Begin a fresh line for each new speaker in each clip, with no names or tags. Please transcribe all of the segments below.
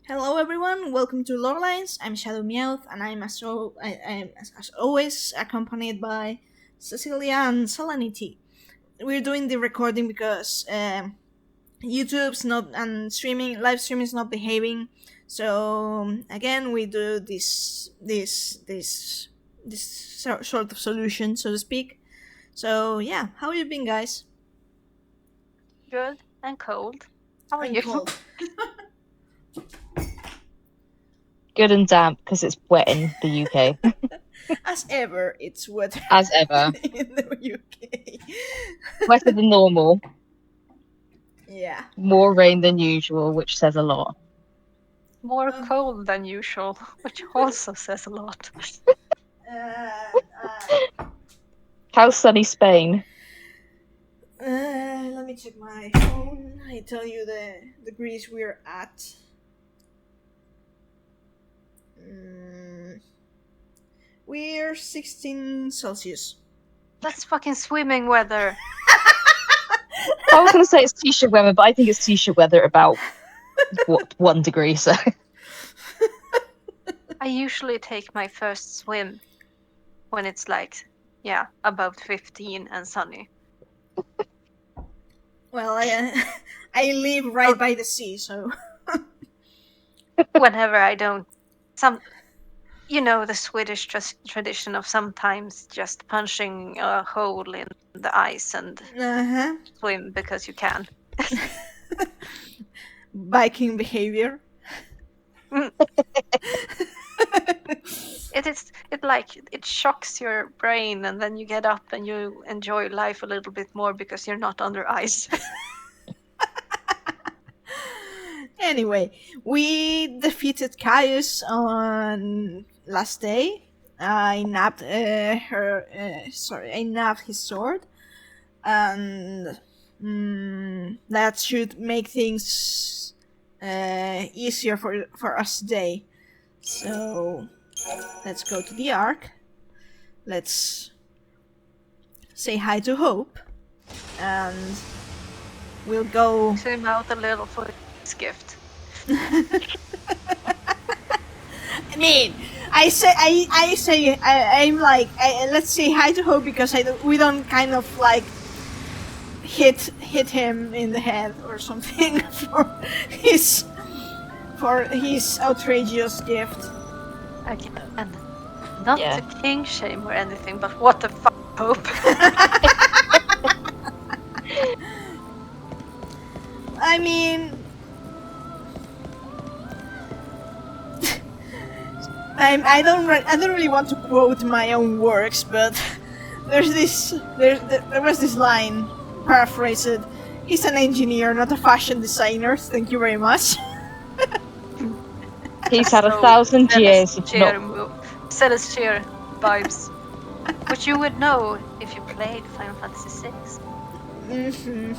Hello everyone, welcome to Lorelines. I'm ShadowMeowth and I'm as always accompanied by Cecilia and Selenity. We're doing the recording because YouTube's not and live streaming is not behaving. So again, we do this sort of solution, so to speak. So yeah, how you been, guys?
Good and cold. How are
And
you?
cold.
Good and damp because it's wet in the UK,
As ever, it's weather
as ever.
in the UK.
Wetter than normal,
Yeah.
more rain than usual, which says a lot.
More cold than usual, which also says a lot.
How's sunny Spain?
Let me check my phone. I tell you the degrees we're at. We're 16 Celsius.
That's fucking swimming weather.
I was going to say it's t-shirt weather, but I think it's t-shirt weather about 1 degree. So
I usually take my first swim when it's above 15 and sunny.
Well, I live right by the sea, so
Whenever I don't, the Swedish tradition of sometimes just punching a hole in the ice and swim because you can.
Viking behavior.
It shocks your brain, and then you get up and you enjoy life a little bit more because you're not under ice.
Anyway, we defeated Caius on last day. I nabbed I nabbed his sword, and that should make things easier for us today. So let's go to the Ark. Let's say hi to Hope, and we'll go.
Swim out a little for his gift.
I mean, I'm like, let's say hi to Hope because we don't kind of like hit him in the head or something for his outrageous gift.
Again, not to king shame or anything, but what the fuck, Hope.
I mean, I don't really want to quote my own works, but there was this line, paraphrased. He's an engineer, not a fashion designer. Thank you very much.
He's had 1,000 years of
Celestial vibes, which you would know if you played Final Fantasy VI.
Mm-hmm.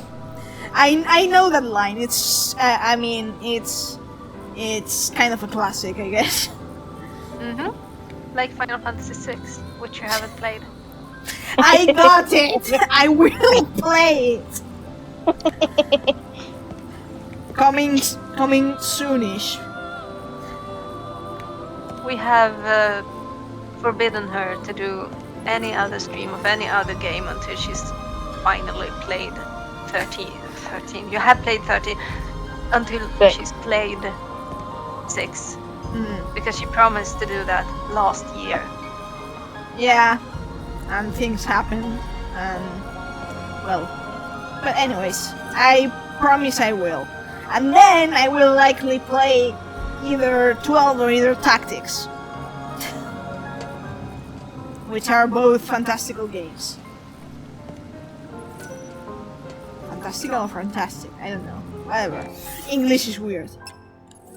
I know that line. It's it's kind of a classic, I guess.
Mm-hmm. Like Final Fantasy VI, which you haven't played.
I got it! I will play it! Coming soonish.
We have forbidden her to do any other stream of any other game until she's finally played 13. You have played 13 until she's played 6. Because she promised to do that last year.
Yeah, and things happen, and well. But anyways, I promise I will. And then I will likely play either 12 or either Tactics. Which are both fantastical games. Fantastical or fantastic? I don't know. Whatever. English is weird.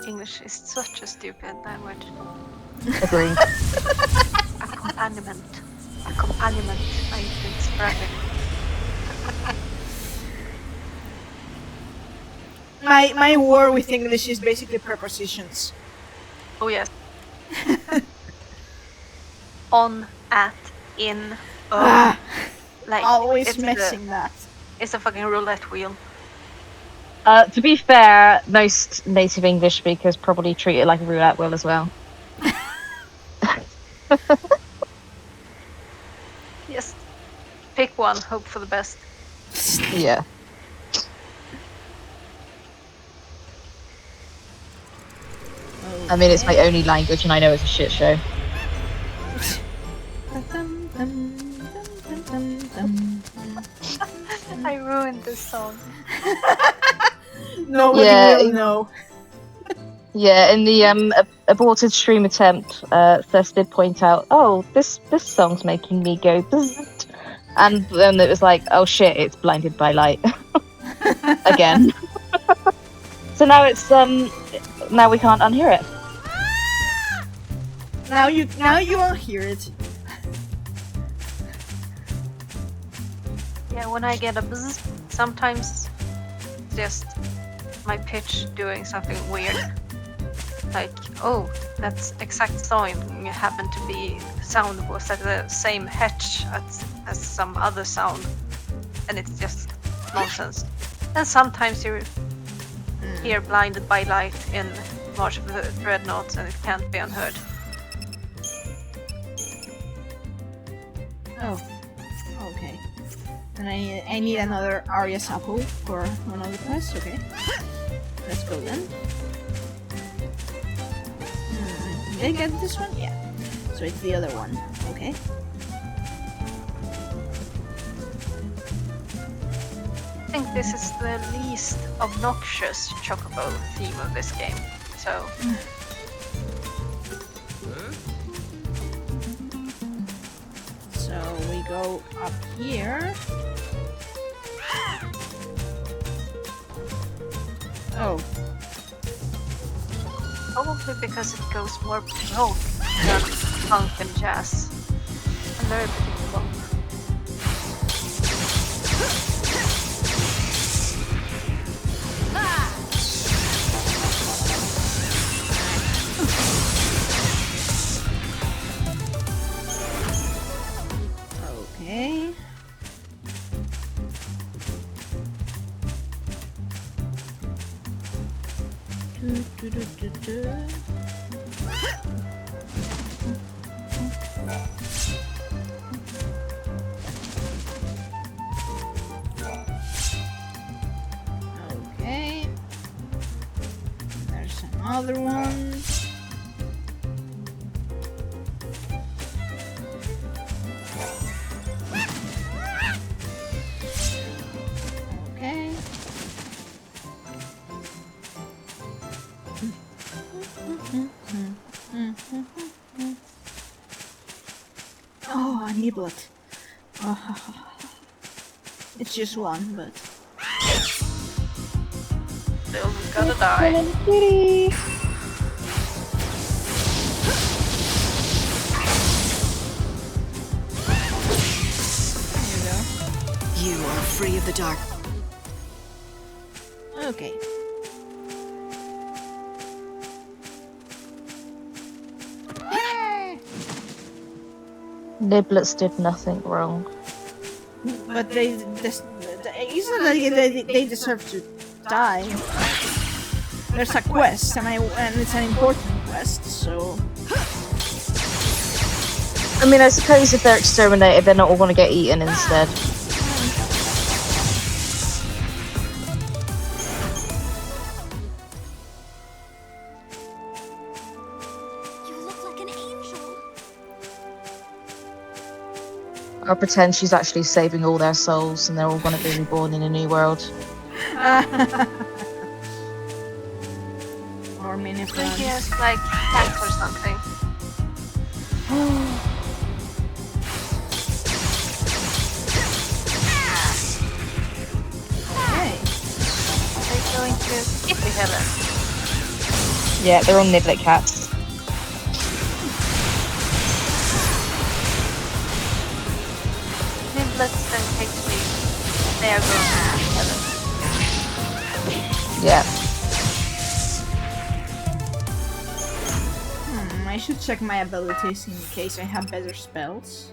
English is such a stupid language.
Agree.
Accompaniment. I think it's forever.
My war with English is basically prepositions.
Oh yes. On, at, in,
Always messing that.
It's a fucking roulette wheel.
To be fair, most native English speakers probably treat it like a roulette wheel as well.
Just pick one, hope for the best.
Yeah. I mean, it's my only language, and I know it's a shit show.
I ruined this song.
Nobody will know.
Yeah, in the aborted stream attempt, Thess did point out, "Oh, this song's making me go," bzzzt. And then it was like, "Oh shit, it's blinded by light again." So now it's now we can't unhear it.
Now you won't hear it.
Yeah, when I get a buzz, sometimes just my pitch doing something weird. Like, oh, that's exact song happened to be sound was at the same pitch as some other sound, and it's just nonsense. And sometimes you hear "Blinded by Light" in March of the Dreadnoughts, and it can't be unheard.
Oh, okay. And I need another Arya Apple for one of the quests. Okay, let's go then. Did I get this one? Yeah. So it's the other one. Okay.
I think this is the least obnoxious Chocobo theme of this game. So.
So we go up here. Oh.
Probably because it goes more rock than punk and jazz. I'm very predictable.
Okay. Okay. There's another one. Okay. Oh, a niblet. Oh. It's just one, but
Still gonna die.
Kitty.
there you go.
You are free of the dark.
Okay.
Niblets did nothing wrong.
But isn't they deserve to die. There's a quest, and it's an important quest, so.
I mean, I suppose if they're exterminated, they're not all going to get eaten instead.
You look like an angel.
I'll pretend she's actually saving all their souls and they're all going to be reborn in a new world.
Or mini
I think he
friends.
has like cat or something.
Okay.
They're going to Skippy Heaven.
Yeah, they're all niblet cats.
Niblets and Pixie. They are going to heaven.
Yeah.
I should check my abilities in case I have better spells.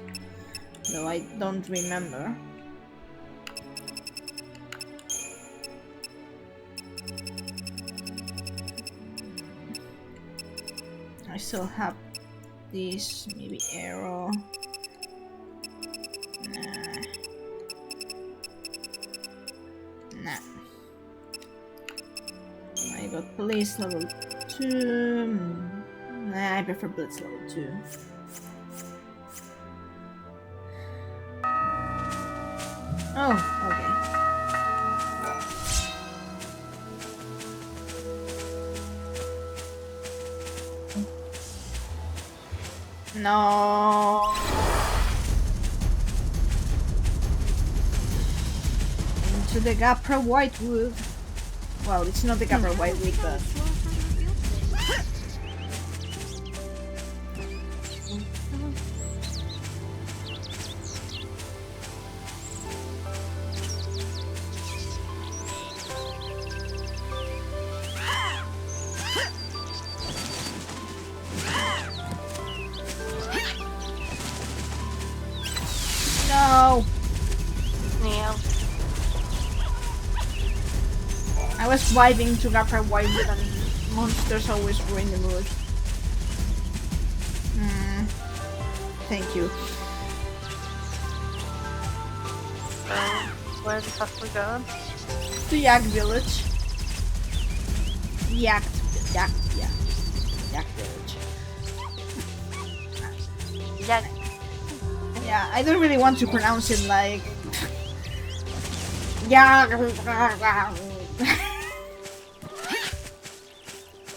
Though I don't remember. I still have this, maybe arrow. Nah. I got police level 2. Nah, I prefer blitz level 2. Oh, okay. No. Into the Gapra Whitewood. Well, it's not the Gapra Whitewood, but no.
Yeah.
I was vibing to Gapra Whitewood and monsters always ruin the mood. Thank you.
So, where the fuck we going?
To Yak Village. Yak Village.
Yeah.
Yeah, I don't really want to pronounce it like. Yeah.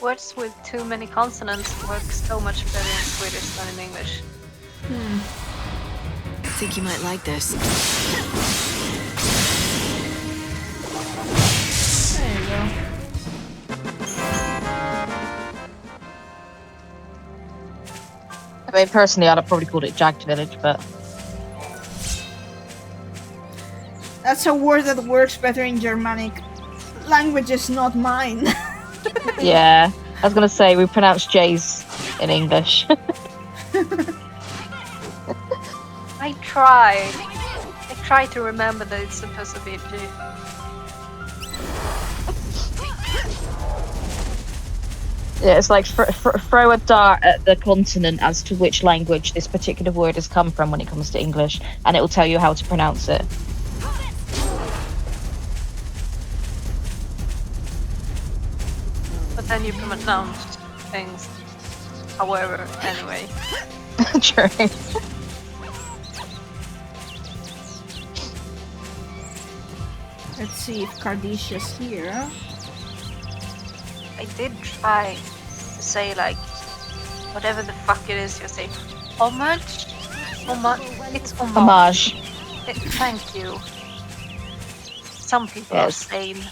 Words with too many consonants work so much better in Swedish than in English.
I think you might like this.
There you go.
I mean, personally, I'd have probably called it Jagged Village, but
That's a word that works better in Germanic languages, not mine.
yeah. I was gonna say we pronounce J's in English.
I try to remember that it's supposed to be a G.
Yeah, it's like throw a dart at the continent as to which language this particular word has come from when it comes to English, and it will tell you how to pronounce it.
But then you pronounce things however anyway.
True.
Let's see if Cardicia's here.
I did try to say like whatever the fuck it is you say. Homage? It's homage.
Homage.
Thank you. Some people
Yes.
are sane.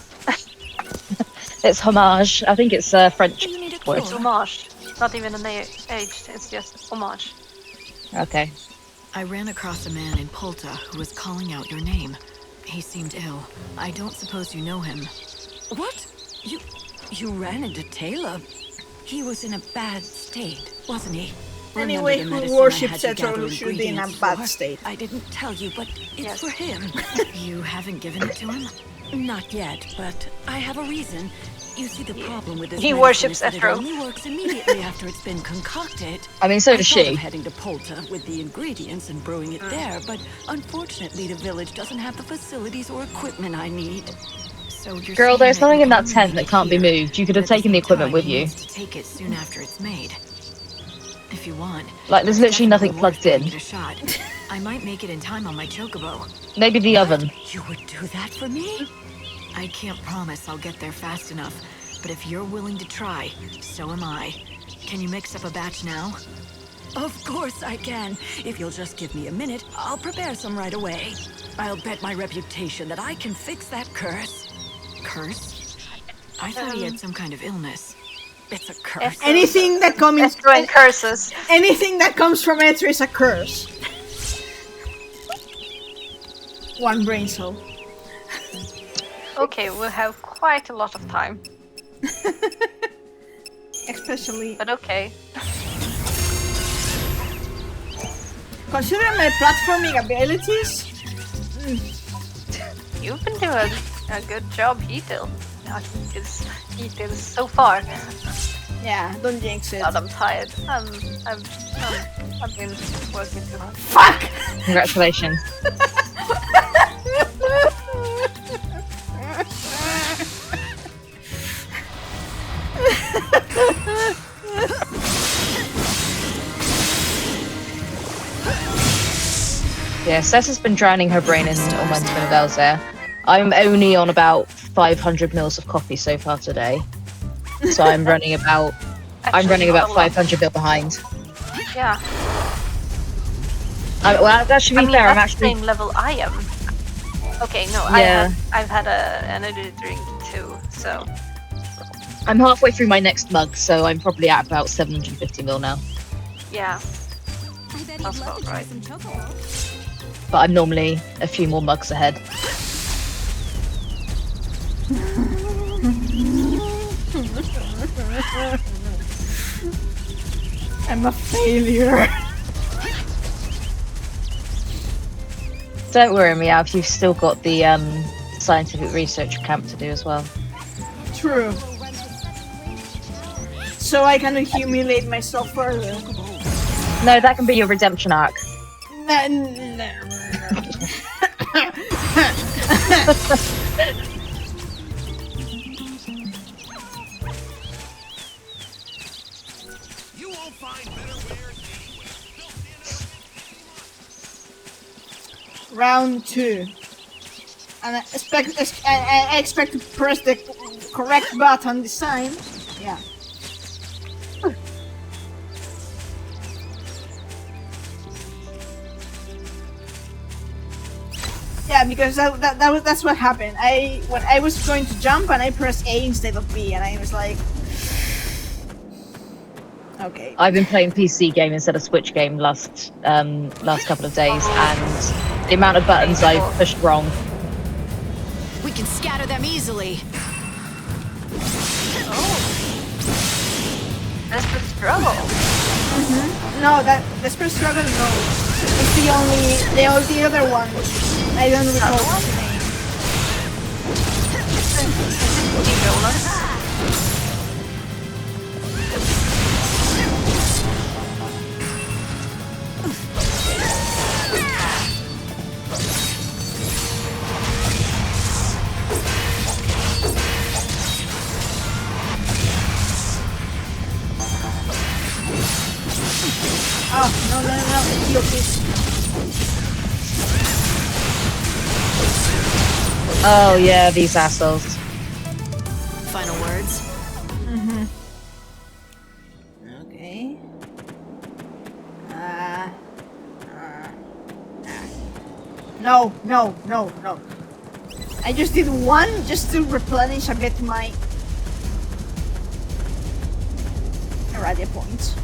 It's homage. I think it's French
You need a
word.
It's homage. Not even an age, it's just homage.
Okay.
I ran across a man in Polta who was calling out your name. He seemed ill. I don't suppose you know him. What? You ran into Taylor? He was in a bad state, wasn't he?
Anyway,
Remember the
who
medicine I
worships
had to
Etro
gather
should be in a
ingredients
bad
for?
state.
I didn't tell you, but it's
Yes.
for him. You haven't given it to him? Not yet, but I have a reason. You see, the problem with this
He
medicine
worships
is that it
Etro.
only works immediately after it's been concocted.
I mean, so
I
does
thought
she.
of heading to Polta with the ingredients and brewing it there, but unfortunately the village doesn't have the facilities or equipment I need. So you're
Girl,
saying
there's
that
nothing
you
in that
can
tent
make
that
it
can't be
here,
moved. You could
but
have
at
taken the
same
equipment
time,
with
he
you.
needs to take it soon after it's made. If you want.
Like, there's
it's
literally nothing
definitely worth
plugged in.
giving it a shot. I might make it in time on my chocobo.
Maybe the oven.
You would do that for me? I can't promise I'll get there fast enough, but if you're willing to try, so am I. Can you mix up a batch now? Of course I can. If you'll just give me a minute, I'll prepare some right away. I'll bet my reputation that I can fix that curse. Curse? I thought he had some kind of illness. It's a curse.
Anything that comes
Etro and curses.
anything that comes from Etro is a curse. One brain cell.
Okay, we'll have quite a lot of time.
Especially
But okay.
considering my platforming abilities.
You've been doing a good job, he did so far.
Yeah, don't jinx it.
God, I'm tired. I've been working too hard.
Fuck!
Congratulations. Yeah, Cess has been drowning her brain in almost Spinnervel's there. I'm only on about 500 mils of coffee so far today. So I'm running about
Actually, not a lot.
500 mil behind.
Yeah.
Well, that should be fair.
That's
I'm actually
the same level I am. Okay, no,
Yeah.
I've had a energy drink too, so
I'm halfway through my next mug, so I'm probably at about 750 mil now.
yeah.
I bet
That's
he'd love
about
to try
right.
some chocobo.
But I'm normally a few more mugs ahead.
I'm a failure.
Don't worry, Meowth, you've still got the scientific research camp to do as well.
True. So I can humiliate myself further.
No, that can be your redemption arc.
No.
You won't find better wares anywhere.
Round 2. And I expect to press the correct button this time. Yeah. Yeah, because that's what happened. When I was going to jump and I pressed A instead of B, and I was like, okay.
I've been playing PC game instead of Switch game last couple of days, and the amount of buttons I've pushed wrong.
We can scatter them easily.
Desperate struggle.
No, that's per struggle. No, it's the other one. I don't recall what's the name. Oh no! Heal please.
Oh yeah, these assholes.
Final words?
Okay. No. I just did one just to replenish a bit my Irradia points.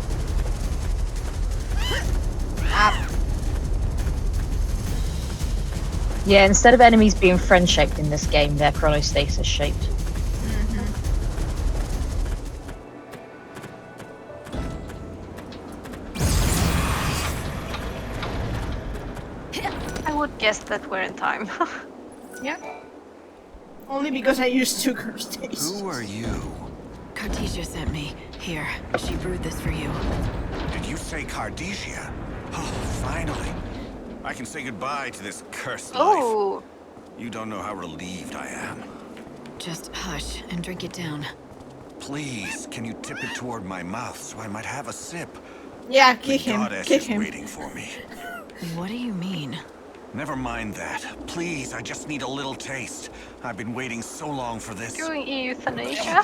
Yeah, instead of enemies being friend-shaped in this game, they're chronostasis-shaped.
I would guess that we're in time.
Yeah. Only because I used 2 curse days.
Who are you?
Cartesia sent me. Here, she brewed this for you.
Did you say Cardesia? Oh, finally. I can say goodbye to this cursed life.
Oh,
You don't know how relieved I am.
Just hush and drink it down.
Please, can you tip it toward my mouth so I might have a sip?
Yeah,
The
kick him.
goddess
Kick
is
him.
waiting for me.
What do you mean?
Never mind that. Please, I just need a little taste. I've been waiting so long for this.
doing euthanasia.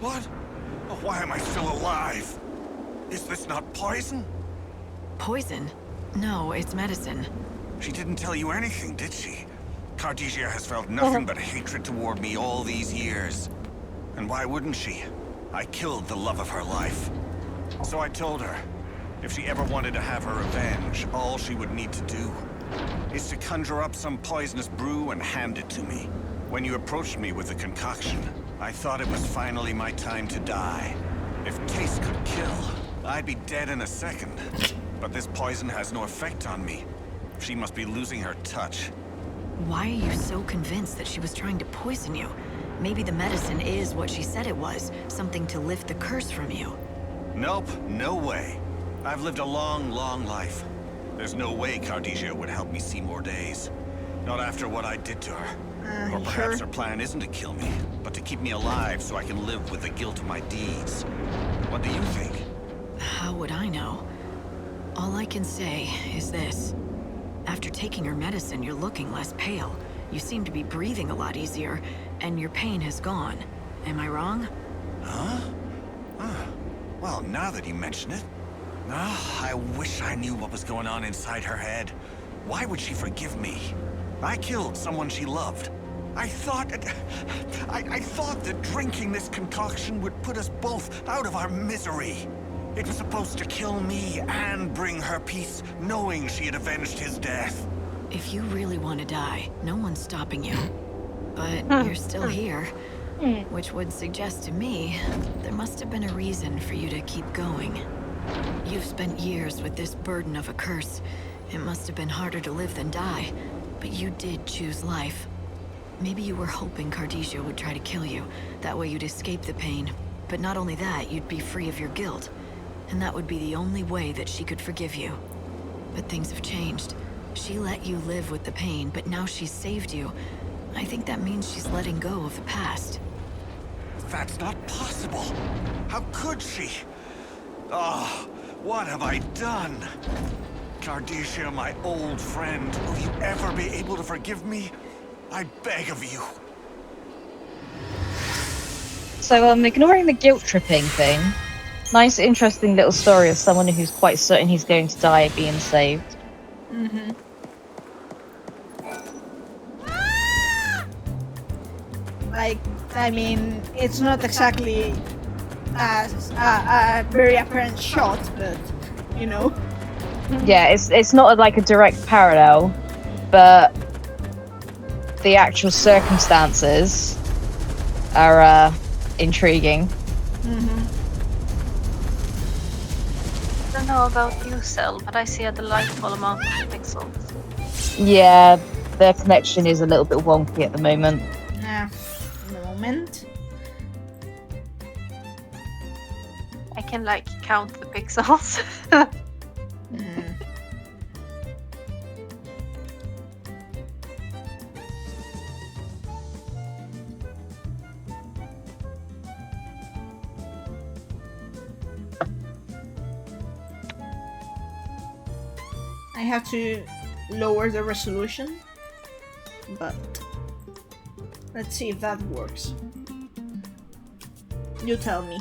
What? Oh, why am I still alive? Is this not poison?
Poison? No, it's medicine.
She didn't tell you anything, did she? Cardesia has felt nothing but hatred toward me all these years. And why wouldn't she? I killed the love of her life. So I told her, if she ever wanted to have her revenge, all she would need to do is to conjure up some poisonous brew and hand it to me. When you approached me with the concoction, I thought it was finally my time to die. If taste could kill, I'd be dead in a second. But this poison has no effect on me. She must be losing her touch.
Why are you so convinced that she was trying to poison you? Maybe the medicine is what she said it was, something to lift the curse from you.
Nope, no way. I've lived a long, long life. There's no way Cardesia would help me see more days. Not after what I did to her. Or perhaps her plan isn't to kill me, but to keep me alive so I can live with the guilt of my deeds. What do you think?
How would I know? All I can say is this. After taking her medicine, you're looking less pale. You seem to be breathing a lot easier, and your pain has gone. Am I wrong?
Huh? Well, now that you mention it... I wish I knew what was going on inside her head. Why would she forgive me? I killed someone she loved. I thought that drinking this concoction would put us both out of our misery. It was supposed to kill me and bring her peace, knowing she had avenged his death.
If you really want to die, no one's stopping you. But you're still here, which would suggest to me there must have been a reason for you to keep going. You've spent years with this burden of a curse. It must have been harder to live than die, but you did choose life. Maybe you were hoping Cardesia would try to kill you. That way you'd escape the pain. But not only that, you'd be free of your guilt. And that would be the only way that she could forgive you. But things have changed. She let you live with the pain, but now she's saved you. I think that means she's letting go of the past.
That's not possible. How could she? Oh, what have I done? Cardesia, my old friend, will you ever be able to forgive me? I beg of you.
So, ignoring the guilt tripping thing, nice, interesting little story of someone who's quite certain he's going to die being saved.
Mm-hmm. Like, I mean, it's not exactly a very apparent shot, but, you know.
Yeah, it's not like a direct parallel, but the actual circumstances are intriguing.
Mm-hmm.
I don't know about you, Cell, but I see a delightful amount of pixels.
Yeah, their connection is a little bit wonky at the moment.
Yeah, in the moment.
I can, like, count the pixels.
Mm. I have to lower the resolution, but let's see if that works. You tell me.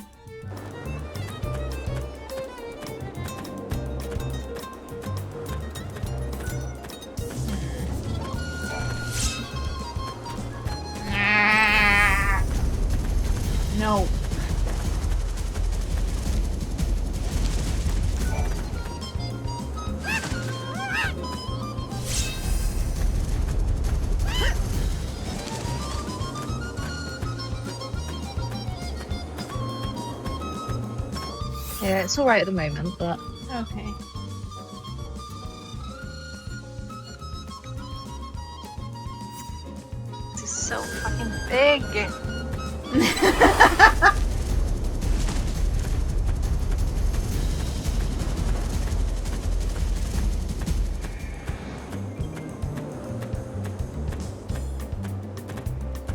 No.
Yeah, it's alright at the moment, but...
Okay.
This is so fucking big.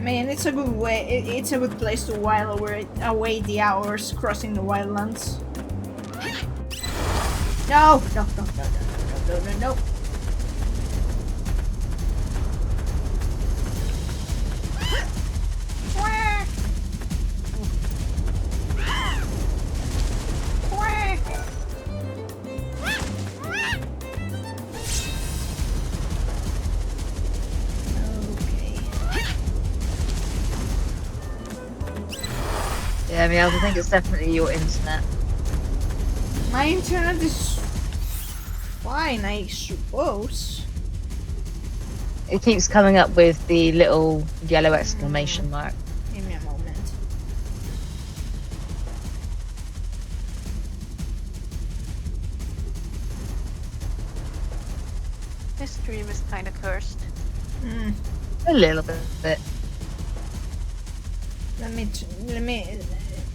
Man, it's a good way. It's a good place to while away the hours crossing the wildlands. No! No! No! No! No! No! No! No!
Yeah, I mean, I think it's definitely your internet.
My internet is fine, I suppose.
It keeps coming up with the little yellow exclamation mark.
Give me a moment.
This stream is kinda cursed.
A little bit.
Let me.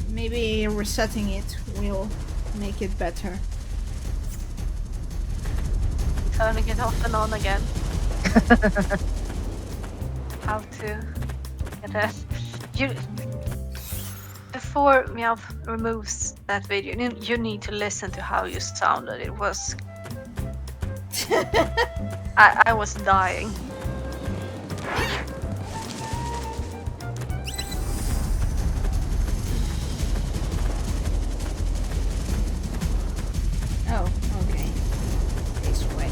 Maybe resetting it will make it better.
Turning it off and on again. How to get that? Before Meowth removes that video, you need to listen to how you sounded. It was. I was dying.
Oh, okay. This way.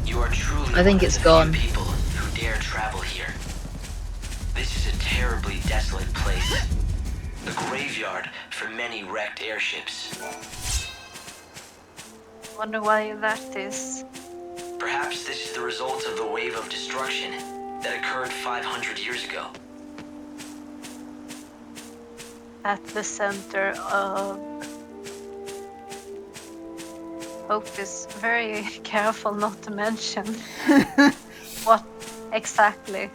You are truly
I think
one
it's
of the
gone.
few people who dare travel here. This is a terribly desolate place. A graveyard for many wrecked airships.
Wonder why that is.
Perhaps this is the result of the wave of destruction that occurred 500 years ago.
At the center of. Hope is very careful not to mention what exactly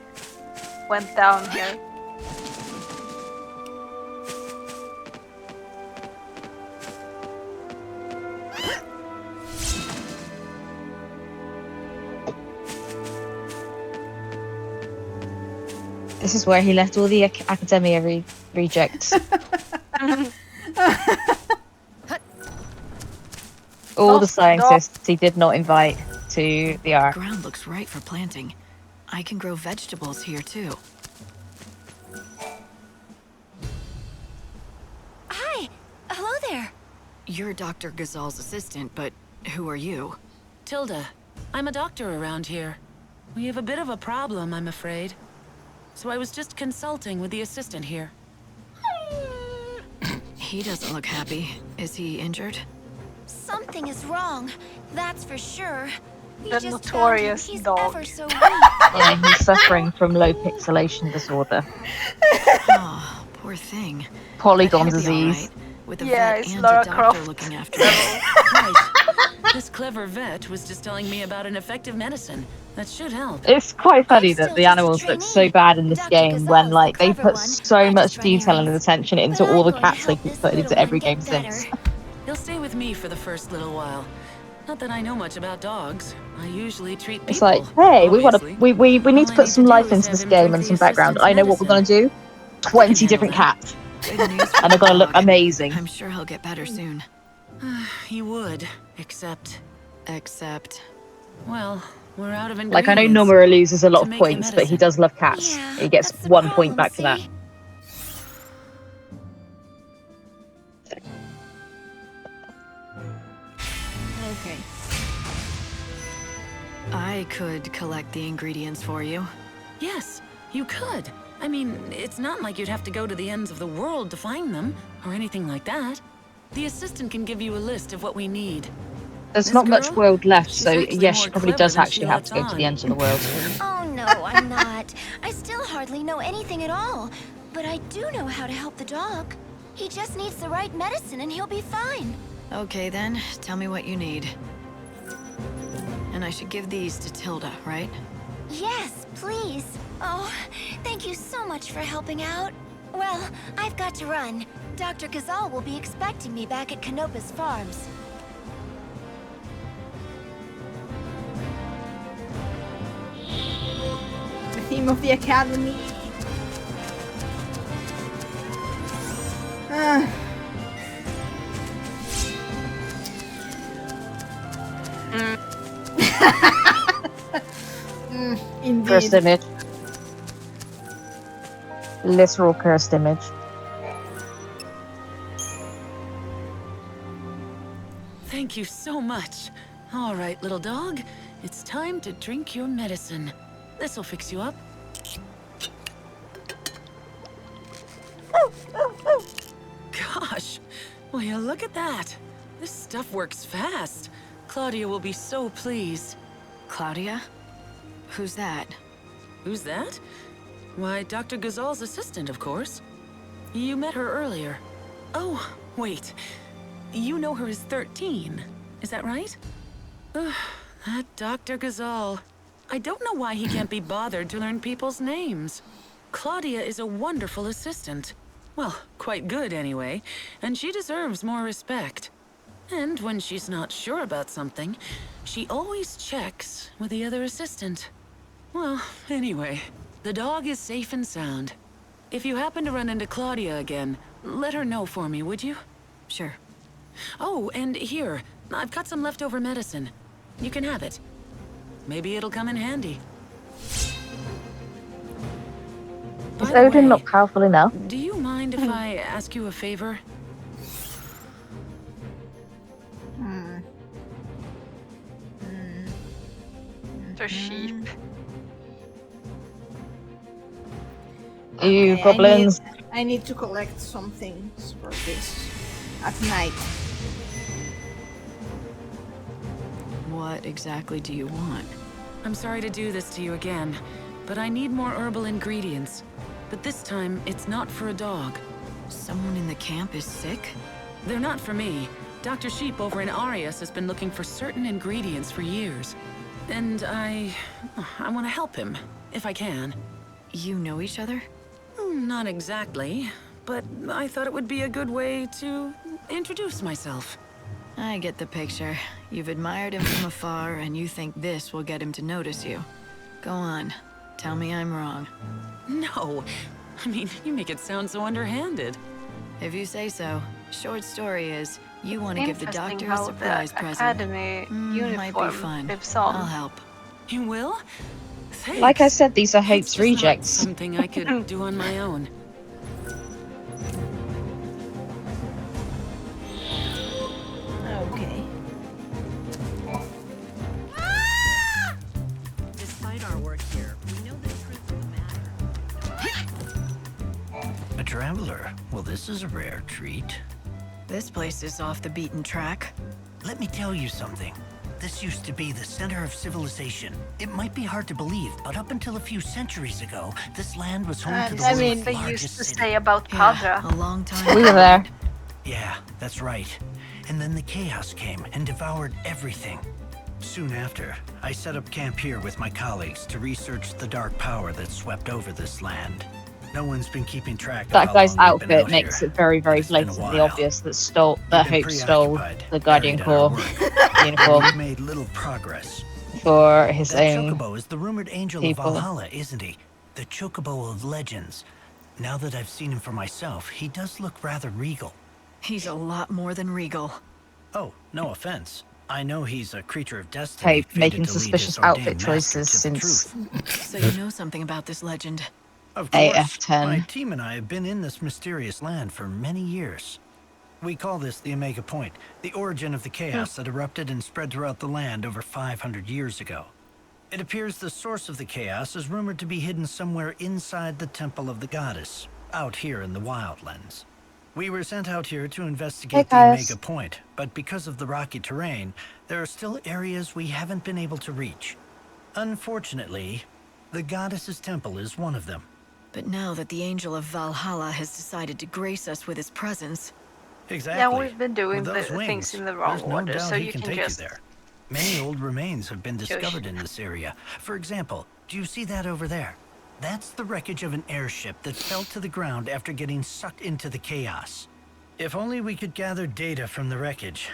went down here.
This is where he left all the academia rejects. All the scientists he did not invite to the Ark.
Ground looks right for planting. I can grow vegetables here too.
Hi! Hello there!
You're Dr. Gazal's assistant, but who are you?
Tilda, I'm a doctor around here. We have a bit of a problem, I'm afraid. So I was just consulting with the assistant here.
He doesn't look happy. Is he injured?
Something is wrong, that's for sure. We
The
just found him.
notorious
He's
dog.
ever so weak.
Yeah, he's suffering from low pixelation disorder.
Oh, poor thing.
Polygon
But he'll be all
disease.
right, with a
Yeah,
vet
it's
and
Lara
a doctor
Croft.
looking after him.
Right. This clever vet was just telling me about an effective medicine that should help.
It's quite funny
I'm
that
still
the
just a
animals look so
trainee.
bad in this
Dr.
game when,
Gazal's
like,
the
they
clever
put
one.
so
I
much
just run
detail and
errands.
attention into
But
all
I'm
the
going to
cats they
help
keep
this
putting into
little
every
one
game
get
since.
better.
He'll stay with me for the first little while. Not that I know much about dogs. I usually treat people.
It's like, hey, we want to
obviously.
we need
All
to
I
put
need
some
to
life
do is
into
have
this
him
game
drink
and
the
some background.
assistant's
I know what we're gonna
medicine.
do. 20
handle
different
that.
cats,
Good news for
and they're
the
gonna look
dog.
amazing.
I'm sure he'll get better soon.
He would, except,
Except...
well, we're out of
Like, I know
ingredients.
Nomura loses a lot
to
of
make the
points, but he
medicine.
does love cats.
Yeah,
He gets
that's the
1 point
problem,
back for that.
see?
Okay.
I could collect the ingredients for you.
Yes, you could. I mean, it's not like you'd have to go to the ends of the world to find them, or anything like that. The assistant can give you a list of what we need.
There's
This
not much
girl?
world left,
She's
so
actually
yes,
more
she probably
clever
does
than
actually
she
have to
lets
go to the
on.
ends of the world.
Oh no, I'm not. I still hardly know anything at all. But I do know how to help the dog. He just needs the right medicine and he'll be fine.
Okay then, tell me what you need. And I should give these to Tilda, right?
Yes, please. Oh, thank you so much for helping out. Well, I've got to run. Dr. Gazal will be expecting me back at Canopus Farms.
The theme of the academy. Ah. Indeed.
Cursed image. Literal cursed image.
Thank you so much. All right, little dog. It's time to drink your medicine. This'll fix you up. Gosh, will you look at that? This stuff works fast. Claudia will be so pleased.
Claudia? Who's that?
Who's that? Why, Dr. Gazal's assistant, of course. You met her earlier. Oh, wait. You know her as 13, is that right? That Dr. Gazal. I don't know why he can't be bothered to learn people's names. Claudia is a wonderful assistant. Well, quite good anyway, and she deserves more respect. And when she's not sure about something, she always checks with the other assistant. Well, anyway, the dog is safe and sound. If you happen to run into Claudia again, let her know for me, would you?
Sure.
Oh, and here, I've got some leftover medicine. You can have it. Maybe it'll come in handy. By
Is
the
Odin
way,
not powerful enough?
do you mind if I ask you a favor?
The sheep.
You
Okay,
goblins.
I need to collect some things for this at night.
What exactly do you want?
I'm sorry to do this to you again, but I need more herbal ingredients. But this time, it's not for a dog.
Someone in the camp is sick?
They're not for me. Dr. Sheep over in Arias has been looking for certain ingredients for years. And I want to help him, if I can.
You know each other?
Not exactly, but I thought it would be a good way to introduce myself.
I get the picture. You've admired him from afar, and you think this will get him to notice you. Go on. Tell me I'm wrong.
No, I mean, you make it sound so underhanded.
If you say so. Short story is, you want to give the
Interesting
doctor a
how
surprise
the
present.
academy
Might be
uniform
fun.
lives on.
I'll help.
You will? Thanks.
Like I said, these are
It's
Hope's
just not
rejects.
something I could do on my own.
Okay.
Despite our work here, we know the truth of the matter.
A traveler? Well, this is a rare treat.
This place is off the beaten track.
Let me tell you something. This used to be the center of civilization. It might be hard to believe, but up until a few centuries ago, this land was home to the
I
world's
mean,
They
largest
used to
city.
say about
Yeah,
Padra.
a long time
We were
ago.
there.
Yeah, that's right. And then the chaos came and devoured everything. Soon after, I set up camp here with my colleagues to research the dark power that swept over this land. No one's been keeping track of
That
how
guy's
long we've been
outfit
out
makes
here,
it very, very
but it's been a
blatantly
while.
obvious that
We've been
Hope stole
preoccupied,
the Guardian
buried in our
Corps
work,
uniform
We've made little progress.
for his
That
own.
chocobo is the rumored angel
people.
of Valhalla, isn't he? The chocobo of legends. Now that I've seen him for myself, he does look rather regal.
He's a lot more than regal.
Oh, no offense. I know he's a creature of destiny,
Hope
fated
making
to lead
suspicious
his ordained
outfit
master
choices
to the
since
truth.
So you know something about this legend.
Of course,
AF10.
my team and I have been in this mysterious land for many years. We call this the Omega Point, the origin of the chaos that erupted and spread throughout the land over 500 years ago. It appears the source of the chaos is rumored to be hidden somewhere inside the Temple of the Goddess, out here in the Wildlands. We were sent out here to investigate the
guys.
Omega Point, but because of the rocky terrain, there are still areas we haven't been able to reach. Unfortunately, the Goddess's temple is one of them.
But now that the Angel of Valhalla has decided to grace us with his presence,
Exactly.
Yeah, we've been doing
With
the
those
things
wings,
in the wrong
there's no
order,
doubt
so
he
you
can
can
take
just...
you there. Many old remains have been discovered in this area. For example, do you see that over there? That's the wreckage of an airship that fell to the ground after getting sucked into the chaos. If only we could gather data from the wreckage,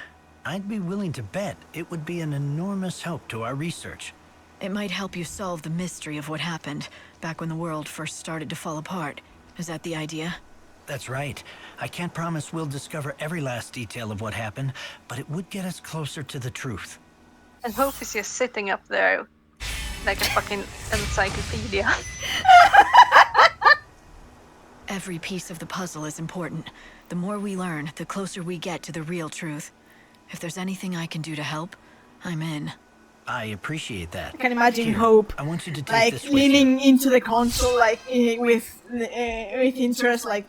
I'd be willing to bet it would be an enormous help to our research.
it might help you solve the mystery of what happened back when the world first started to fall apart. Is that the idea?
That's right. I can't promise we'll discover every last detail of what happened, but it would get us closer to the truth.
And Hope is just sitting up there like a fucking encyclopedia.
Every piece of the puzzle is important. The more we learn, the closer we get to the real truth. If there's anything I can do to help, I'm in.
I appreciate that.
I can imagine
Here,
Hope
I want you to take
like
this with you.
leaning into the console, like with interest, like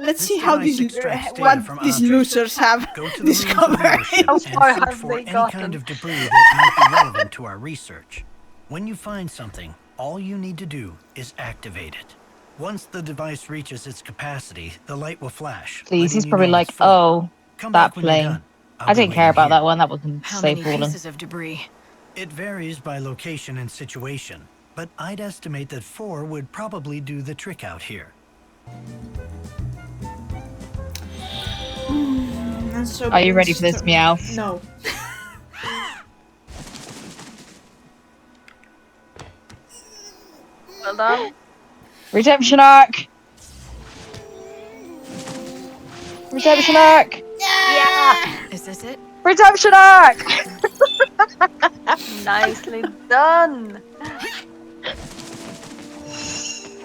let's
This
see how
device
these
extracts data
what
from
these
objects.
losers have
Go to the rooms of the
discovered.
airship
How
and
far
search
have
for
they
any
gotten?
kind of debris that might be relevant to our research. When you find something, all you need to do is activate it. Once the device reaches its capacity, the light will flash.
Please,
letting
he's
you
probably
know
like,
it's full.
oh,
Come
that
back when you're
plane.
done.
I didn't care about that one. That wasn't
How
safe
many
fallen.
pieces of debris?
It varies by location and situation, but I'd estimate that 4 would probably do the trick out here.
So
Are you ready for this, Meowth?
No.
Well done.
Redemption arc! Redemption arc!
Yeah.
Is this it?
Redemption arc!
Nicely done.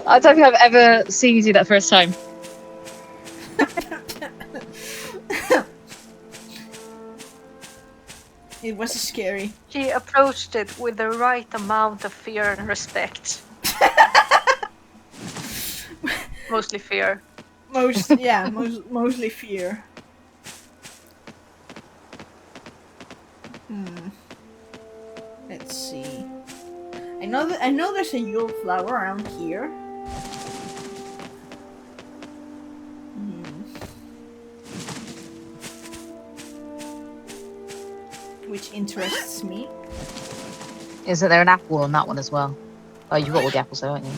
I don't think I've ever seen you do that first time.
It was scary.
She approached it with the right amount of fear and respect. Mostly fear.
Mostly fear. Let's see. I know there's a Yule flower around here. Which interests me.
Isn't there an apple on that one as well? Oh, you've got all the apples though, haven't you?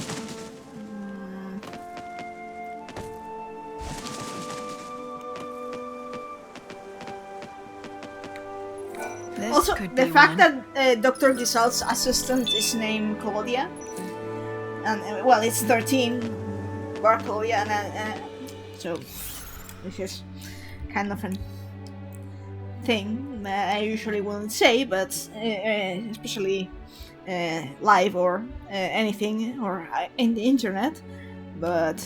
This
Also,
could
the
be
fact
one.
that Dr. Gisal's assistant is named Claudia, and well, it's 13, bar Claudia, and so this is kind of a thing that I usually wouldn't say, but especially live or anything or in the internet. But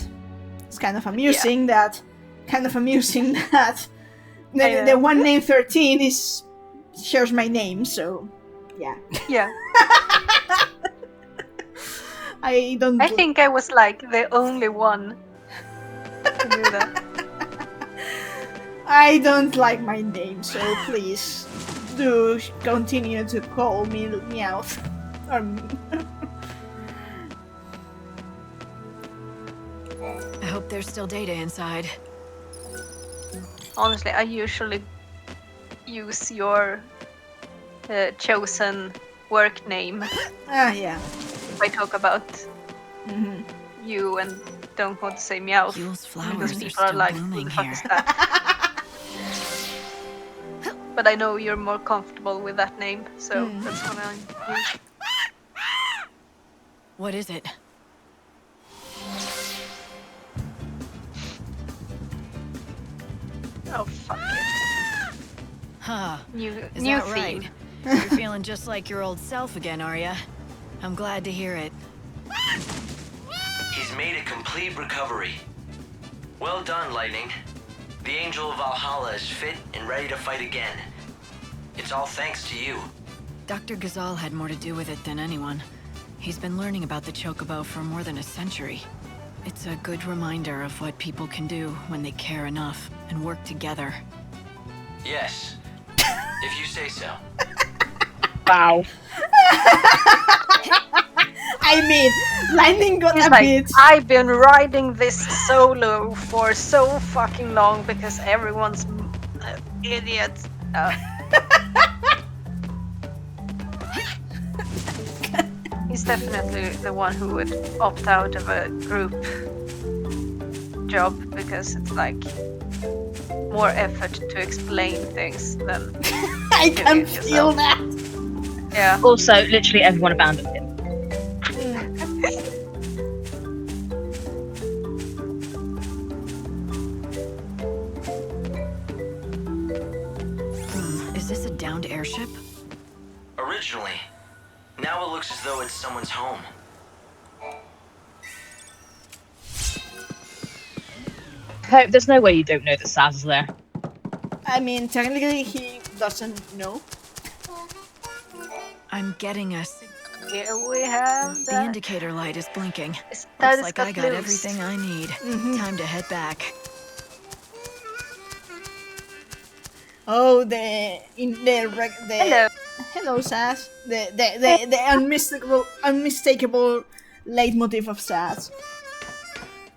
it's kind of amusing that the one named 13 shares my name, so yeah.
Yeah.
I
think I was like the only one to do that.
I don't like my name, so please do continue to call me Meowth.
I hope there's still data inside.
Honestly, I usually use your chosen work name
Yeah.
if I talk about you and don't want to say Meowth.
Yule's
Because
flowers are
people
still
are like,
blooming
"Who the fuck
here."
is that?" But I know you're more comfortable with that name, so that's what I use.
What is it?
Oh, fuck it.
Huh.
New
Is
new
that right?
theme.
You're feeling just like your old self again, are ya? I'm glad to hear it.
He's made a complete recovery. Well done, Lightning. The Angel of Valhalla is fit and ready to fight again. It's all thanks to you.
Dr. Ghazal had more to do with it than anyone. He's been learning about the Chocobo for more than a century. It's a good reminder of what people can do when they care enough and work together.
Yes, if you say so.
Wow.
I mean, Lightning got
He's
a
like,
bit.
I've been riding this solo for so fucking long because everyone's idiots. He's definitely the one who would opt out of a group job because it's like more effort to explain things than
I
doing
can
it
feel
yourself.
that.
Yeah.
Also, literally everyone abandoned him.
Is this a downed airship?
Originally. Now it looks as though it's someone's home.
Hope there's no way you don't know that Saz is there.
I mean, technically, he doesn't know.
I'm getting a...
Here we have
The indicator light is blinking.
that
Looks
is
like
got
I got
loose.
everything I need. Time to head back.
Oh,
Hello.
Hello, Saz. The unmistakable leitmotif of Saz.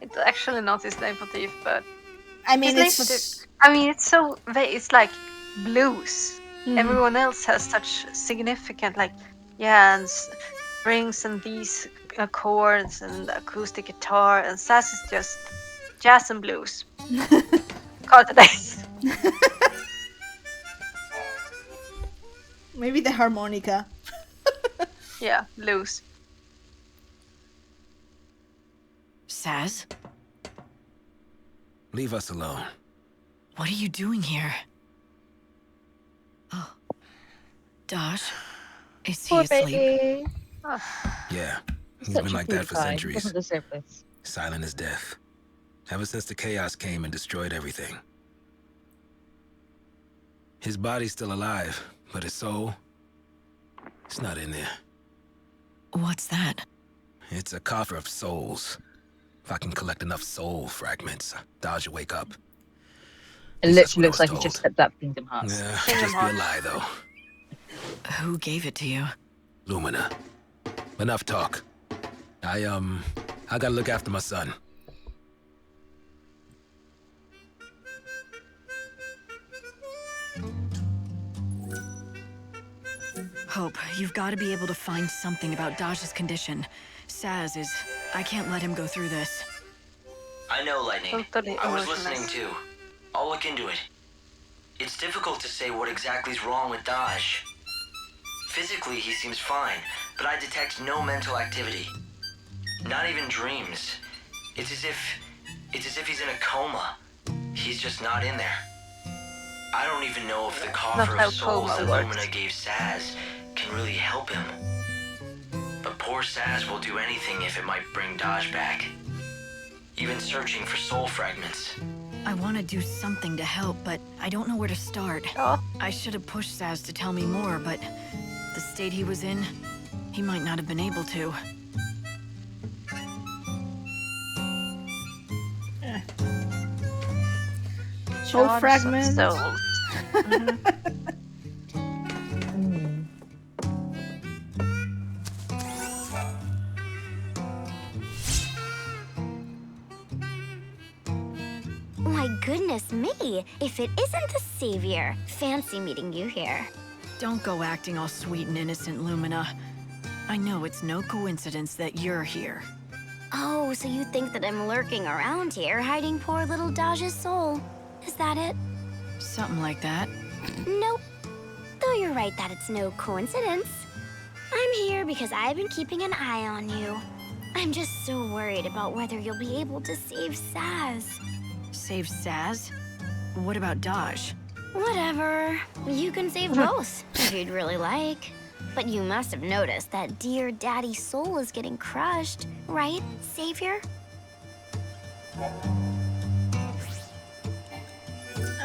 It's actually not his leitmotif, but
I mean,
his leitmotif. I mean, it's so. It's like blues. Everyone else has such significant, like, and strings and these chords and acoustic guitar, and Sass is just jazz and blues. Call it a day.
Maybe the harmonica.
Yeah, blues.
Saz?
Leave us alone.
What are you doing here? Oh. Dosh? Is he
Poor
asleep?
baby.
Yeah, he's
Such
been
a
like that
cutie
for
pie.
centuries.
Doesn't deserve this.
Silent as death. Ever since the chaos came and destroyed everything. His body's still alive, but his soul... it's not in there.
What's that?
It's a coffer of souls. If I can collect enough soul fragments, Dodge will wake up.
It
That's
literally
what
looks
I
like
was
he just
told.
stepped up Kingdom Hearts.
Yeah,
Kingdom
just be a
Hearts.
lie, though.
Who gave it to you?
Lumina. Enough talk. I gotta look after my son.
Hope, you've got to be able to find something about Dodge's condition. Saz is... I can't let him go through this.
I know, Lightning.
Totally
I was
emotionless.
listening too. I'll look into it. It's difficult to say what exactly is wrong with Daj. Physically, he seems fine, but I detect no mental activity. Not even dreams. It's as if he's in a coma. He's just not in there. I don't even know if the coffer
how
of souls
coma
that
works.
Lumina gave Saz can really help him. But poor Saz will do anything if it might bring Daj back. Even searching for soul fragments.
I want to do something to help, but I don't know where to start.
Oh.
I should have pushed Saz to tell me more, but the state he was in, he might not have been able to.
Soul
Jars of
fragments.
souls.
My goodness me, if it isn't the Savior. Fancy meeting you here.
Don't go acting all sweet and innocent, Lumina. I know it's no coincidence that you're here.
Oh, so you think that I'm lurking around here, hiding poor little Daj's soul. Is that it?
Something like that.
Nope. Though you're right that it's no coincidence. I'm here because I've been keeping an eye on you. I'm just so worried about whether you'll be able to save Saz.
Save Saz? What about Daj?
Whatever. You can save both, if you'd really like. But you must have noticed that dear Daddy's soul is getting crushed, right, Savior?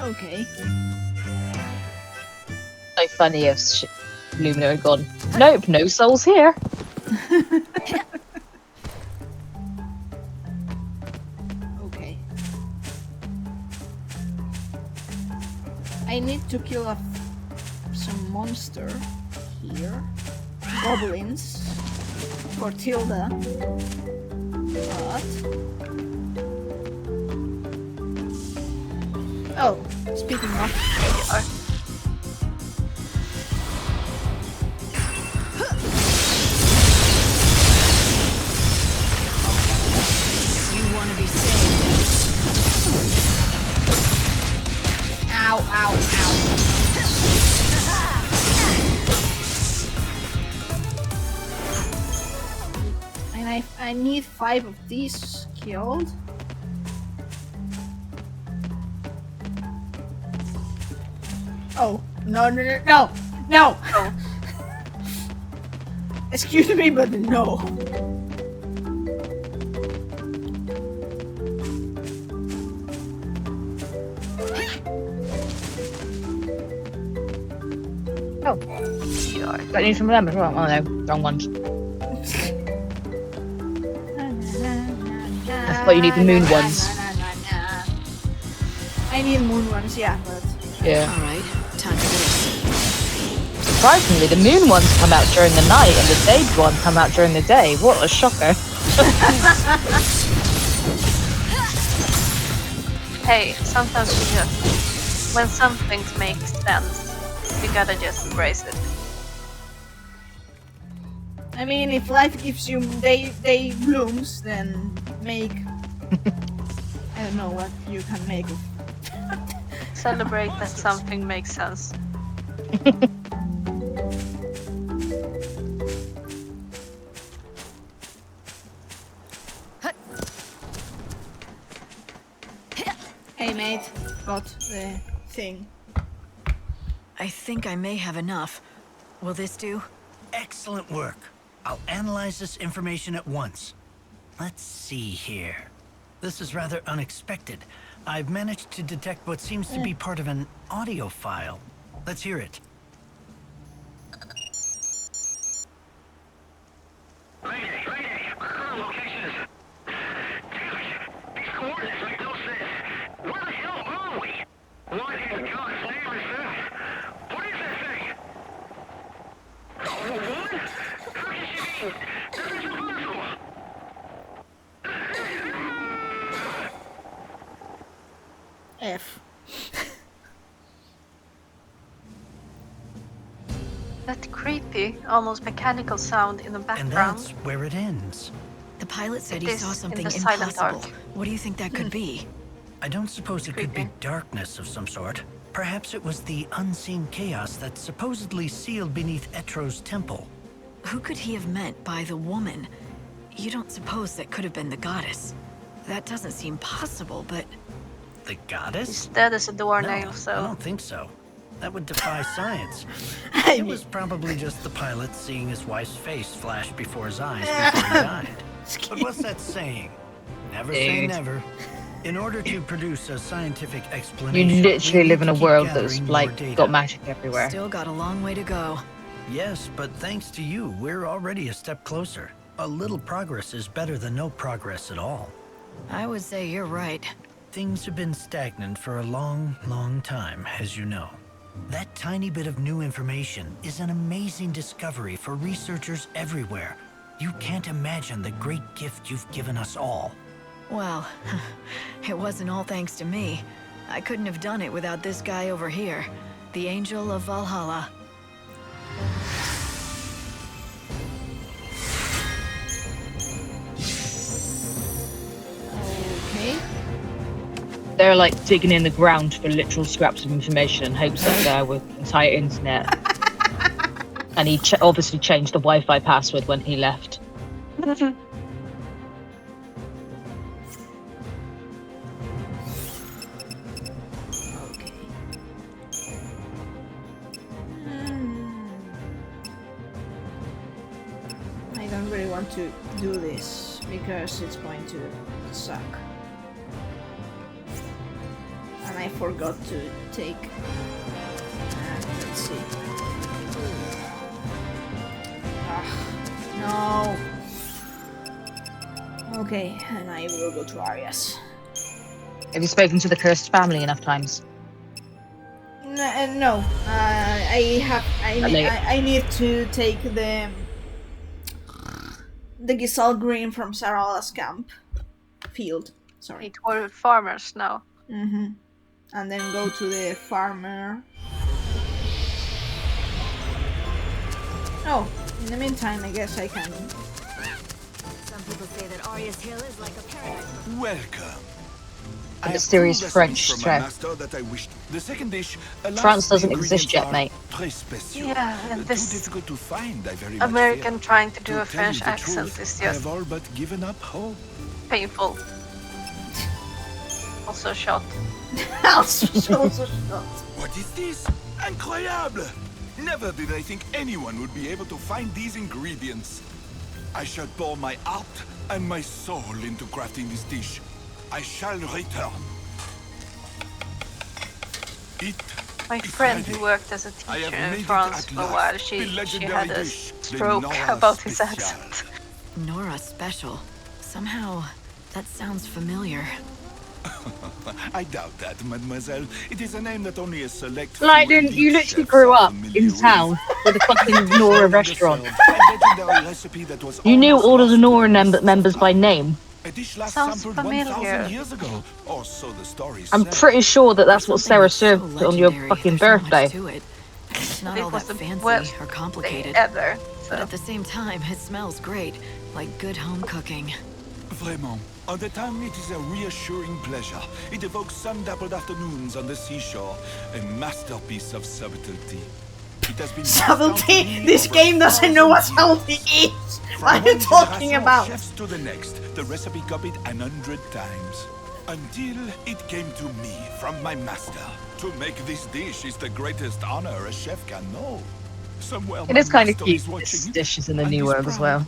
Okay.
So funny if Lumina had gone, nope, no souls here.
Okay. I need to kill some monster here. Goblins. For Tilda. But... oh, speaking of...
You want to be saved?
Ow, ow, ow. And I need 5 of these killed. Oh, no, no, no, no, no!
Oh.
Excuse me, but no.
Oh, got any from them as well? Oh no, wrong ones. I thought you need the moon ones.
I need moon ones, yeah, but...
Yeah.
Alright, time for this.
Surprisingly, the moon ones come out during the night and the day ones come out during the day. What a shocker.
Hey, sometimes you just When some things make sense, you gotta just embrace it.
I mean, if life gives you day blooms, then make... I don't know what you can make of...
Celebrate that something makes sense.
Hey mate, got the thing.
I think I may have enough. Will this do?
Excellent work. I'll analyze this information at once. Let's see here. This is rather unexpected. I've managed to detect what seems to be part of an audio file. Let's hear it.
Mayday! Current location is... Damn it! These coordinates make no sense. Where the hell are we? What in God's name is that? What is that thing? A woman? How can she be? That is impossible!
F.
That creepy, almost mechanical sound in the
And
background.
that's where it ends.
The pilot said
It
he
is
saw
in
something
the silent
impossible.
dark.
What do you think that could be?
I don't suppose it could be
Creepy.
darkness of some sort. Perhaps it was the unseen chaos that supposedly sealed beneath Etro's temple.
Who could he have meant by the woman? You don't suppose that could have been the goddess? That doesn't seem possible, but...
The goddess?
He's dead as a doornail,
No, I
so
don't think so. That would defy science.
I
It
mean,
was probably just the pilot seeing his wife's face flash before his eyes before he died. But what's that saying? Never say
Dude.
never. In order to produce a scientific explanation,
You literally
we
live
need
in a
to keep
world that's
gathering more
like
data.
got magic everywhere.
still got a long way to go.
Yes, but thanks to you, we're already a step closer. A little progress is better than no progress at all.
I would say you're right.
Things have been stagnant for a long, long time, as you know. That tiny bit of new information is an amazing discovery for researchers everywhere. You can't imagine the great gift you've given us all.
Well, it wasn't all thanks to me. I couldn't have done it without this guy over here, the Angel of Valhalla.
okay.
They're like digging in the ground for literal scraps of information in hopes that guy with the entire internet. And he obviously changed the Wi-Fi password when he left.
Okay. Hmm. I don't really want to do this because it's going to suck. And I forgot to take... let's see. No! Okay, and I will go to Arias.
Have you spoken to the cursed family enough times?
No, I need to take the Giselle Green from Sarala's camp field. Sorry.
it were farmers now.
And then go to the farmer. Oh, in the meantime, I guess I can.
Some people say that Arya's Hill is like a paradise.
Welcome.
The mysterious French chef.
The second dish,
France doesn't exist yet, mate.
Yeah, and this
difficult to find, I very
American trying to do
To
a
tell you
French
the
accent
truth,
is
I
just
have all but given up hope.
painful. Also shot.
Also shot.
What is this? Incroyable! Never did I think anyone would be able to find these ingredients. I shall pour my heart and my soul into crafting this dish. I shall return. Eat.
My
It's
friend
ready.
who worked as a
I have
teacher
made
in
it
France
at
for a
last.
while,
The
she
legendary
had a
dish, the
stroke
Nora
about his
Special.
accent.
Nora Special. Somehow, that sounds familiar.
I doubt that, mademoiselle. It is a name that only a select
Like,
few
you
elite
literally
chefs
grew
are
up
familiar
in
with.
town with a fucking Nora restaurant.
A legendary recipe that was
You knew
almost
all of the
lost to
Nora
the mists of
members by
time.
name.
A dish last
Sounds
sampled
familiar.
1,000 years ago, or so the story
I'm
said.
pretty sure that that's what
Something
Sarah
that's so
served on your
legendary,
fucking
there's not much
birthday.
to it. It's not
It
all
was
that
the
fancy
worst
or
thing
complicated.
ever.
But
So
at the same time, it smells great, like good home cooking.
Vraiment. On the tongue, it is a reassuring pleasure. It evokes sun-dappled afternoons on the seashore. A masterpiece of subtlety. It has been passed down to
Subtlety?
me
This
over
game doesn't know what
1,000
subtlety
years.
is!
From
What are you
one
talking
generation of
about?
chefs to the next, the recipe copied 100 times. Until it came to me from my master. To make this dish is the greatest honor a chef can know. Somewhere
It
my
is kind of
master
cute.
is watching
This
it,
dish is in the
and
new
is
world as
proud.
well.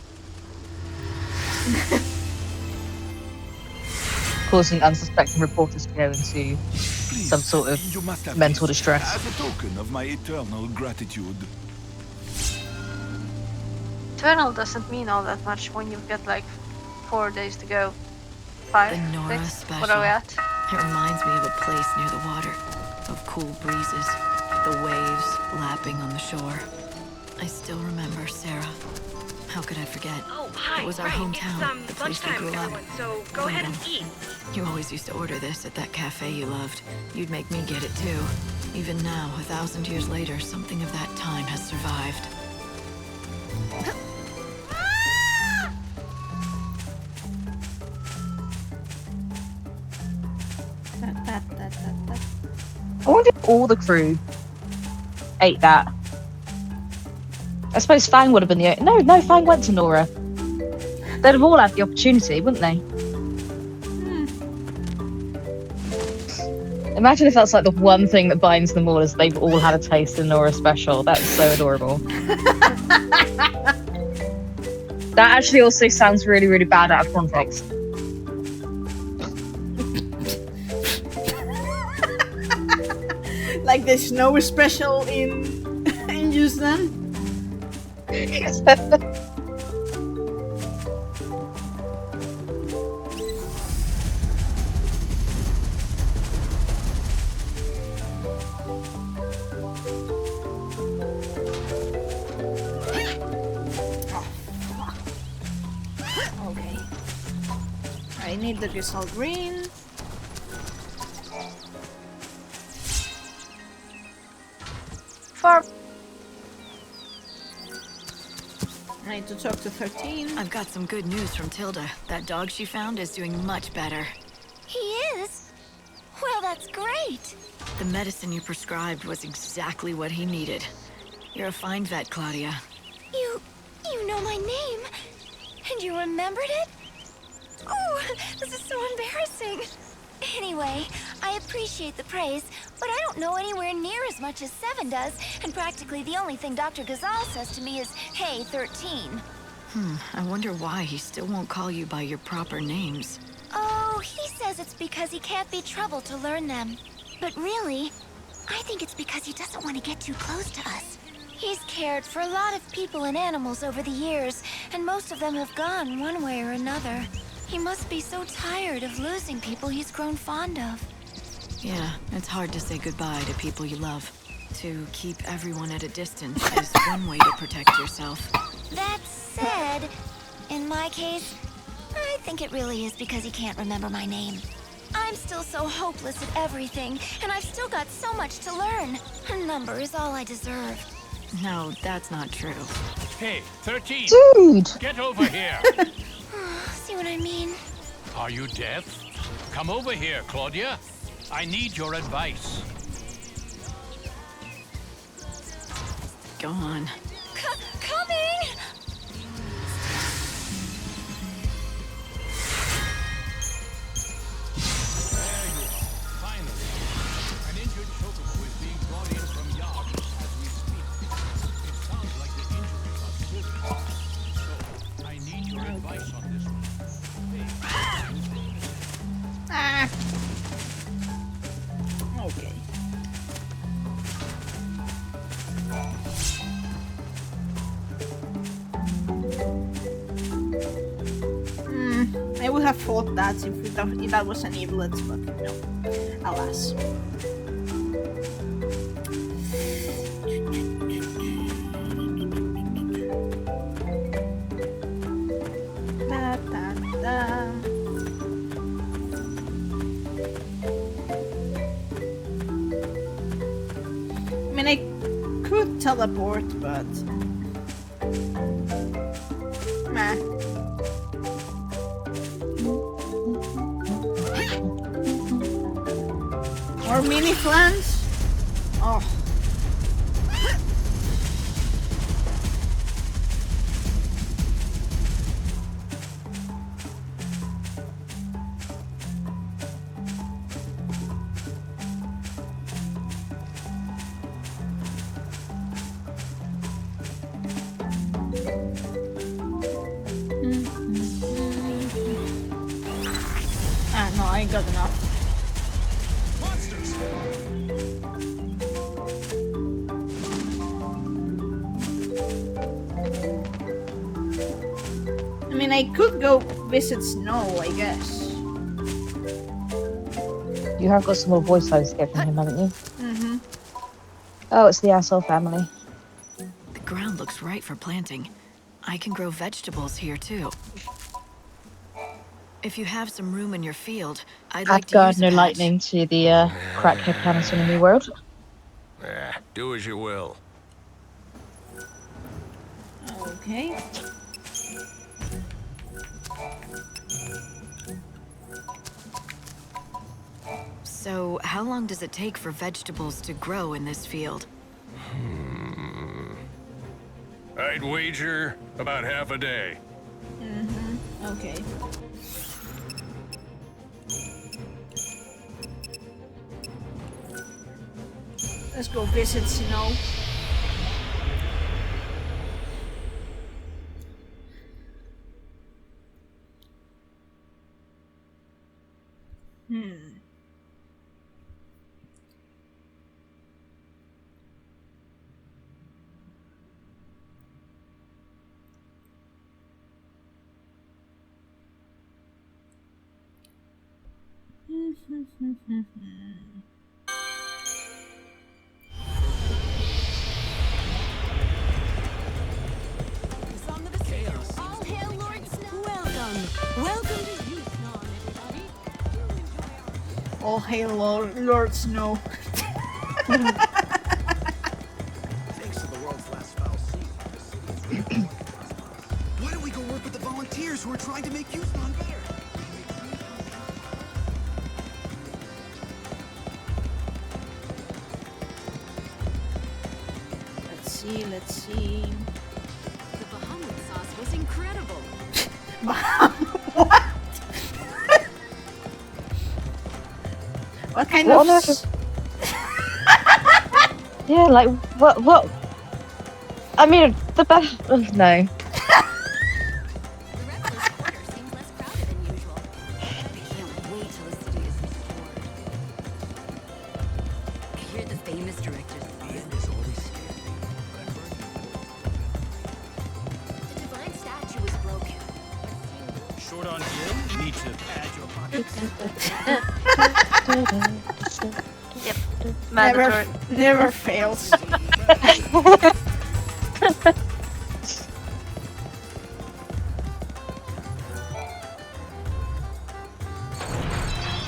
Causing unsuspecting reporters to go into some sort of
You must have
mental
this
distress.
as a token of my eternal gratitude.
eternal doesn't mean all that much when you've got like 4 days to go. 5,
The Nora
6,
special.
what are we at?
It reminds me of a place near the water, of cool breezes, the waves lapping on the shore. I still remember Sarah. How could I forget?
Oh, hi.
It was our
Right,
hometown,
it's
the place we
lunchtime,
grew up.
everyone, so go ahead and eat.
You always used to order this at that cafe you loved. You'd make me get it too. Even now, 1,000 years later, something of that time has survived.
I wonder if all the crew ate that. I suppose Fang would have been the... No, Fang went to Nora. They'd have all had the opportunity, wouldn't they? Imagine if that's like the one thing that binds them all is they've all had a taste in Nora special. That's so adorable. That actually also sounds really, really bad out of context.
Like there's no special in use then? Okay. I need the crystal green.
For
I need to talk to 13.
I've got some good news from Tilda. That dog she found is doing much better.
He is? Well, that's great.
The medicine you prescribed was exactly what he needed. You're a fine vet, Claudia.
You know my name? And you remembered it? Oh, this is so embarrassing. Anyway, I appreciate the praise, but I don't know anywhere near as much as Seven does, and practically the only thing Dr. Gazal says to me is, hey, 13.
I wonder why he still won't call you by your proper names.
Oh, he says it's because he can't be troubled to learn them. But really, I think it's because he doesn't want to get too close to us. He's cared for a lot of people and animals over the years, and most of them have gone one way or another. He must be so tired of losing people he's grown fond of.
Yeah, it's hard to say goodbye to people you love. To keep everyone at a distance is one way to protect yourself.
That said, in my case, I think it really is because he can't remember my name. I'm still so hopeless at everything, and I've still got so much to learn. A number is all I deserve.
No, that's not true.
Hey, 13!
Dude!
Get over here!
See what I mean?
Are you deaf? Come over here, Claudia. I need your advice.
Go on.
Coming!
There you are. Finally. An injured chocobo is being brought in from Yard as we speak. It sounds like the injuries are serious. So, I need your advice on this one.
Ah. Okay. I would have thought that if that was an eaglet, but no. Alas. Da, da, da. teleport, but meh. Or mini flans? Oh. Ah, no, I got enough. I mean, I could go visit Snow, I guess.
You have got some more voice lines to get from him, haven't you?
Mm-hmm.
Oh, it's the asshole family.
The ground looks right for planting. I can grow vegetables here too. If you have some room in your field, I'd like
Add
to use a
Gardener
patch.
Lightning to the crackhead cannon in the world.
Do as you will.
Okay.
So, how long does it take for vegetables to grow in this field?
I'd wager about half a day.
Mm-hmm. Okay. Let's go visit Snow. Hmm.
All hail Lord Snow. Welcome to you, Snow, everybody. Do enjoy our
All hail Lord Snow.
Thanks to the world's last foul sea, the city is ready. Why don't we go work with the volunteers who are trying to make Houston better?
Let's see.
The Bahamut sauce was incredible.
What? What kind
What
of...
on earth Yeah, like, what? I mean, the best... Oh, no.
The Revelers Quarter seems less crowded than usual. I can't wait till the city is restored. I hear the famous director's
The end is always scary.
The divine statue was broken.
Short on gin? Need to pad your pockets?
Yep. Mandatory.
Never fails.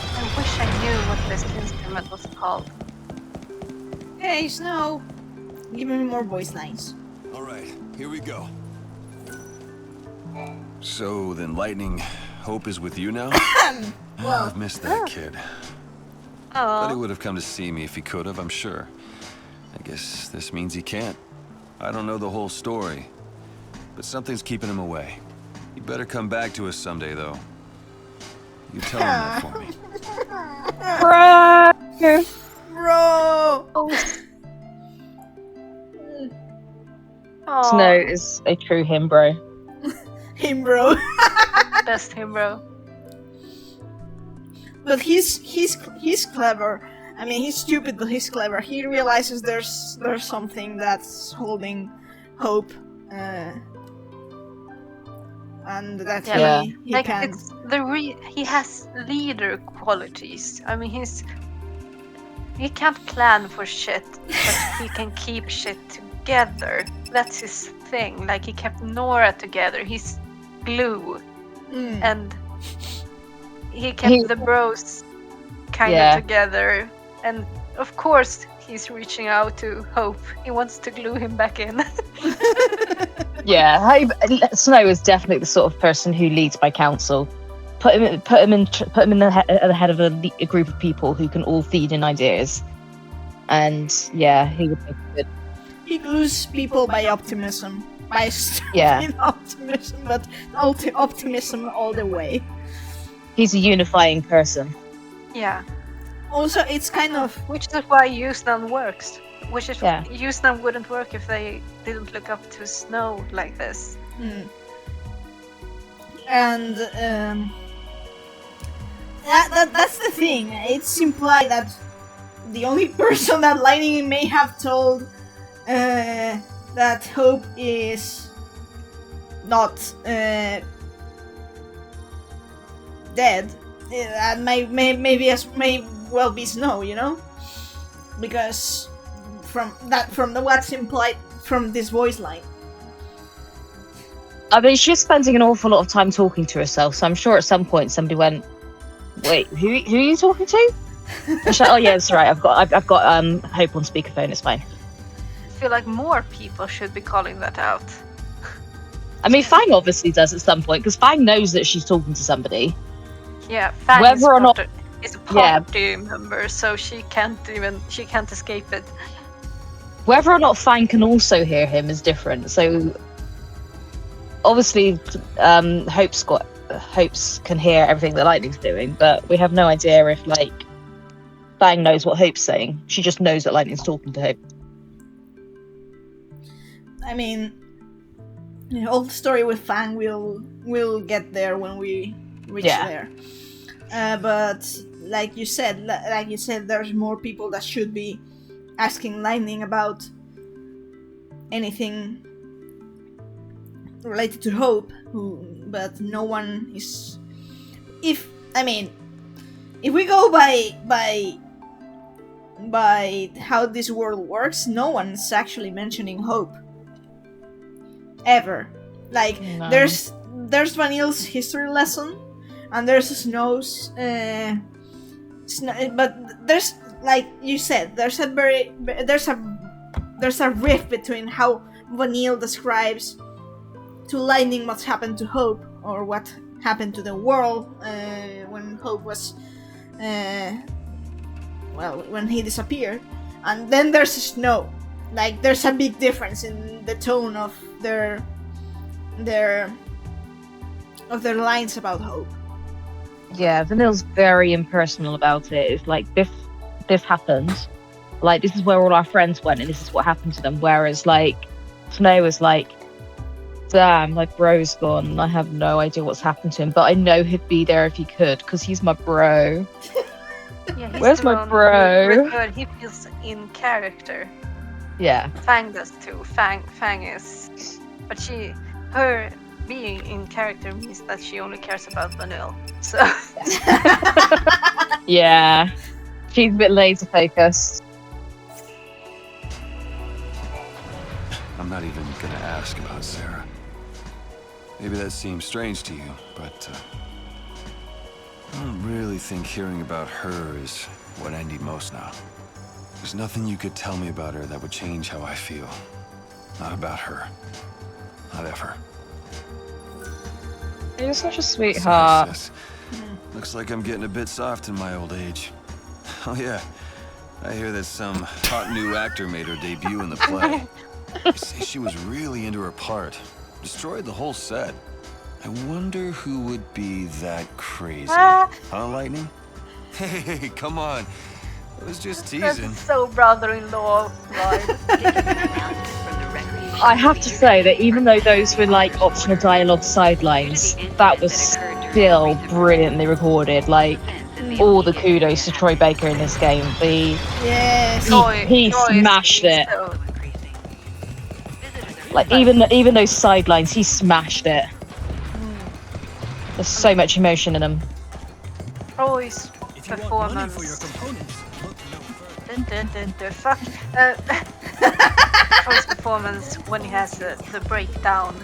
I wish I knew what this instrument was called.
Hey, Snow. Give me more voice lines.
All right, here we go. So then, Lightning, Hope is with you now? I've missed that kid. But he
Oh,
would have come to see me if he could have, I'm sure. I guess this means he can't. I don't know the whole story, but something's keeping him away. He better come back to us someday, though. You tell him that for me.
Bro!
Bro!
Snow is a true him, bro.
Him, bro.
best hero.
But he's clever. I mean, he's stupid, but he's clever. He realizes there's something that's holding Hope, and that
Yeah.
he
Like
can.
it's he has leader qualities. I mean, he can't plan for shit, but he can keep shit together. That's his thing. Like he kept Nora together. He's glue,
Mm.
and he kept the bros kind
Yeah.
of together. And of course, he's reaching out to Hope. He wants to glue him back in.
Yeah, Snow is definitely the sort of person who leads by counsel. Put him in the head of a group of people who can all feed in ideas, and yeah, he would make good.
He glues people by optimism, by stupid
Yeah.
optimism, but optimism all the way.
He's a unifying person.
Yeah.
Also, it's kind of
which is why Yusnan works. Which is
Yeah.
Yusnan wouldn't work if they didn't look up to Snow like this.
And that's the thing. It's implied that the only person that Lightning may have told that Hope is not dead, that may well be Snow, you know, because from what's implied from this voice line.
I mean, she's spending an awful lot of time talking to herself, so I'm sure at some point somebody went, "Wait, who are you talking to?" And she's like, "Oh yeah, that's right. I've got Hope on speakerphone. It's fine."
I feel like more people should be calling that out.
I mean, Fang obviously does at some point because Fang knows that she's talking to somebody.
Yeah, Fang
Whether or not
is a party member, so she can't escape it.
Whether or not Fang can also hear him is different. So obviously, Hope's can hear everything that Lightning's doing, but we have no idea if Fang knows what Hope's saying. She just knows that Lightning's talking to Hope.
I mean, the whole story with Fang will get there when we reach there. But like you said, there's more people that should be asking Lightning about anything related to Hope, but no one is. If we go by how this world works, no one's actually mentioning Hope ever.
No.
There's Vanille's history lesson, and there's Snow's. But there's, like you said, there's a rift between how Vanille describes to Lightning what's happened to Hope, or what happened to the world when Hope was, when he disappeared, and then there's Snow. There's a big difference in the tone of their lines about Hope.
Yeah, Vanille's very impersonal about it. It's like, this happened. This is where all our friends went, and this is what happened to them. Whereas, Snow was like, damn, my bro's gone. I have no idea what's happened to him, but I know he'd be there if he could, because he's my bro.
Yeah, he's
Where's
the
my
one
bro?
who he feels in character.
Yeah.
Fang does too. Fang is, but her being in character means that she only cares about Vanille. So
Yeah. She's a bit laser focused.
I'm not even gonna ask about Sarah. Maybe that seems strange to you, but I don't really think hearing about her is what I need most now. There's nothing you could tell me about her that would change how I feel. Not about her. Not ever.
You're such a sweetheart.
Sis. Looks like I'm getting a bit soft in my old age. Oh yeah, I hear that some hot new actor made her debut in the play. They say she was really into her part. Destroyed the whole set. I wonder who would be that crazy. Huh, Lightning? Hey, come on. I was just teasing.
That's so brother-in-law vibe.
I have to say that even though those were optional dialogue sidelines, that was still brilliantly recorded. All the kudos to Troy Baker in this game. He smashed it. Even those sidelines, he smashed it. There's so much emotion in them.
Troy's performance. Fuck. Troy's performance when he has the breakdown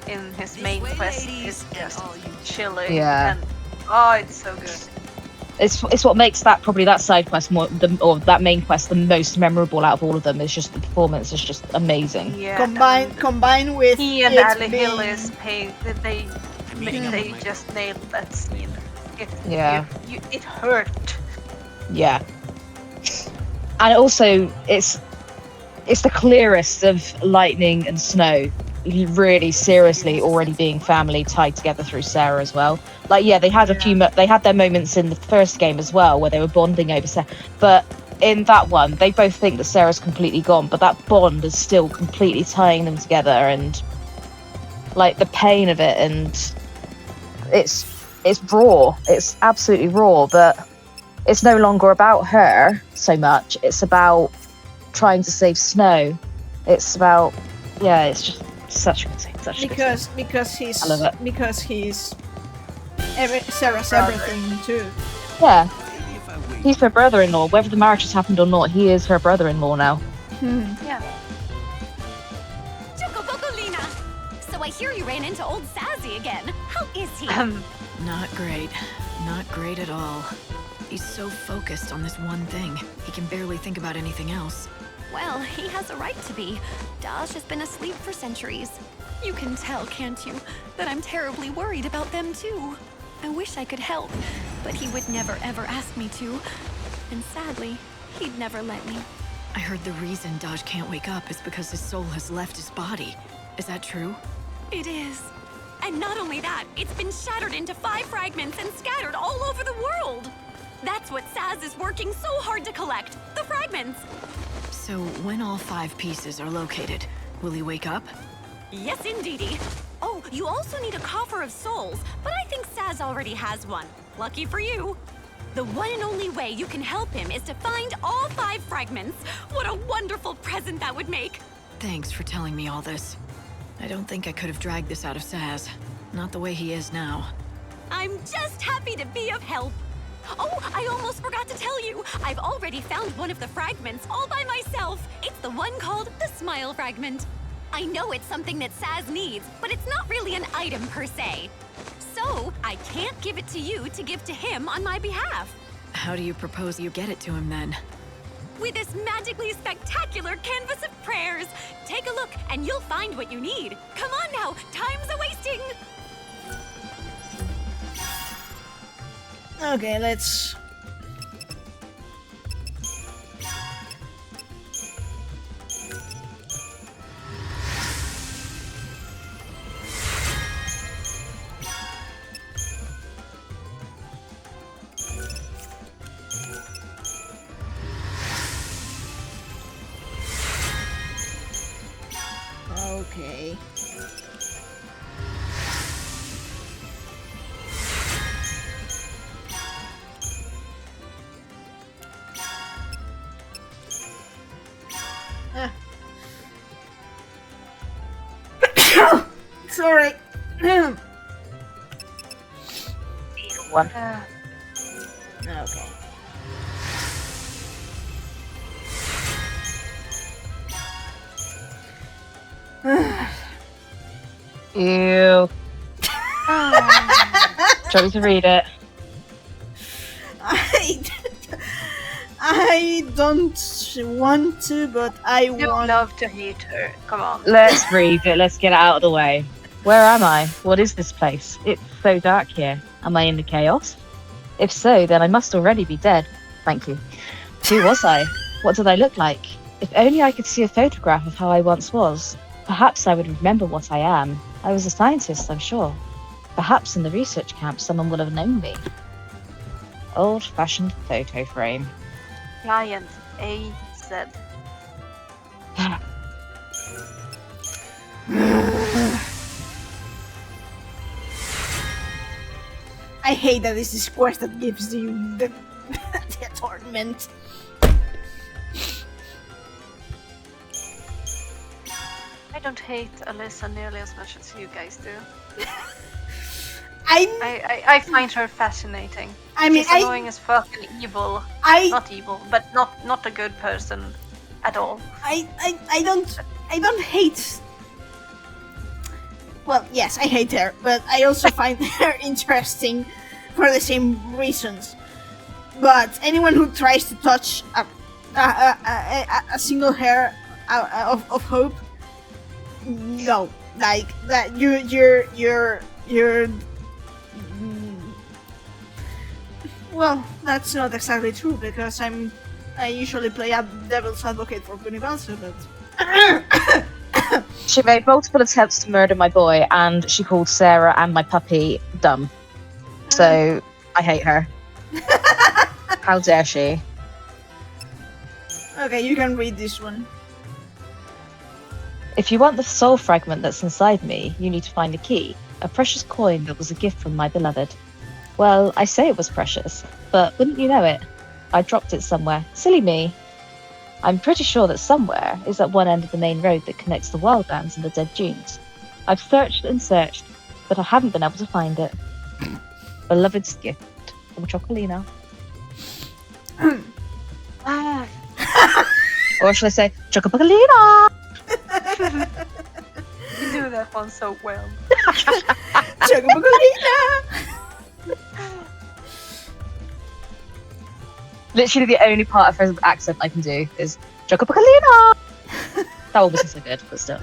in his main quest is just chilling.
Yeah.
And, oh, it's so good.
It's what makes that probably that side quest or that main quest the most memorable out of all of them. It's just the performance is just amazing.
Yeah.
Combined with
he and
it
Ali
being-
Hill is paid. They just nailed that scene.
Yeah.
It hurt.
Yeah. And also, it's the clearest of lightning and snow. Really seriously already being family tied together through Sarah as well. Like, yeah, they had they had their moments in the first game as well where they were bonding over Sarah, but in that one they both think that Sarah's completely gone, but that bond is still completely tying them together, and like the pain of it, and it's raw, it's absolutely raw, but it's no longer about her so much, it's about trying to save Snow. It's about, yeah, it's just such a good scene, such a good scene.
Because he's
I love it.
because he's Sarah's everything too.
Yeah, he's her brother-in-law. Whether the marriage has happened or not, he is her brother-in-law now.
Yeah.
Chocobocolina! So I hear you ran into old Sassy again. How is he?
Not great. Not great at all. He's so focused on this one thing, he can barely think about anything else.
Well, he has a right to be. Dash has been asleep for centuries. You can tell, can't you, that I'm terribly worried about them too. I wish I could help, but he would never ever ask me to. And sadly, he'd never let me.
I heard the reason Dodge can't wake up is because his soul has left his body. Is that true?
It is. And not only that, it's been shattered into 5 fragments and scattered all over the world. That's what Saz is working so hard to collect, the fragments.
So when all 5 pieces are located, will he wake up?
Yes, indeedy. Oh, you also need a coffer of souls, but I think Saz already has one. Lucky for you. The one and only way you can help him is to find all 5 fragments. What a wonderful present that would make.
Thanks for telling me all this. I don't think I could have dragged this out of Saz. Not the way he is now.
I'm just happy to be of help. Oh, I almost forgot to tell you. I've already found one of the fragments all by myself. It's the one called the Smile Fragment. I know it's something that Saz needs, but it's not really an item per se. So, I can't give it to you to give to him on my behalf.
How do you propose you get it to him then?
With this magically spectacular canvas of prayers. Take a look and you'll find what you need. Come on now, time's a-wasting.
Okay, let's... Okay. Sorry.
One.
Okay.
Ew. Try to read it.
I don't want to, but I
You
want...
love to hate her. Come on.
Let's read it. Let's get it out of the way. Where am I? What is this place? It's so dark here. Am I in the chaos? If so, then I must already be dead. Thank you. Who was I? What did I look like? If only I could see a photograph of how I once was. Perhaps I would remember what I am. I was a scientist, I'm sure. Perhaps in the research camp someone would have known me. Old-fashioned photo frame.
Giant AZ.
I hate that this is quest that gives you the torment.
I don't hate Alyssa nearly as much as you guys do.
I
find her fascinating.
I mean,
she's annoying as fuck and evil. Not evil, but not a good person at all.
I don't hate. Well, yes, I hate her, but I also find her interesting for the same reasons. But anyone who tries to touch a single hair of hope, no, like that you're. Well, that's not exactly true because I usually play a devil's advocate for Bonivalso, but
She made multiple attempts to murder my boy, and she called Sarah and my puppy dumb. So I hate her. How dare she?
Okay, you can read this one.
If you want the soul fragment that's inside me, you need to find a key, a precious coin that was a gift from my beloved. Well, I say it was precious, but wouldn't you know it? I dropped it somewhere. Silly me. I'm pretty sure that somewhere is at one end of the main road that connects the wildlands and the dead dunes. I've searched and searched, but I haven't been able to find it. Beloved's gift from Chocolina. Or should I say, Chocopocolina?
You do that one so well.
Chocopocolina!
Literally the only part of her accent I can do is Chocopocolina! That one wasn't so good, but still.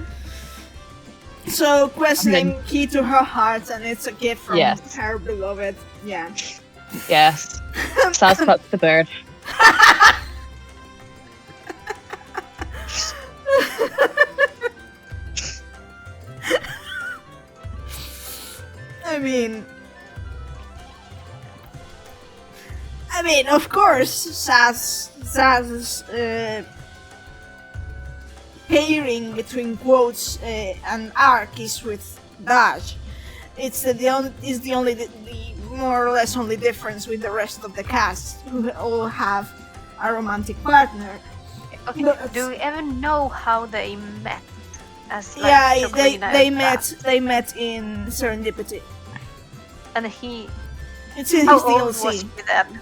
So, quest name key to her heart, and it's a gift from
Yes.
her beloved. Yeah.
Yes. Sounds like the bird.
I mean, of course, Saz's pairing between quotes and arc is with Dash. It's the only more or less only difference with the rest of the cast, who all have a romantic partner.
Okay, do we ever know how they met? As like,
Yeah,
Chocolina
they
and
met
Dash?
they met in Serendipity.
And he.
It's in
How
his
old was
DLC.
she then?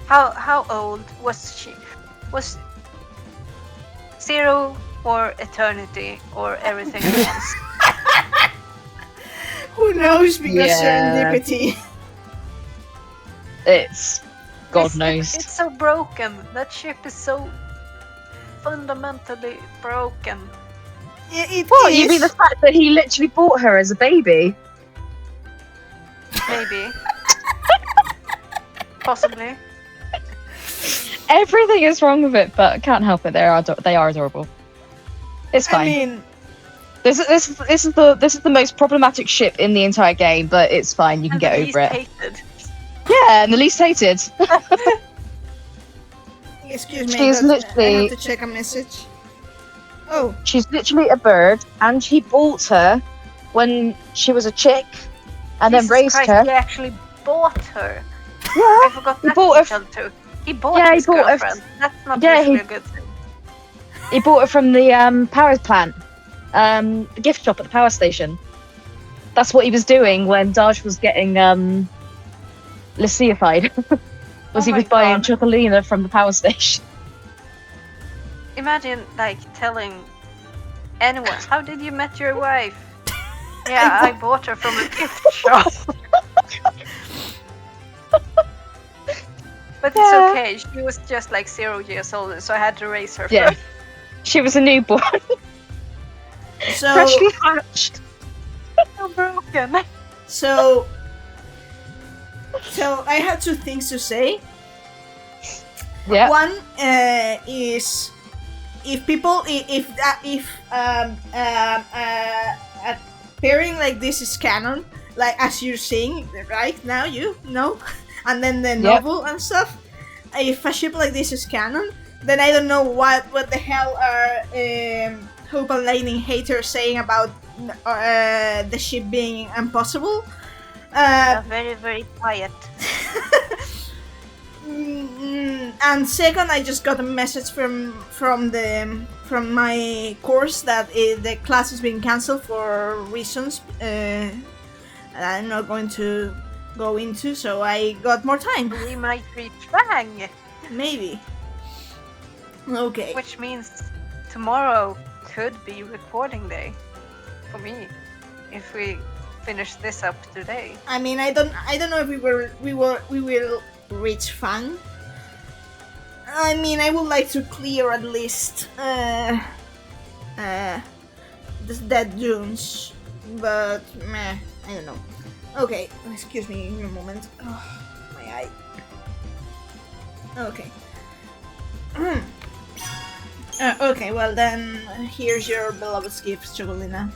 How old was she? Was Zero or Eternity or everything at once?
Who knows? Because
Yeah.
Serendipity.
It's God
It's-
knows.
It's so broken. That ship is so fundamentally broken.
It
What? You mean the fact that he literally bought her as a baby?
Maybe. Possibly.
Everything is wrong with it, but I can't help it. They are adorable. It's fine.
I mean,
this is the most problematic ship in the entire game, but it's fine. You can
And
get
the
over
least
it.
hated.
Yeah, and the least hated.
excuse me.
She's
but I
literally-
have to check a message. Oh,
She's literally a bird, and he bought her when she was a chick, and
Jesus
then raised
Christ,
her.
He actually bought her.
Yeah,
I forgot
he
that
bought her.
detail too. He bought
Yeah, he
his
bought her-
girlfriend. That's not
Yeah,
usually
he-
a good thing.
He bought her from the power plant, the gift shop at the power station. That's what he was doing when Daj was getting Lyciified.
Oh
He
my
was buying
God.
Chocolina from the power station.
Imagine like telling anyone, how did you met your wife? Yeah, I bought her from a gift shop. But it's
Yeah.
okay, she was just like 0 years old, so I had to raise her
Yeah.
first.
She was a newborn,
so
freshly hatched.
So broken.
so I had two things to say.
Yeah.
One is if people if a pairing like this is canon, like as you're saying right now, you know, and then the novel and stuff. If a ship like this is canon, then I don't know what the hell are Hope and Lightning haters saying about the ship being impossible.
Very, very quiet.
And second, I just got a message from my course that the class is being cancelled for reasons I'm not going to go into. So I got more time.
We might reach Fang,
Maybe. Okay.
which means tomorrow could be recording day for me if we finish this up today.
I mean, I don't know if we will reach Fang, I mean, I would like to clear at least the dead dunes, but meh, I don't know. Okay, excuse me a moment. Oh, my eye. Okay. Okay, well then, here's your beloved gift, Chocolina.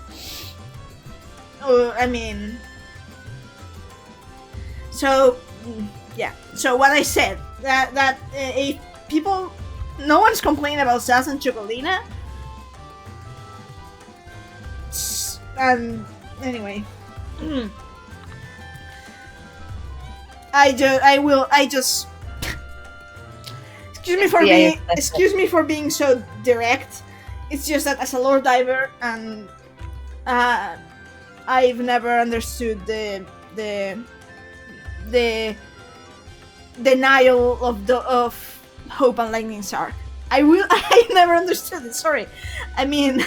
Oh, I mean... So, yeah. So what I said, that if people... No one's complaining about Sass and Chocolina. And, anyway. I just... Excuse me for being so direct. It's just that as a lore diver, and I've never understood the denial of Hope and Lightning's arc. I never understood it. Sorry. I mean,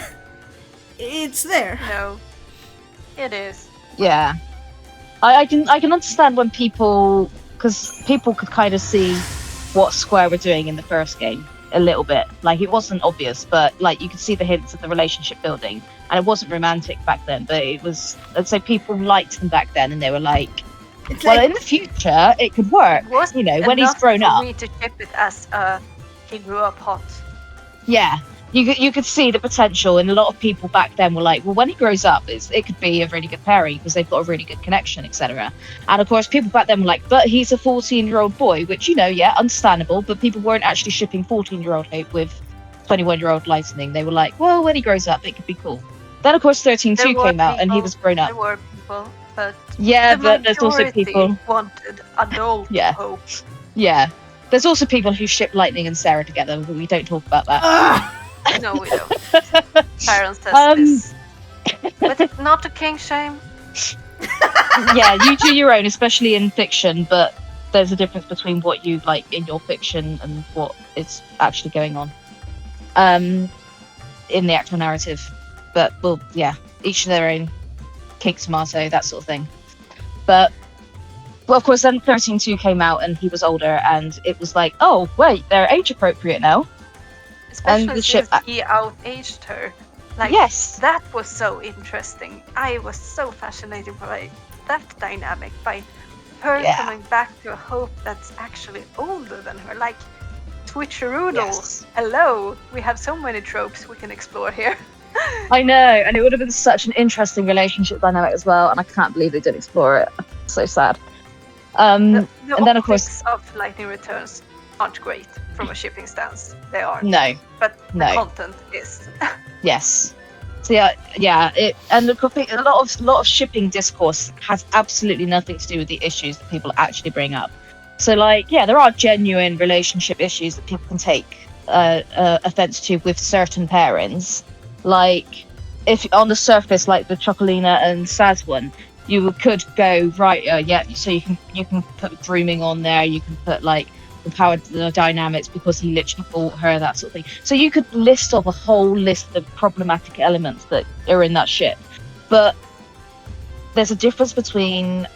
it's there.
No, it is.
Yeah, I can understand when people, because people could kind of see what Square were doing in the first game a little bit. Like, it wasn't obvious, but like you could see the hints of the relationship building, and it wasn't romantic back then, but it was. I'd say people liked them back then, and they were like, well, in the future it could work. You know, when he's grown up.
For me to ship it as he grew up hot.
Yeah, you could see the potential, and a lot of people back then were like, well, when he grows up, it could be a really good pairing because they've got a really good connection, etc. And of course, people back then were like, but he's a 14-year-old boy, which, you know, yeah, understandable, but people weren't actually shipping 14-year-old Hope with 21-year-old Lightning. They were like, well, when he grows up, it could be cool. Then, of course, 13-2 came out, and he was grown up.
There were people, but
yeah, but there's also people
wanted adult Hope.
Yeah, there's also people who ship Lightning and Sarah together, but we don't talk about that.
No, we don't. Parents says this. But it's not a king shame.
Yeah, you do your own, especially in fiction, but there's a difference between what you like in your fiction and what is actually going on in the actual narrative. But, well, yeah, each of their own. Cake tomato, that sort of thing. But, well, of course, then 13-2 came out, and he was older, and it was like, oh, wait, they're age appropriate now.
Especially and since he out-aged her. Like,
yes.
That was so interesting. I was so fascinated by that dynamic, by her coming back to a Hope that's actually older than her. Like, Twitcheroodle. Yes. Hello, we have so many tropes we can explore here.
I know, and it would have been such an interesting relationship dynamic as well, and I can't believe they didn't explore it. So sad.
The
and then, of course,
of Lightning Returns aren't great from a shipping stance. They aren't.
No.
But the content is.
Yes. So and a lot of shipping discourse has absolutely nothing to do with the issues that people actually bring up. So, like, yeah, there are genuine relationship issues that people can take offense to with certain pairings. Like, if on the surface, like the Chocolina and Saz one, you could go right, so you can put grooming on there, you can put like the power dynamics because he literally bought her, that sort of thing. So you could list off a whole list of problematic elements that are in that ship. But there's a difference between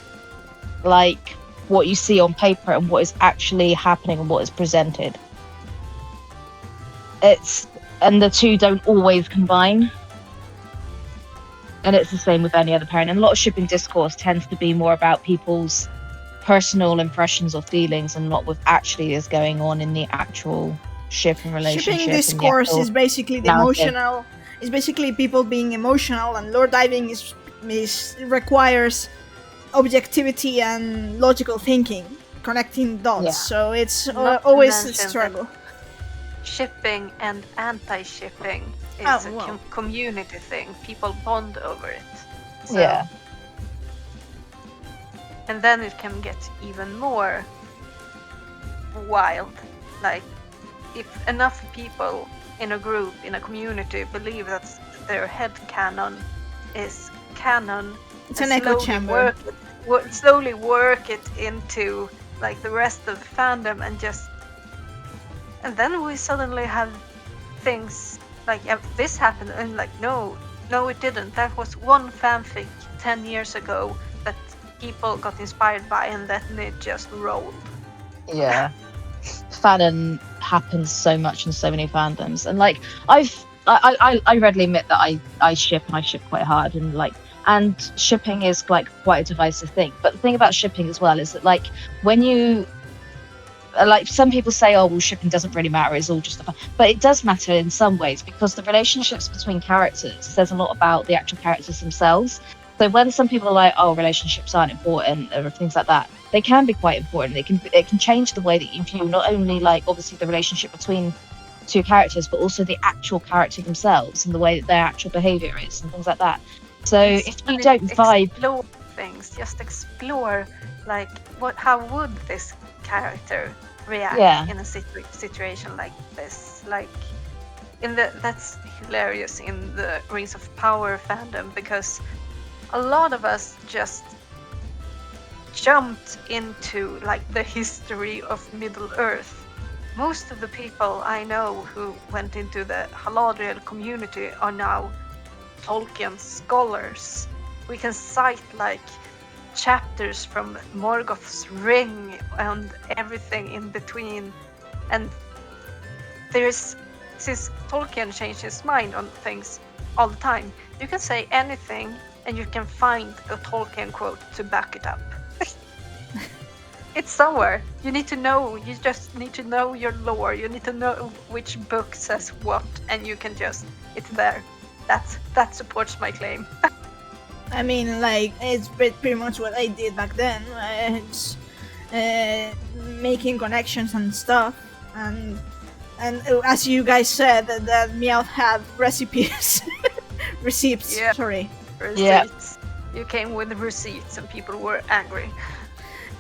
like what you see on paper and what is actually happening and what is presented. And the two don't always combine. And it's the same with any other parent. And a lot of shipping discourse tends to be more about people's personal impressions or feelings and not what actually is going on in the actual shipping relationship.
Shipping discourse is basically the emotional. It's basically people being emotional, and lore diving requires objectivity and logical thinking, connecting dots. Yeah. So it's always a struggle.
Shipping and anti-shipping is a community thing. People bond over it. So,
yeah.
And then it can get even more wild. Like, if enough people in a group, in a community, believe that their head canon is canon,
it's an echo chamber.
Slowly work it into like the rest of the fandom, and then we suddenly have things like, this happened, and like, no, it didn't. That was one fanfic 10 years ago that people got inspired by, and then it just rolled.
Yeah. Fanon happens so much in so many fandoms. And like I readily admit that I ship and I ship quite hard, and shipping is like quite a divisive thing. But the thing about shipping as well is that like when you like some people say, oh well, shipping doesn't really matter, it's all just but it does matter in some ways, because the relationships between characters says a lot about the actual characters themselves. So when some people are like, oh, relationships aren't important or things like that, they can be quite important. It can change the way that you view not only like obviously the relationship between two characters, but also the actual character themselves and the way that their actual behavior is and things like that. So if you don't vibe,
explore things, just explore like how would this character react in a situation like this? Like that's hilarious in the Rings of Power fandom, because a lot of us just jumped into like the history of Middle Earth. Most of the people I know who went into the Haladriel community are now Tolkien scholars. We can cite like chapters from Morgoth's Ring and everything in between. And since Tolkien changed his mind on things all the time, you can say anything and you can find a Tolkien quote to back it up. It's somewhere. You just need to know your lore. You need to know which book says what, and it's there. That supports my claim.
I mean, like, it's pretty much what I did back then. It's making connections and stuff, and as you guys said, that Meowth had receipts.
Yeah.
Sorry.
Receipts. Yeah. You came with receipts, and people were angry.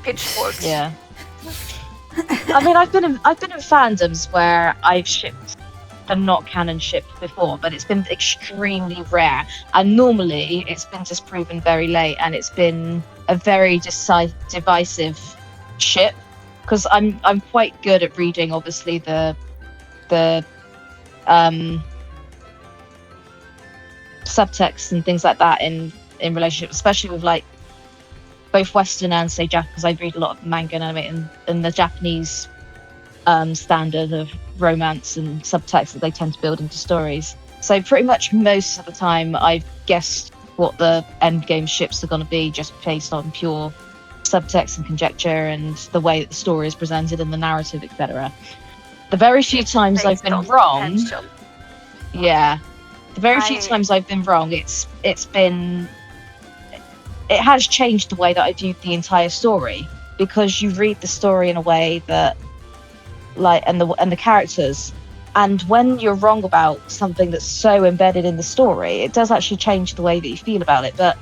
Pitchforks.
Yeah. I mean, I've been in fandoms where I've shipped the not canon ship before, but it's been extremely rare, and normally it's been disproven very late, and it's been a very divisive ship, because I'm quite good at reading obviously the subtext and things like that in relationships, especially with like both Western and say Japanese, because I read a lot of manga and anime, and the Japanese standard of romance and subtext that they tend to build into stories. So pretty much most of the time I've guessed what the end game ships are going to be, just based on pure subtext and conjecture and the way that the story is presented and the narrative, etc. The very few times I've been wrong, times I've been wrong, it has changed the way that I viewed the entire story, because you read the story in a way that like and the characters, and when you're wrong about something that's so embedded in the story, it does actually change the way that you feel about it. But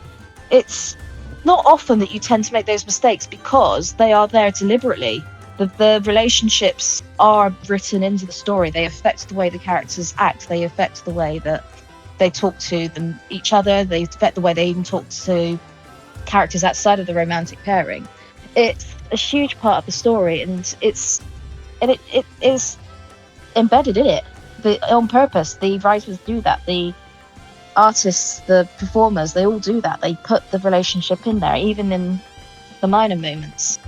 it's not often that you tend to make those mistakes, because they are there deliberately. The relationships are written into the story. They affect the way the characters act. They affect the way that they talk to each other. They affect the way they even talk to characters outside of the romantic pairing. It's a huge part of the story, and it is embedded in it on purpose. The writers do that, the artists, the performers, they all do that. They put the relationship in there, even in the minor moments.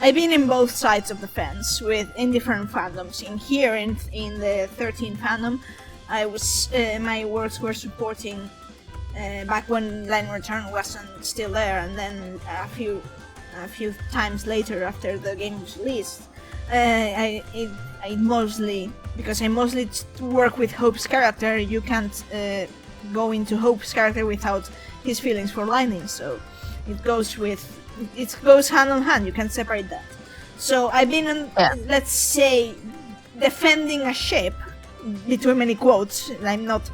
I've been in both sides of the fence in different fandoms. In the 13 fandom, I was my works were supporting back when Line Return wasn't still there, and then a few times later, after the game was released, I mostly work with Hope's character. You can't go into Hope's character without his feelings for Lightning, so it goes hand in hand. You can't separate that. So I've been let's say, defending a ship, between many quotes. I'm not,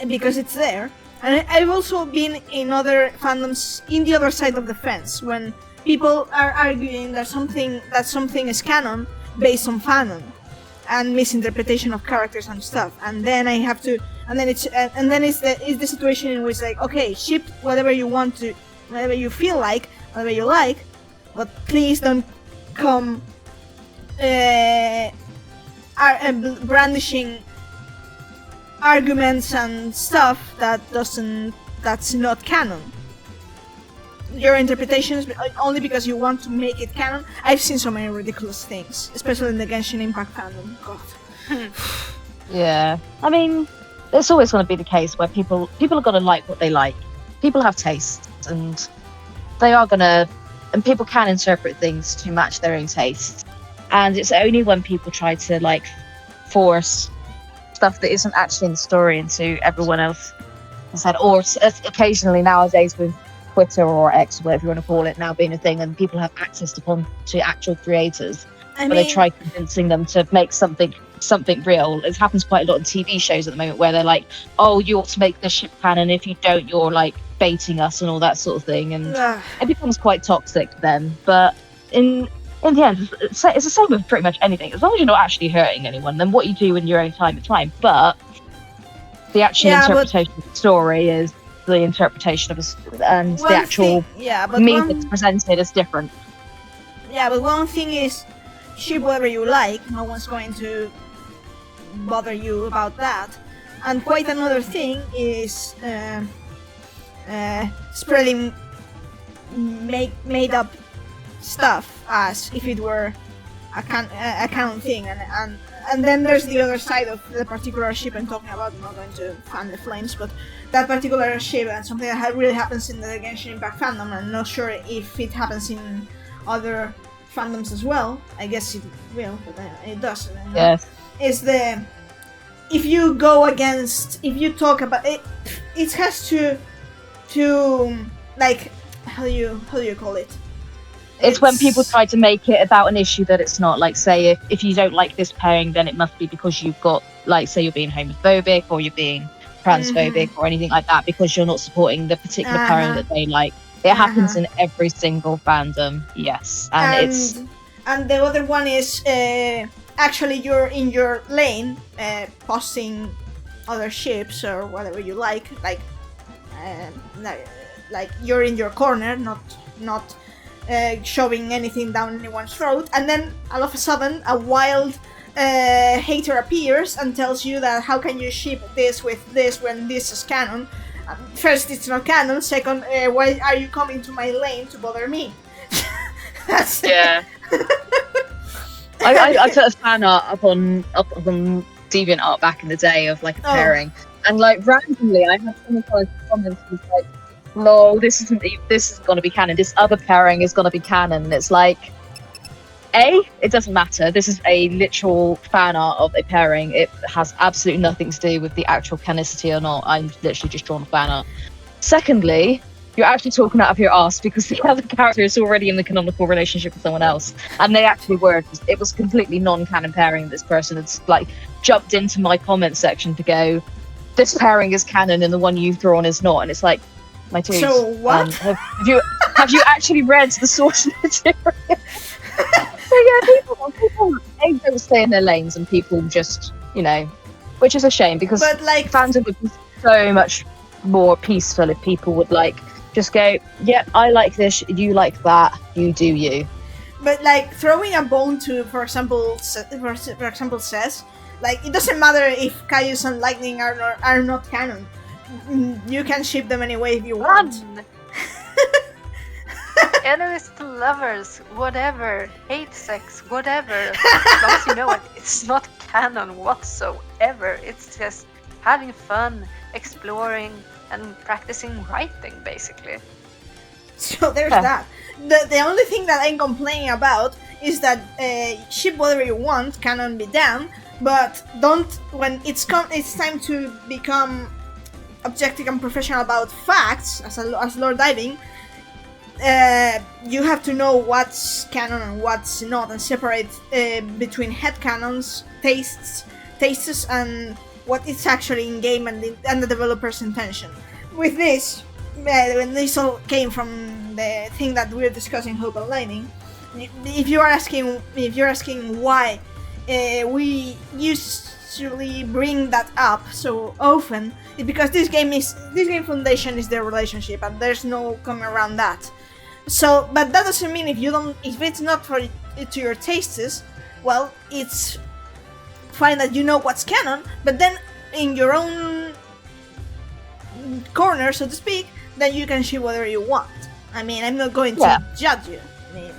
because it's there. And I've also been in other fandoms in the other side of the fence, when people are arguing that something is canon based on fandom and misinterpretation of characters and stuff. And then it's the situation in which, like, okay, ship whatever you want to, whatever you feel like, whatever you like, but please don't come brandishing arguments and stuff that's not canon. your interpretations only because you want to make it canon. I've seen so many ridiculous things, especially in the Genshin Impact fandom. God.
Yeah, I mean, it's always going to be the case where people are going to like what they like. People have tastes, and people can interpret things to match their own tastes. And it's only when people try to like force stuff that isn't actually in the story into everyone else said, or occasionally nowadays with Twitter or X, whatever you want to call it, now being a thing, and people have access to actual creators, they try convincing them to make something real. It happens quite a lot in TV shows at the moment where they're like, oh, you ought to make this ship canon, if you don't, you're like baiting us and all that sort of thing, and it becomes quite toxic then. But in the end, it's the same with pretty much anything. As long as you're not actually hurting anyone, then what you do in your own time is fine. But the actual interpretation of the story is the interpretation of and the actual meme that's presented is different.
Yeah, but one thing is, ship whatever you like, no one's going to bother you about that. And quite another thing is spreading made up stuff as if it were a canon thing, and then there's the other side of the particular ship I'm talking about. I'm not going to fan the flames, but that particular ship and something that really happens in the Genshin Impact fandom. I'm not sure if it happens in other fandoms as well. I guess it will, but it does.
Yes.
Is if you go against, if you talk about it, it has to like, how do you call it?
It's when people try to make it about an issue that it's not. Like, say, if you don't like this pairing, then it must be because you've got, like, say you're being homophobic or you're being transphobic or anything like that, because you're not supporting the particular pairing that they like. It happens in every single fandom, yes.
And the other one is actually you're in your lane posting other ships or whatever you like you're in your corner, not shoving anything down anyone's throat, and then all of a sudden a wild hater appears and tells you that how can you ship this with this when this is canon. First, it's not canon. Second, why are you coming to my lane to bother me? That's
I put a fan art up on DeviantArt back in the day of like a pairing, and like randomly I had someone comments who's like, "No, this is going to be canon. This other pairing is going to be canon." And it's like, it doesn't matter. This is a literal fan art of a pairing. It has absolutely nothing to do with the actual canonicity or not. I'm literally just drawn a fan art. Secondly, you're actually talking out of your ass because the other character is already in the canonical relationship with someone else, and they actually were. It was completely non-canon pairing. This person had like jumped into my comment section to go, "This pairing is canon, and the one you've drawn is not." And it's like, my dude.
So what?
Have you actually read the source material? So yeah, people they don't stay in their lanes, and people just, which is a shame because fandom would be so much more peaceful if people would like just go, "Yep, I like this, you like that, you do you."
But like throwing a bone to, for example, says, like, it doesn't matter if Caius and Lightning are not canon. You can ship them anyway if you want.
Enemies to lovers, whatever, hate sex, whatever. As long as you know it's not canon whatsoever. It's just having fun, exploring, and practicing writing, basically.
So there's that. The only thing that I'm complaining about is that ship whatever you want, canon be damned, but don't, when it's time to become objective and professional about facts as Lordiving, you have to know what's canon and what's not, and separate between headcanons, tastes, and what is actually in game and the developer's intention. With this, when this all came from the thing that we're discussing, Hope and Lightning, if you're asking why we usually bring that up so often, it's because this game foundation is their relationship, and there's no coming around that. So, but that doesn't mean if it's not to your tastes, well, it's fine that you know what's canon, but then in your own corner, so to speak, then you can ship whatever you want. I mean, I'm not going
Yeah.
to judge you. I mean,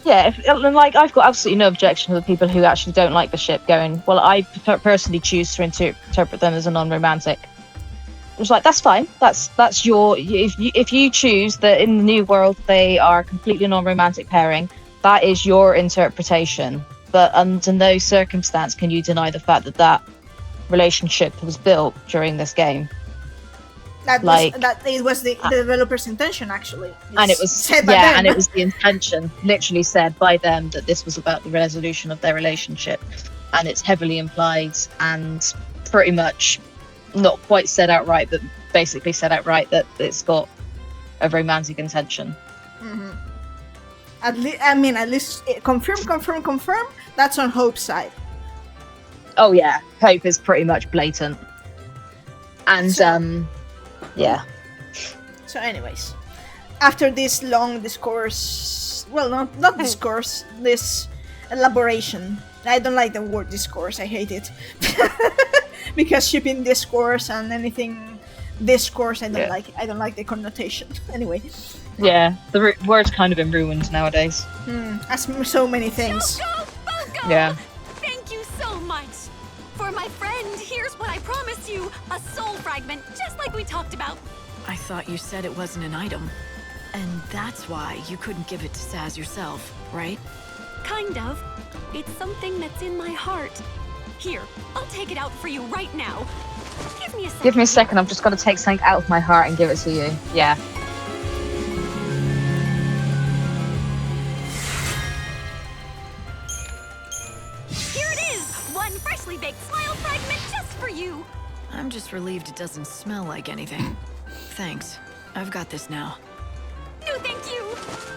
Yeah, and like I've got absolutely no objection to the people who actually don't like the ship going, well, I personally choose to interpret them as a non-romantic. It's like, that's fine. That's your, if you choose that in the new world they are completely non-romantic pairing, that is your interpretation. But under no circumstance can you deny the fact that relationship was built during this game.
it was the developer's intention, actually.
And it was
said by them.
and it was the intention, literally said by them, that this was about the resolution of their relationship, and it's heavily implied and pretty much not quite said outright, but basically said outright that it's got a romantic intention.
Mm-hmm. At least confirm. That's on Hope's side.
Oh yeah, Hope is pretty much blatant, and yeah.
So, anyways, after this long discourse, well, not discourse, this elaboration. I don't like the word discourse. I hate it because shipping discourse and anything discourse, I don't like. I don't like the connotation. Anyway.
Yeah, the word's kind of been ruined nowadays.
As so many things.
Boko!
Yeah.
Thank you so much. For my friend, here's what I promised you. A soul fragment, just like we talked about.
I thought you said it wasn't an item. And that's why you couldn't give it to Saz yourself, right?
Kind of. It's something that's in my heart. Here, I'll take it out for you right now. Give me a second.
Give me a second, I've just got to take something out of my heart and give it to you. Yeah.
Here it is! One freshly baked smile fragment just for you!
I'm just relieved it doesn't smell like anything. Thanks. I've got this now.
No, thank you!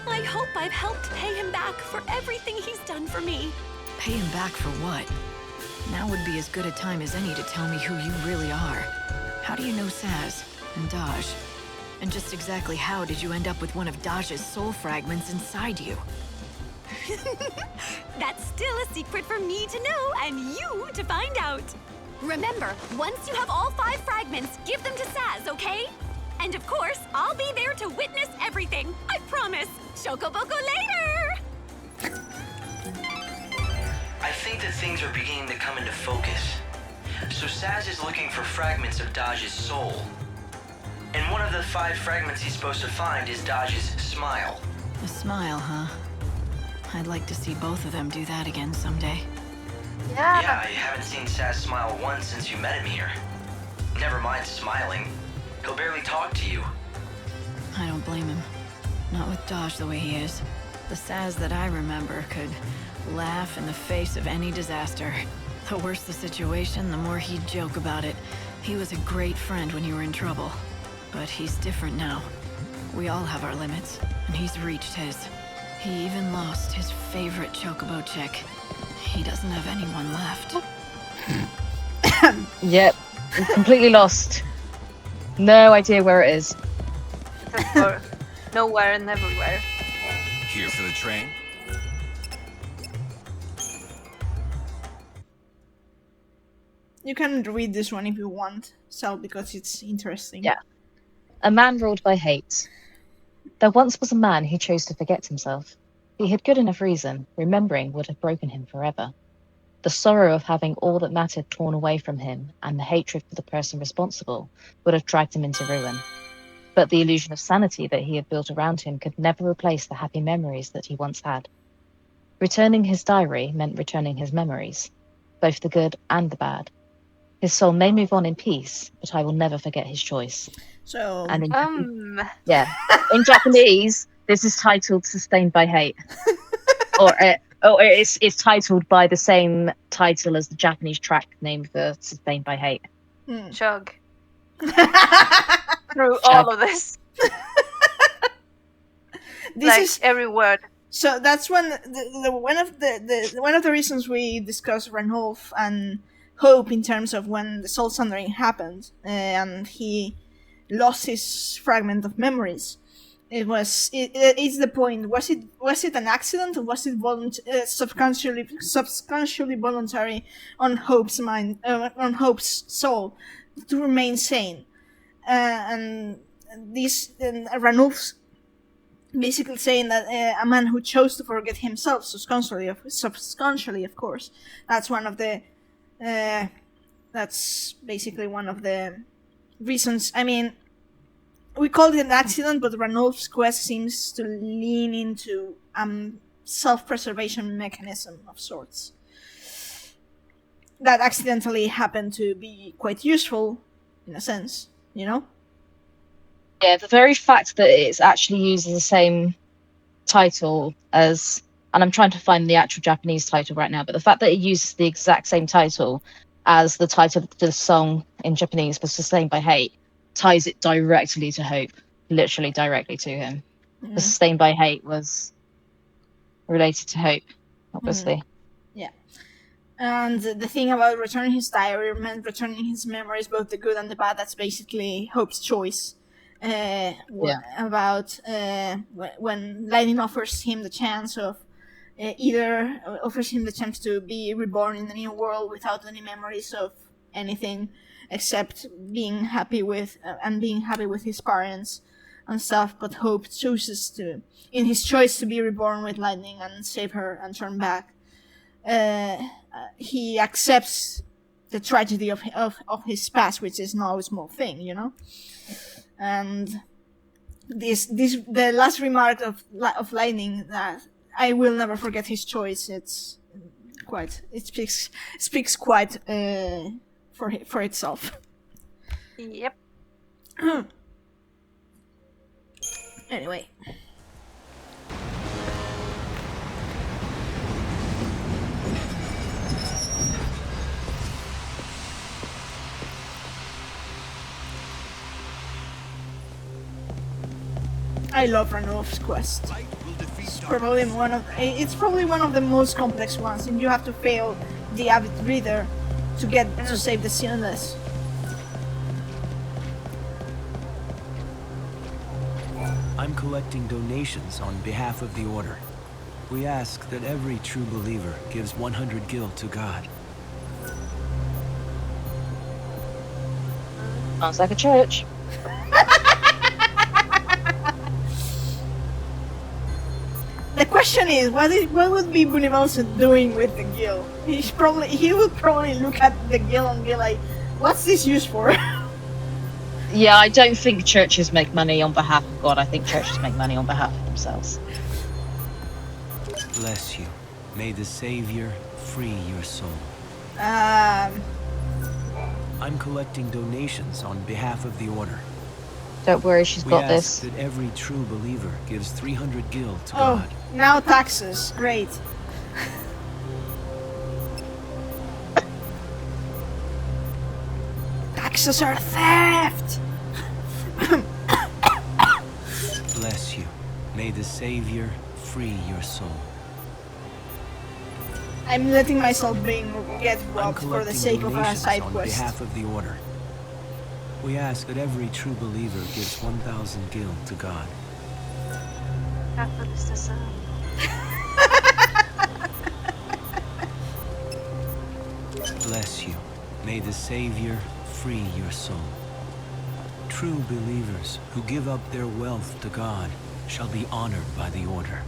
I hope I've helped pay him back for everything he's done for me.
Pay him back for what? Now would be as good a time as any to tell me who you really are. How do you know Saz and Daj? And just exactly how did you end up with one of Daj's soul fragments inside you?
That's still a secret for me to know and you to find out. Remember, once you have all 5 fragments, give them to Saz, okay? And of course, I'll be there to witness everything. I promise. Shokoboko later!
I think that things are beginning to come into focus. So Saz is looking for fragments of Daj's soul. And one of the 5 fragments he's supposed to find is Daj's smile.
A smile, huh? I'd like to see both of them do that again someday.
Yeah, I haven't seen Saz smile once since you met him here. Never mind smiling. He'll barely talk to you.
I don't blame him. Not with Daj the way he is. The Saz that I remember could laugh in the face of any disaster. The worse the situation, the more he'd joke about it. He was a great friend when you were in trouble. But he's different now. We all have our limits, and he's reached his. He even lost his favorite chocobo chick. He doesn't have anyone left.
Yep, I'm completely lost. No idea where it is.
Except for nowhere and everywhere.
Here for the train?
You can read this one if you want, Sal, because it's interesting.
Yeah. A man ruled by hate. There once was a man who chose to forget himself. He had good enough reason. Remembering would have broken him forever. The sorrow of having all that mattered torn away from him, and the hatred for the person responsible, would have dragged him into ruin. But the illusion of sanity that he had built around him could never replace the happy memories that he once had. Returning his diary meant returning his memories, both the good and the bad. His soul may move on in peace, but I will never forget his choice.
So,
and in, in Japanese, this is titled "Sustained by Hate," or it's titled by the same title as the Japanese track name for "Sustained by Hate."
Chug. Through all of this. Like
is
every word.
So that's one of the reasons we discussed Ranulf and Hope in terms of when the soul sundering happened and he lost his fragment of memories. It's the point. Was it an accident, or was it subconsciously voluntary on Hope's mind, on Hope's soul, to remain sane? And this Ranulf's basically saying that a man who chose to forget himself subconsciously, of course, that's one of the that's basically one of the reasons. I mean, we called it an accident, but Ranulph's quest seems to lean into self-preservation mechanism of sorts that accidentally happened to be quite useful in a sense, you know?
Yeah, the very fact that it's actually used as the same title as, and I'm trying to find the actual Japanese title right now, but the fact that it uses the exact same title as the title of the song in Japanese was Sustained by Hate ties it directly to Hope, literally directly to him. The Sustained by Hate was related to Hope, obviously.
Yeah. And the thing about returning his diary meant returning his memories, both the good and the bad. That's basically Hope's choice. About when Lightning offers him the chance of either offers him the chance to be reborn in the new world without any memories of anything except being happy with his parents and stuff, but Hope chooses to, in his choice to be reborn with Lightning and save her and turn back, he accepts the tragedy of his past, which is no small thing, you know. And this the last remark of Lightning, that I will never forget his choice. It speaks quite for itself.
Yep.
Anyway. I love Ranulph's quest. It's probably one of the most complex ones, and you have to fail the avid reader to get to save the Sinless.
I'm collecting donations on behalf of the Order. We ask that every true believer gives 100 gil to God.
Sounds like a church.
The question is, what would be Bunivalsen doing with the gil? He would probably look at the gil and be like, what's this used for?
Yeah, I don't think churches make money on behalf of God. I think churches make money on behalf of themselves.
Bless you. May the Savior free your soul. I'm collecting donations on behalf of the Order.
Don't worry, she's got this.
We ask that every true believer gives 300 gil to
Oh,
God.
now taxes. Great. Taxes are theft!
Bless you. May the Savior free your soul.
I'm letting myself get robbed for the sake of a side
on
quest.
behalf of the Order. We ask that every true believer gives 1,000 gil to God. Bless you. May the Savior free your soul. True believers who give up their wealth to God shall be honored by the Order.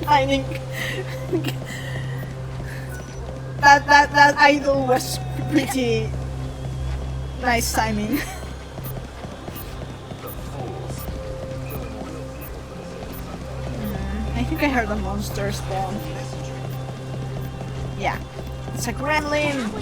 Lightning. That idol was pretty nice timing. I think I heard a monster spawn. Yeah, it's a gremlin.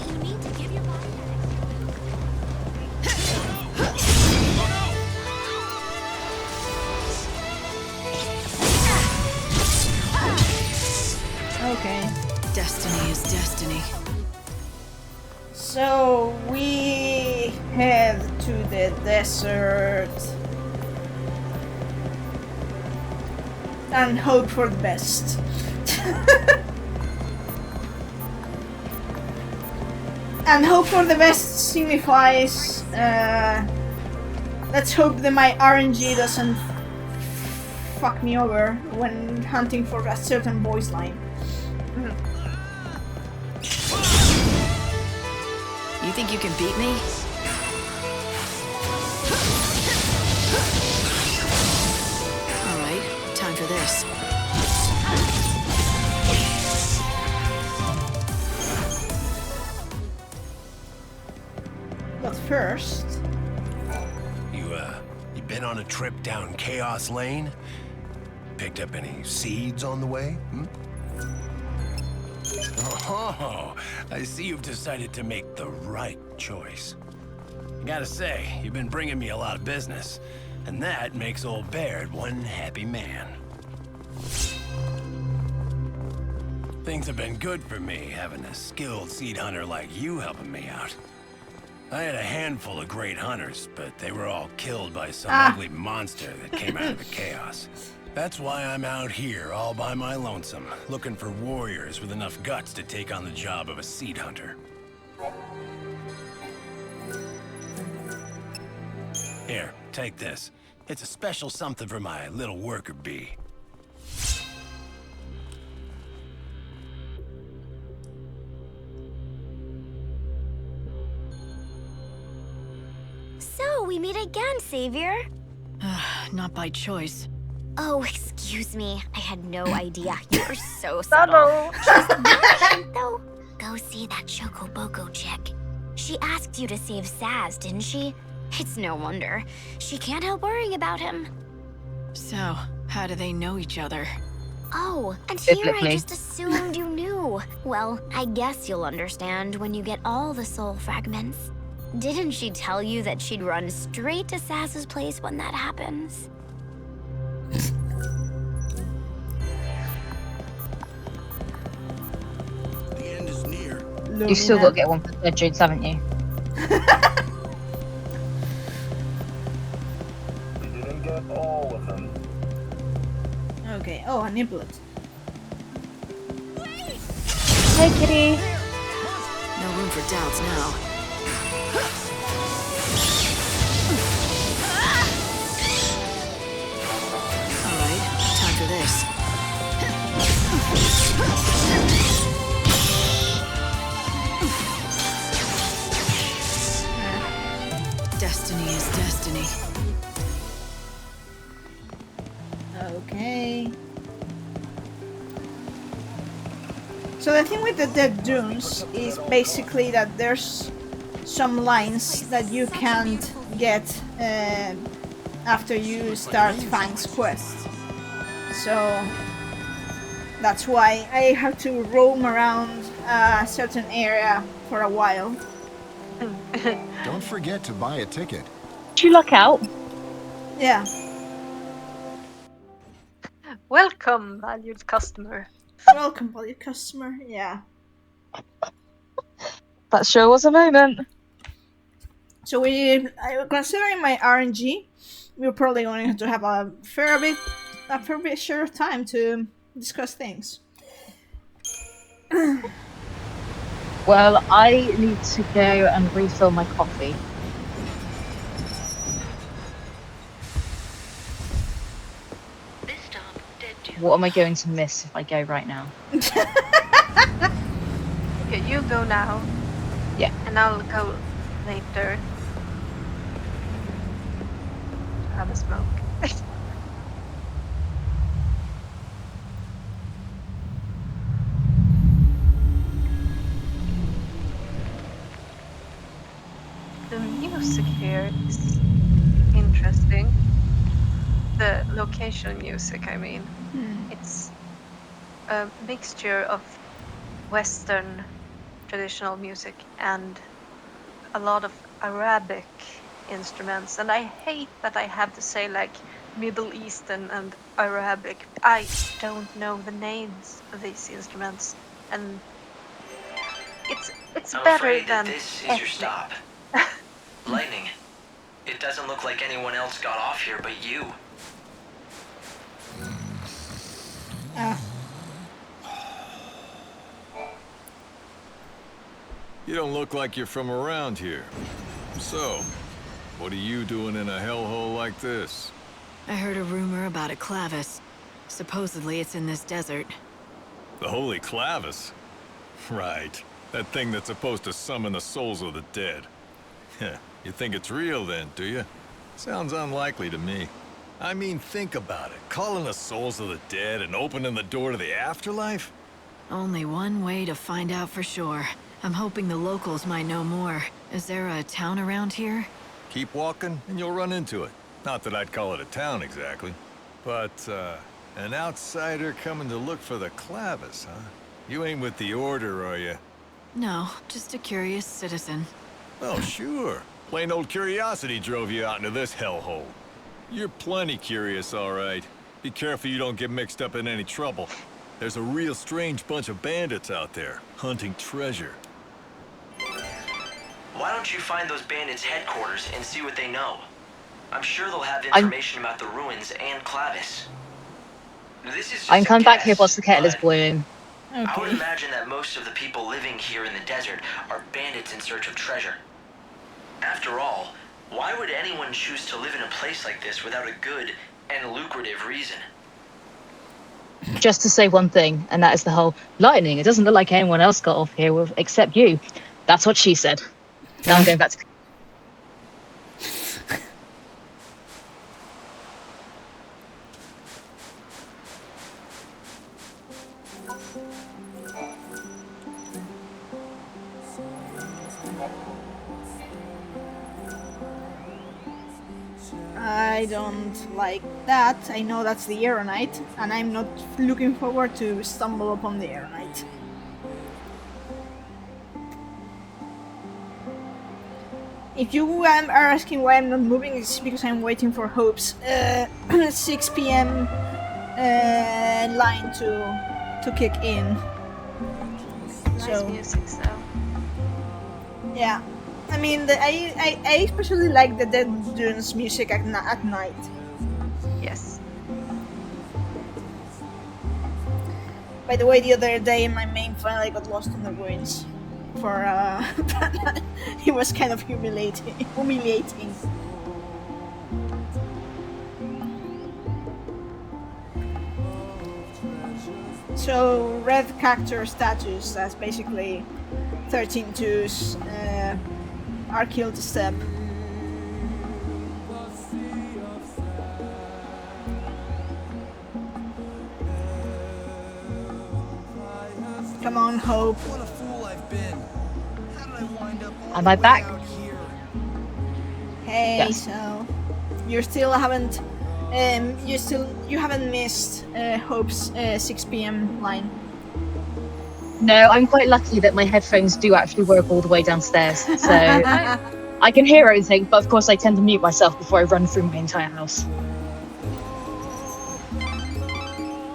Okay.
Destiny is destiny.
So we head to the desert and hope for the best. And hope for the best signifies let's hope that my RNG doesn't fuck me over when hunting for a certain voice line.
You think you can beat me? All right, time for this.
But first,
you been on a trip down Chaos Lane? Picked up any seeds on the way? Oh, I see you've decided to make the right choice. I gotta say, you've been bringing me a lot of business, and that makes old Baird one happy man. Things have been good for me, having a skilled seed hunter like you helping me out. I had a handful of great hunters, but they were all killed by some ugly monster that came out of the chaos. That's why I'm out here all by my lonesome, looking for warriors with enough guts to take on the job of a seed hunter. Here, take this. It's a special something for my little worker bee.
So, we meet again, Savior.
Not by choice.
Oh, excuse me. I had no idea. You're so subtle. Just though, go see that Chocoboco chick. She asked you to save Saz, didn't she? It's no wonder. She can't help worrying about him.
So, how do they know each other?
Oh, and here I
Biblically.
just assumed you knew. Well, I guess you'll understand when you get all the soul fragments. Didn't she tell you that she'd run straight to Saz's place when that happens?
The end is near.
You've still got to get one for the Judes, haven't you?
We didn't get all of them.
okay. Oh, a niblet.
Hey, kitty.
No room for doubts now. All right, time for this. Destiny is destiny.
Okay. So the thing with the Dead Dunes is basically that there's some lines that you can't get after you start Fang's quest. So that's why I have to roam around a certain area for a while.
Don't forget to buy a ticket.
Did you luck out?
Yeah.
Welcome, valued customer.
Welcome, valued customer. Yeah.
That sure was a moment.
So considering my RNG, we're probably going to have a fair bit short of time to discuss things.
Well, I need to go and refill my coffee. What am I going to miss if I go right now?
Okay, you go now.
Yeah.
And I'll go later. Have a smoke. The music here is interesting. The location music, I mean. It's a mixture of Western traditional music and a lot of Arabic instruments. And I hate that I have to say like Middle Eastern and Arabic. I don't know the names of these instruments, and it's
I'm
better
afraid
than
that this is your stop. Lightning. It doesn't look like anyone else got off here but you.
You don't look like you're from around here. So, what are you doing in a hellhole like this?
I heard a rumor about a clavis. Supposedly it's in this desert.
The Holy Clavis? Right.
That thing that's supposed to summon the souls of the dead. You think it's real then, do you? Sounds unlikely to me. I mean, think about it. Calling the souls of the dead and opening the door to the afterlife?
Only one way to find out for sure. I'm hoping the locals might know more. Is there a town around here?
Keep walking and you'll run into it. Not that I'd call it a town exactly. But, an outsider coming to look for the Clavis, huh? You ain't with the Order, are you?
No, just a curious citizen.
Oh, sure. Plain old curiosity drove you out into this hellhole. You're plenty curious, all right. Be careful you don't get mixed up in any trouble. There's a real strange bunch of bandits out there, hunting treasure.
Why don't you find those bandits' headquarters and see what they know? I'm sure they'll have information about the ruins and Clavis. This is just
I can come
a
back
guess,
here once the kettle is
but
boiling.
I would imagine that most of the people living here in the desert are bandits in search of treasure. After all, why would anyone choose to live in a place like this without a good and lucrative reason?
Just to say one thing, and that is the whole lightning. It doesn't look like anyone else got off here with, except you. That's what she said. Now I'm going back to...
I don't like that. I know that's the Aeronite, and I'm not looking forward to stumble upon the Aeronite. If you are asking why I'm not moving, it's because I'm waiting for Hope's 6 p.m. Line to kick in.
Nice music, so.
Yeah. I mean, I especially like the Dead Dunes music at night.
Yes.
By the way, the other day my main file I got lost in the ruins. It was kind of humiliating. So, red cactus statues, that's basically 13 twos, are killed to step. Come on, Hope.
What a fool I've been. How did I wind up all
Am I back?
out here?
Hey,
Yes.
so you still haven't you haven't missed Hope's 6 p.m. line.
No, I'm quite lucky that my headphones do actually work all the way downstairs, so I can hear everything, but of course I tend to mute myself before I run through my entire house.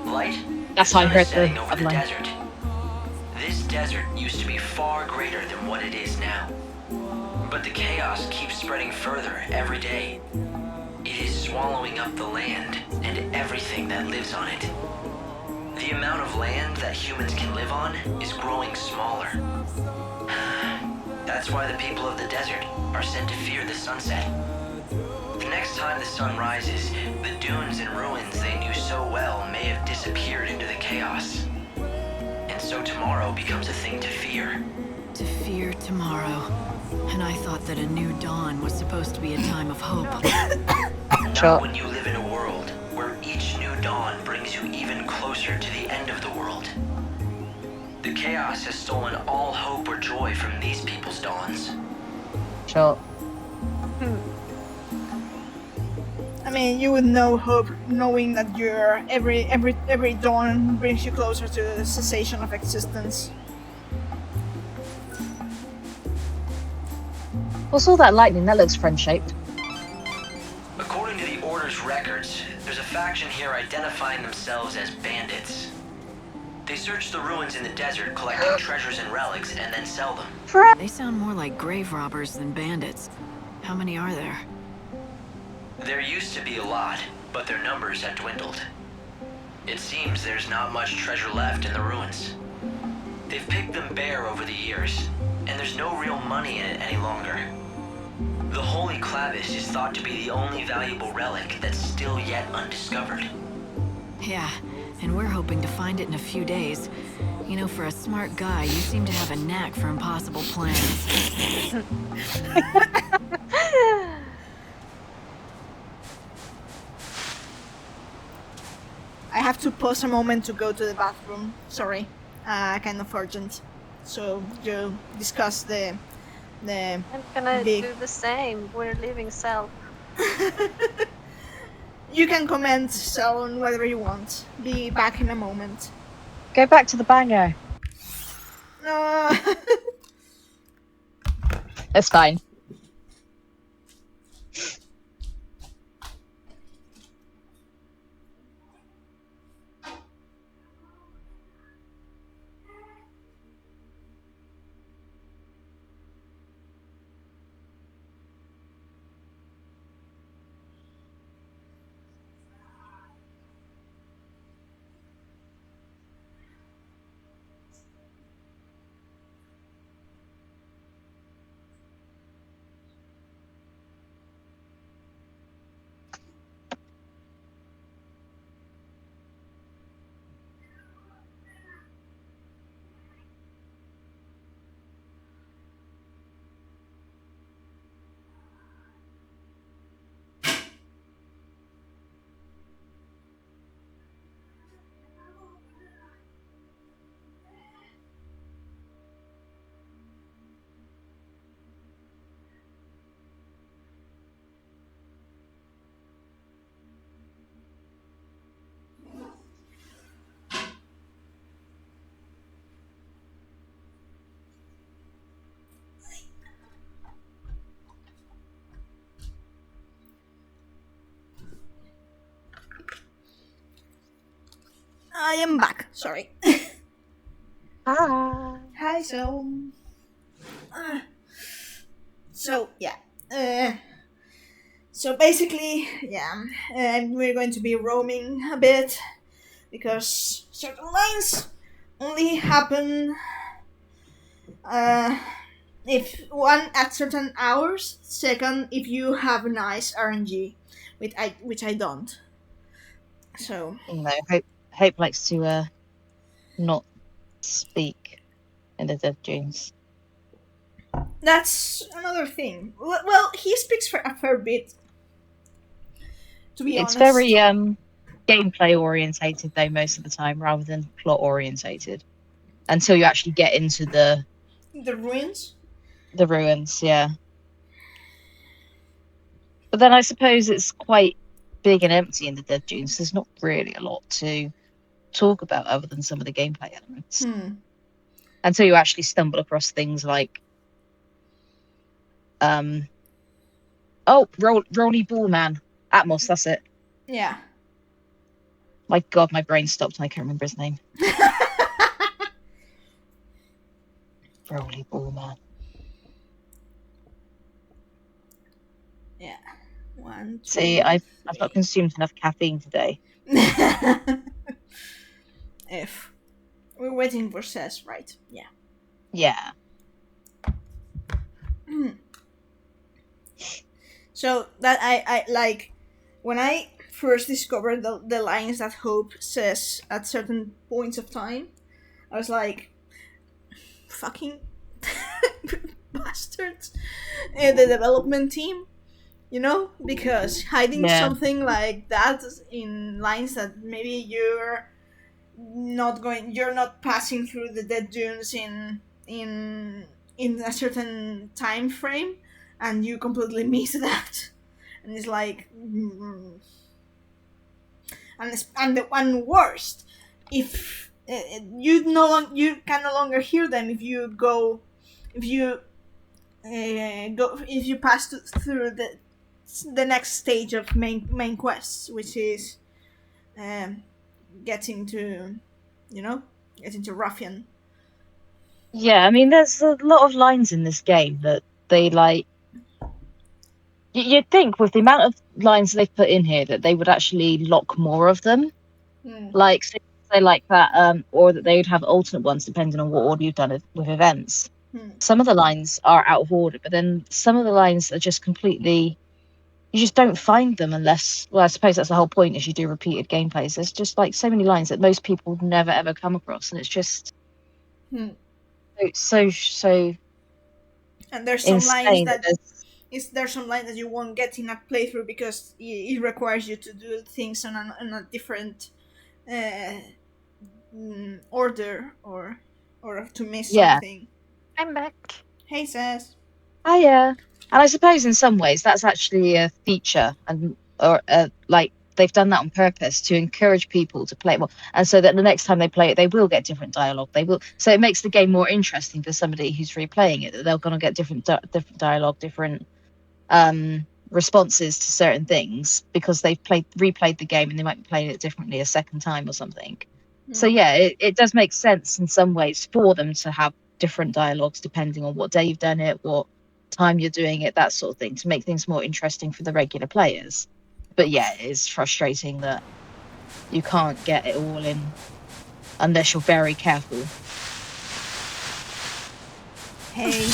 Light?
That's how I
The sun
heard
is
the
setting over
other
the
line.
desert. This desert used to be far greater than what it is now. But the chaos keeps spreading further every day. It is swallowing up the land and everything that lives on it. The amount of land that humans can live on is growing smaller. That's why the people of the desert are said to fear the sunset. The next time the sun rises, the dunes and ruins they knew so well may have disappeared into the chaos. And so tomorrow becomes a thing to fear.
To fear tomorrow. And I thought that a new dawn was supposed to be a time of hope.
Not when you live in a world where each new dawn brings you even closer to the end of the world. The chaos has stolen all hope or joy from these people's dawns.
Sure.
I mean, you would know Hope knowing that your every dawn brings you closer to the cessation of existence.
What's all that lightning? That looks friend-shaped.
According to the Order's records, there's a faction here identifying themselves as bandits. They search the ruins in the desert, collecting treasures and relics, and then sell them.
They sound more like grave robbers than bandits. How many are there?
There used to be a lot, but their numbers have dwindled. It seems there's not much treasure left in the ruins. They've picked them bare over the years, and there's no real money in it any longer. The Holy Clavis is thought to be the only valuable relic that's still yet undiscovered.
Yeah, and we're hoping to find it in a few days. You know, for a smart guy, you seem to have a knack for impossible plans.
I have to pause a moment to go to the bathroom. Sorry, kind of urgent. So you discuss the
I'm gonna
big.
do the same. We're leaving cell.
You can comment on whatever you want. Be back in a moment.
Go back to the banger. It's fine.
I am back. Sorry.
Hi.
Hi. So yeah. So basically, yeah, we're going to be roaming a bit because certain lines only happen if one at certain hours. Second, if you have nice RNG, which I don't. So
No, Hope likes to not speak in the Dead Dunes.
that's another thing. Well, he speaks for a fair bit. To be
It's
honest,
very gameplay orientated though most of the time, rather than plot orientated. Until you actually get into the
ruins.
The ruins, yeah. But then I suppose it's quite big and empty in the Dead Dunes. There's not really a lot to talk about other than some of the gameplay elements. Until you actually stumble across things like Rolly Ball Man. Atmos, that's it.
Yeah.
My god, my brain stopped and I can't remember his name. Rolly Ball Man.
Yeah. One, two,
See, I've not consumed enough caffeine today.
If we're waiting for Cess, right? Yeah.
Yeah.
So that I like when I first discovered the lines that Hope says at certain points of time, I was like, fucking bastards. The development team, you know, because hiding something like that in lines that maybe you're not passing through the Dead Dunes in a certain time frame, and you completely miss that, and it's like, and worst, if you can no longer hear them if you go if you pass through the next stage of main quests, which is getting to Ruffian.
Yeah, I mean, there's a lot of lines in this game that they like. You'd think with the amount of lines they've put in here that they would actually lock more of them. Like, say like that, or that they would have alternate ones depending on what order you've done it with events. Some of the lines are out of order, but then some of the lines are just completely. You just don't find them unless. Well, I suppose that's the whole point. Is you do repeated gameplays. There's just like so many lines that most people would never ever come across, and it's just.
Hmm.
So
And there's some lines
insane.
that there's some lines that you won't get in a playthrough because it requires you to do things on a different uh, order or to miss
Yeah.
something.
I'm back.
Hey, Sass.
Yeah. And I suppose in some ways that's actually a feature, and or like they've done that on purpose to encourage people to play it more, and so that the next time they play it, they will get different dialogue. They will, so it makes the game more interesting for somebody who's replaying it. That they're going to get different dialogue, different responses to certain things because they've replayed the game and they might be playing it differently a second time or something. So yeah, it does make sense in some ways for them to have different dialogues depending on what day you've done it, what time you're doing it, that sort of thing, to make things more interesting for the regular players. But yeah, it is frustrating that you can't get it all in unless you're very careful.
Hey.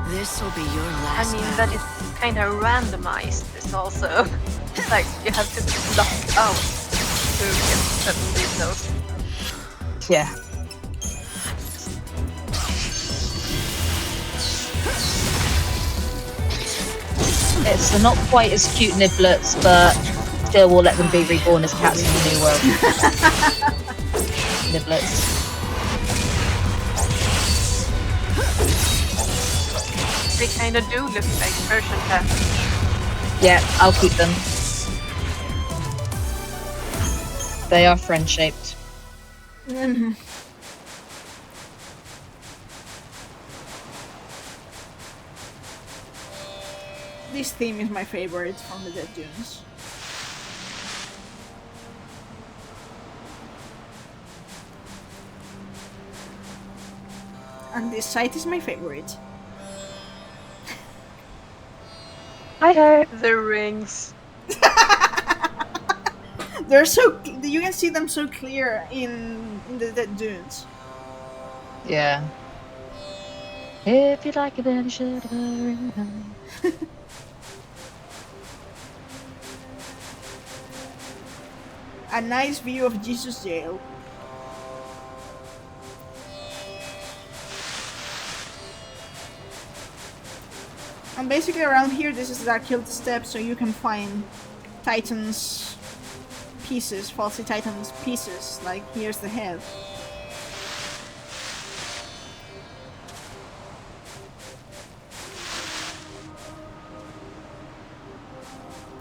This will be your last.
I mean, that is kind of randomized. It's also like you have to lock out to get certain those.
Yeah. It's not quite as cute niblets, but still we'll let them be reborn as cats in the new world. Niblets.
They kind of do look like Persian cats.
Yeah, I'll keep them. They are friend-shaped.
This theme is my favorite from the Dead Dunes. And this site is my favorite.
Hi ho.
The rings.
They're so you can see them so clear in the Dead Dunes.
Yeah. If you like it, then you should have a ring.
A nice view of Jesus Jail. And basically around here, this is the Darkhilt step, so you can find Titans pieces, Falsely Titans pieces, like here's the head.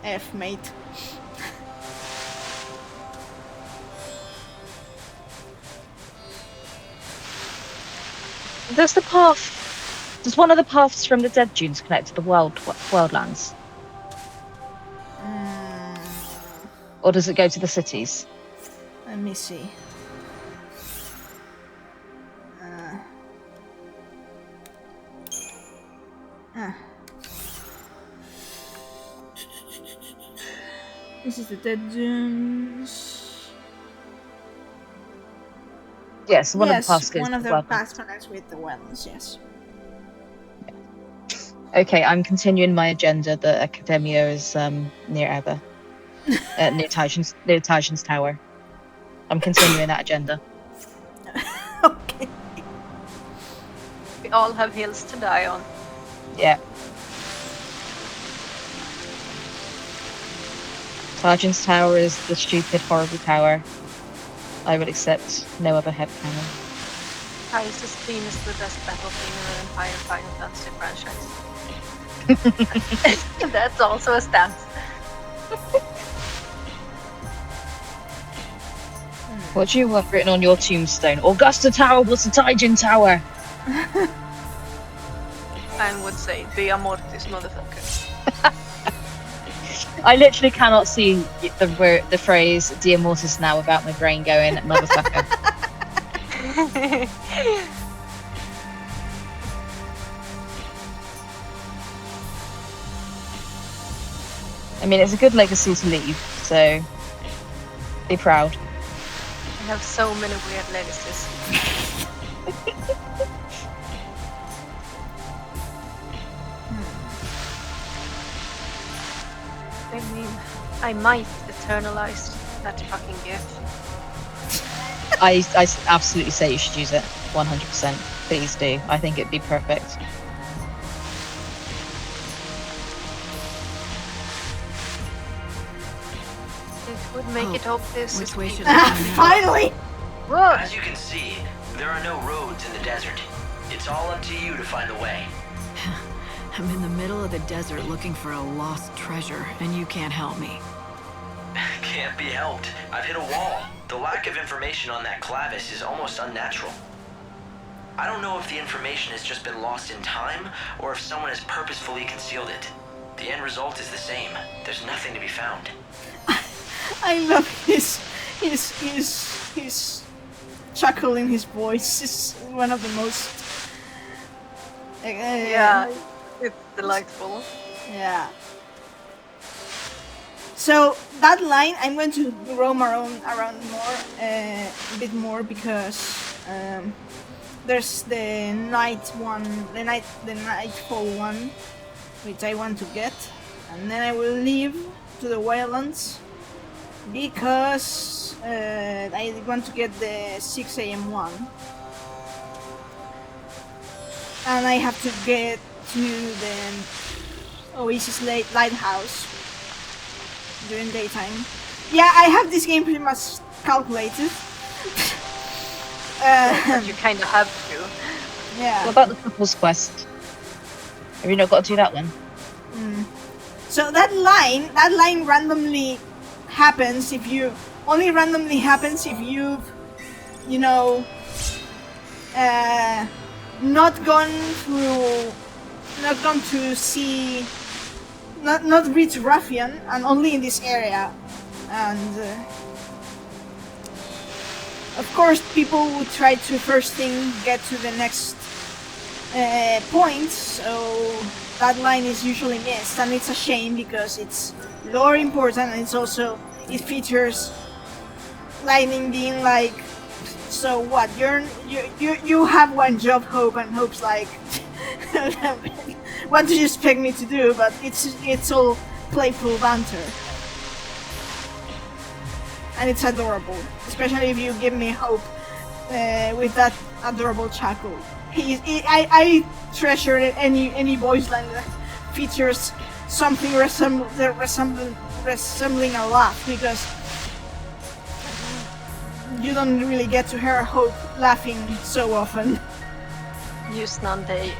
F, mate.
Does the path... Does one of the paths from the Dead Dunes connect to the Wildlands? Or does it go to the cities?
Let me see. This is the Dead Dunes.
Yes, one of the paths
Yes,
goes
one
to
of
the
the
Wildlands.
paths connects with the Wildlands, yes.
Okay, I'm continuing my agenda that Academia is near Ever. Near Tajin's Tower. I'm continuing that agenda.
Okay.
We all have hills to die on.
Yeah. Tajin's Tower is the stupid, horrible tower. I would accept no other headcanon.
Isis theme is the best battle theme in the entire Final Fantasy franchise. That's also a stance.
What do you want written on your tombstone? Augusta Tower was the Tajin Tower!
I would say the Amortis motherfucker.
I literally cannot see the phrase "Dia Mortis" now without my brain going motherfucker. I mean, it's a good legacy to leave, so be proud.
I have so many weird legacies. I mean, I might eternalize that fucking gift.
I absolutely say you should use it. 100%. Please do. I think it'd be perfect.
It would make it obvious.
Which way should
I go now? Finally!
What?
As you can see, there are no roads in the desert. It's all up to you to find the way.
I'm in the middle of the desert looking for a lost treasure, and you can't help me.
Can't be helped. I've hit a wall. The lack of information on that clavis is almost unnatural. I don't know if the information has just been lost in time, or if someone has purposefully concealed it. The end result is the same. There's nothing to be found.
I love his chuckle in his voice. It's one of the most.
Yeah, it's delightful.
Yeah. So that line, I'm going to roam around more, a bit more, because there's the night one, the nightfall one, which I want to get, and then I will leave to the wildlands because I want to get the 6 AM one, and I have to get to the Oasis Lighthouse during daytime. Yeah, I have this game pretty much calculated.
You kind of have to.
Yeah.
What about the couple's quest? Have you not got to do that one?
So that line randomly happens if you randomly happens if you've, not gone to see, not reach Ruffian, and only in this area, and of course people would try to first thing get to the next point, so that line is usually missed, and it's a shame because it's lore important, and it features Lightning being like, so what, you have one job, Hope, and Hope's like, what do you expect me to do? But it's all playful banter, and it's adorable, especially if you give me Hope with that adorable chuckle. I treasure any voice line that features something resembling a laugh, because you don't really get to hear Hope laughing so often.
Yusnan Day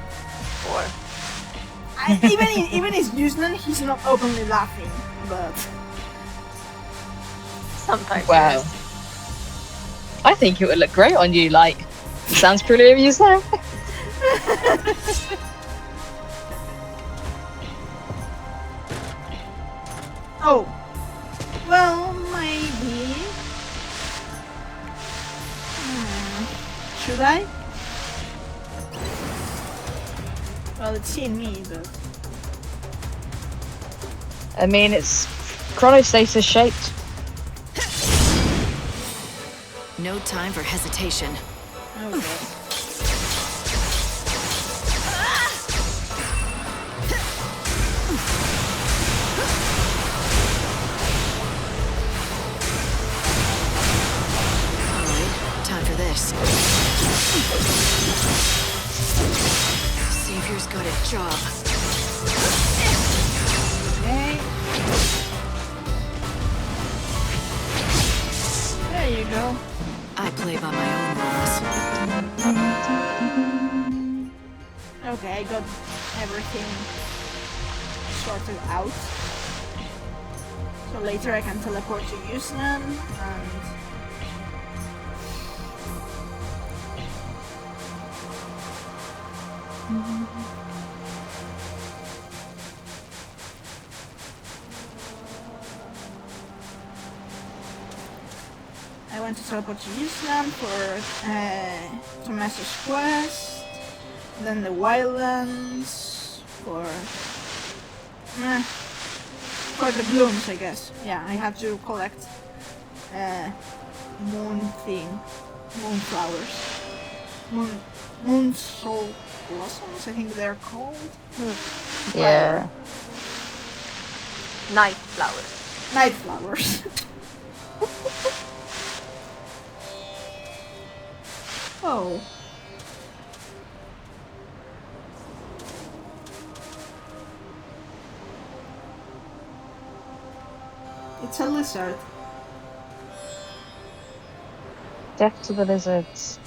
4.
Even his Yusnan, he's not openly laughing, but
sometimes.
Wow. I think it would look great on you, like, sounds pretty amusing.
Oh, well, maybe. Should I? Well, it's seeing me, but
I mean, it's chronostasis shaped.
No time for hesitation.
okay.
Time for this. Savior's got a job.
Okay. There you go.
I play by my own rules.
Okay, I got everything sorted out. So later I can teleport to Yusnan and I want to teleport to Yusnan for Tomaso's quest, then the Wildlands for the blooms, I guess. Yeah, I have to collect moonflowers, moon soul blossoms, I think they're called.
Yeah.
Night flowers.
Night flowers. Oh. It's a lizard.
Death to the lizards.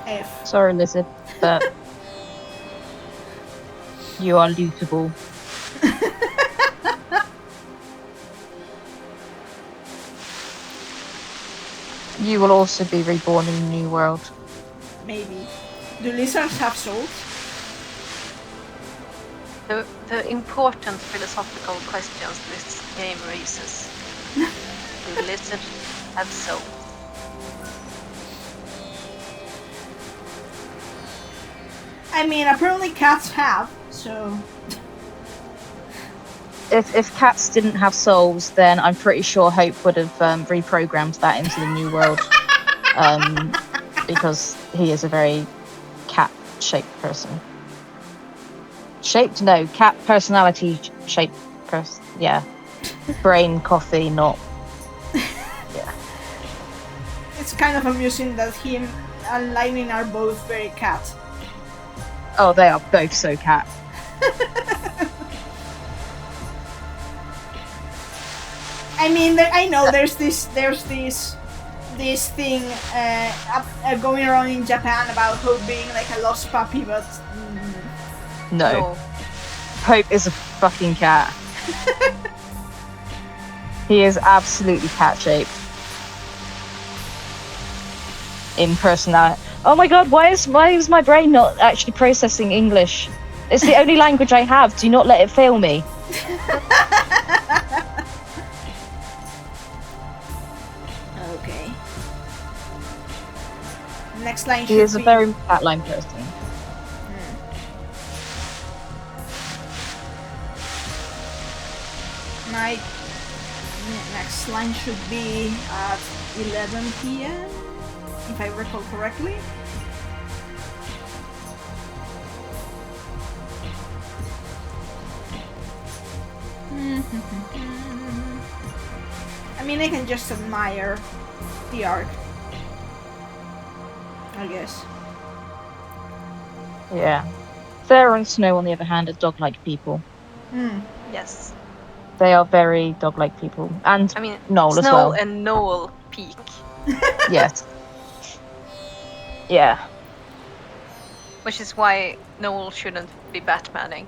F.
Sorry, lizard, but you are lootable. You will also be reborn in a new world.
Maybe. Do lizards have souls?
The important philosophical questions this game raises. Do lizards have souls?
I mean, apparently cats have, so...
If cats didn't have souls, then I'm pretty sure Hope would have reprogrammed that into the new world. Because he is a very cat-shaped person. Shaped? No, cat personality-shaped person. Yeah. Brain, coffee, not... Yeah.
It's kind of amusing that him and Lightning are both very cat.
Oh, they are both so cat.
I mean, I know there's this thing going around in Japan about Hope being like a lost puppy, but
No. Hope is a fucking cat. He is absolutely cat-shaped. In personality. Oh my god, why is my brain not actually processing English? It's the only language I have. Do not let it fail me.
Okay. Next line should
He is a
be...
very cat-line person.
My next line should be at 11 p.m. if I recall correctly. I mean, I can just admire the art, I guess.
Yeah. Sarah and Snow, on the other hand, are dog-like people.
Yes.
They are very dog-like people. And
I mean,
Noel as
Snow
well.
and Noel peak.
Yes. Yeah.
Which is why Noel shouldn't be Batmaning.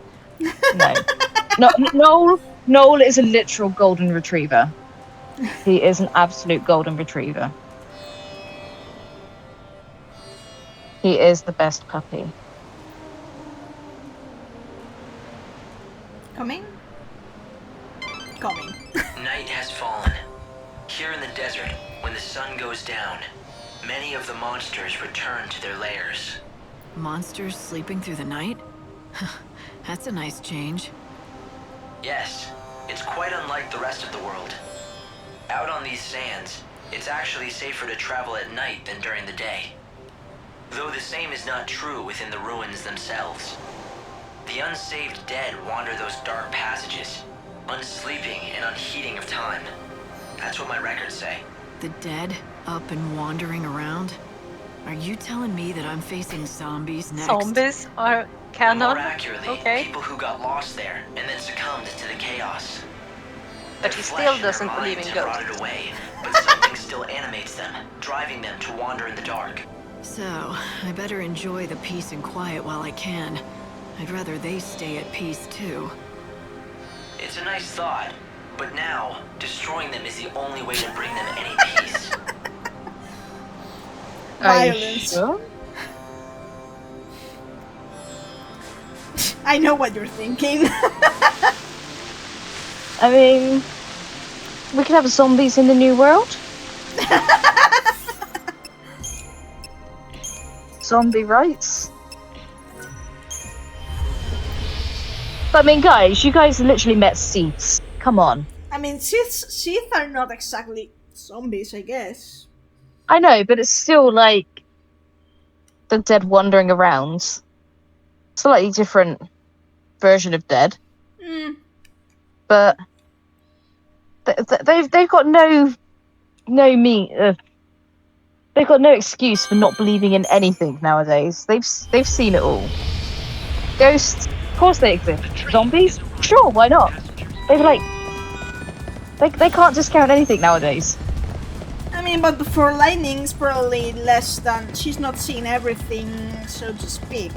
No. Noel is a literal golden retriever. He is an absolute golden retriever. He is the best puppy.
Coming? Coming.
Night has fallen. Here in the desert, when the sun goes down, many of the monsters return to their lairs.
Monsters sleeping through the night? That's a nice change.
Yes, it's quite unlike the rest of the world. Out on these sands, it's actually safer to travel at night than during the day. Though the same is not true within the ruins themselves. The unsaved dead wander those dark passages, unsleeping and unheeding of time. That's what my records say.
The dead up and wandering around? Are you telling me that I'm facing zombies next?
Zombies are canon?
More accurately,
Okay.
people who got lost there and then succumbed to the chaos.
But
Their
he
flesh
still
and their
doesn't believe in
minds have
ghosts.
rotted away, but something still animates them, driving them to wander in the dark.
So, I better enjoy the peace and quiet while I can. I'd rather they stay at peace too.
It's a nice thought, but now, destroying them is the only way to bring them any peace.
Violence.
Sure?
I know what you're thinking.
I mean, we could have zombies in the new world. Zombie rights. But I mean, guys, you guys literally met Seeds. Come on.
I mean, Sith are not exactly zombies, I guess.
I know, but it's still like the dead wandering around. Slightly different version of dead.
Mm.
But they've got no they've got no excuse for not believing in anything nowadays. They've seen it all. Ghosts, of course they exist. Zombies, sure, why not? They can't discount anything nowadays.
I mean, but before Lightning's probably less than... She's not seeing everything, so to speak.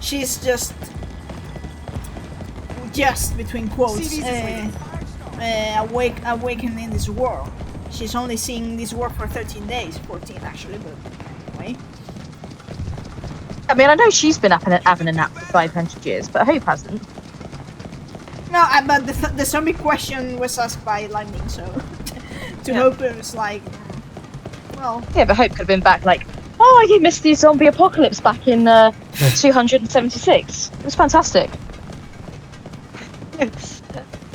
She's just between quotes, awakening in this world. She's only seeing this world for 13 days, 14 actually, but anyway.
I mean, I know she's been having a nap for 500 years, but Hope hasn't.
No, but the zombie question was asked by Lightning, so to Hope it was like, well...
Yeah, but Hope could have been back like, oh, you missed the zombie apocalypse back in 276. It was fantastic.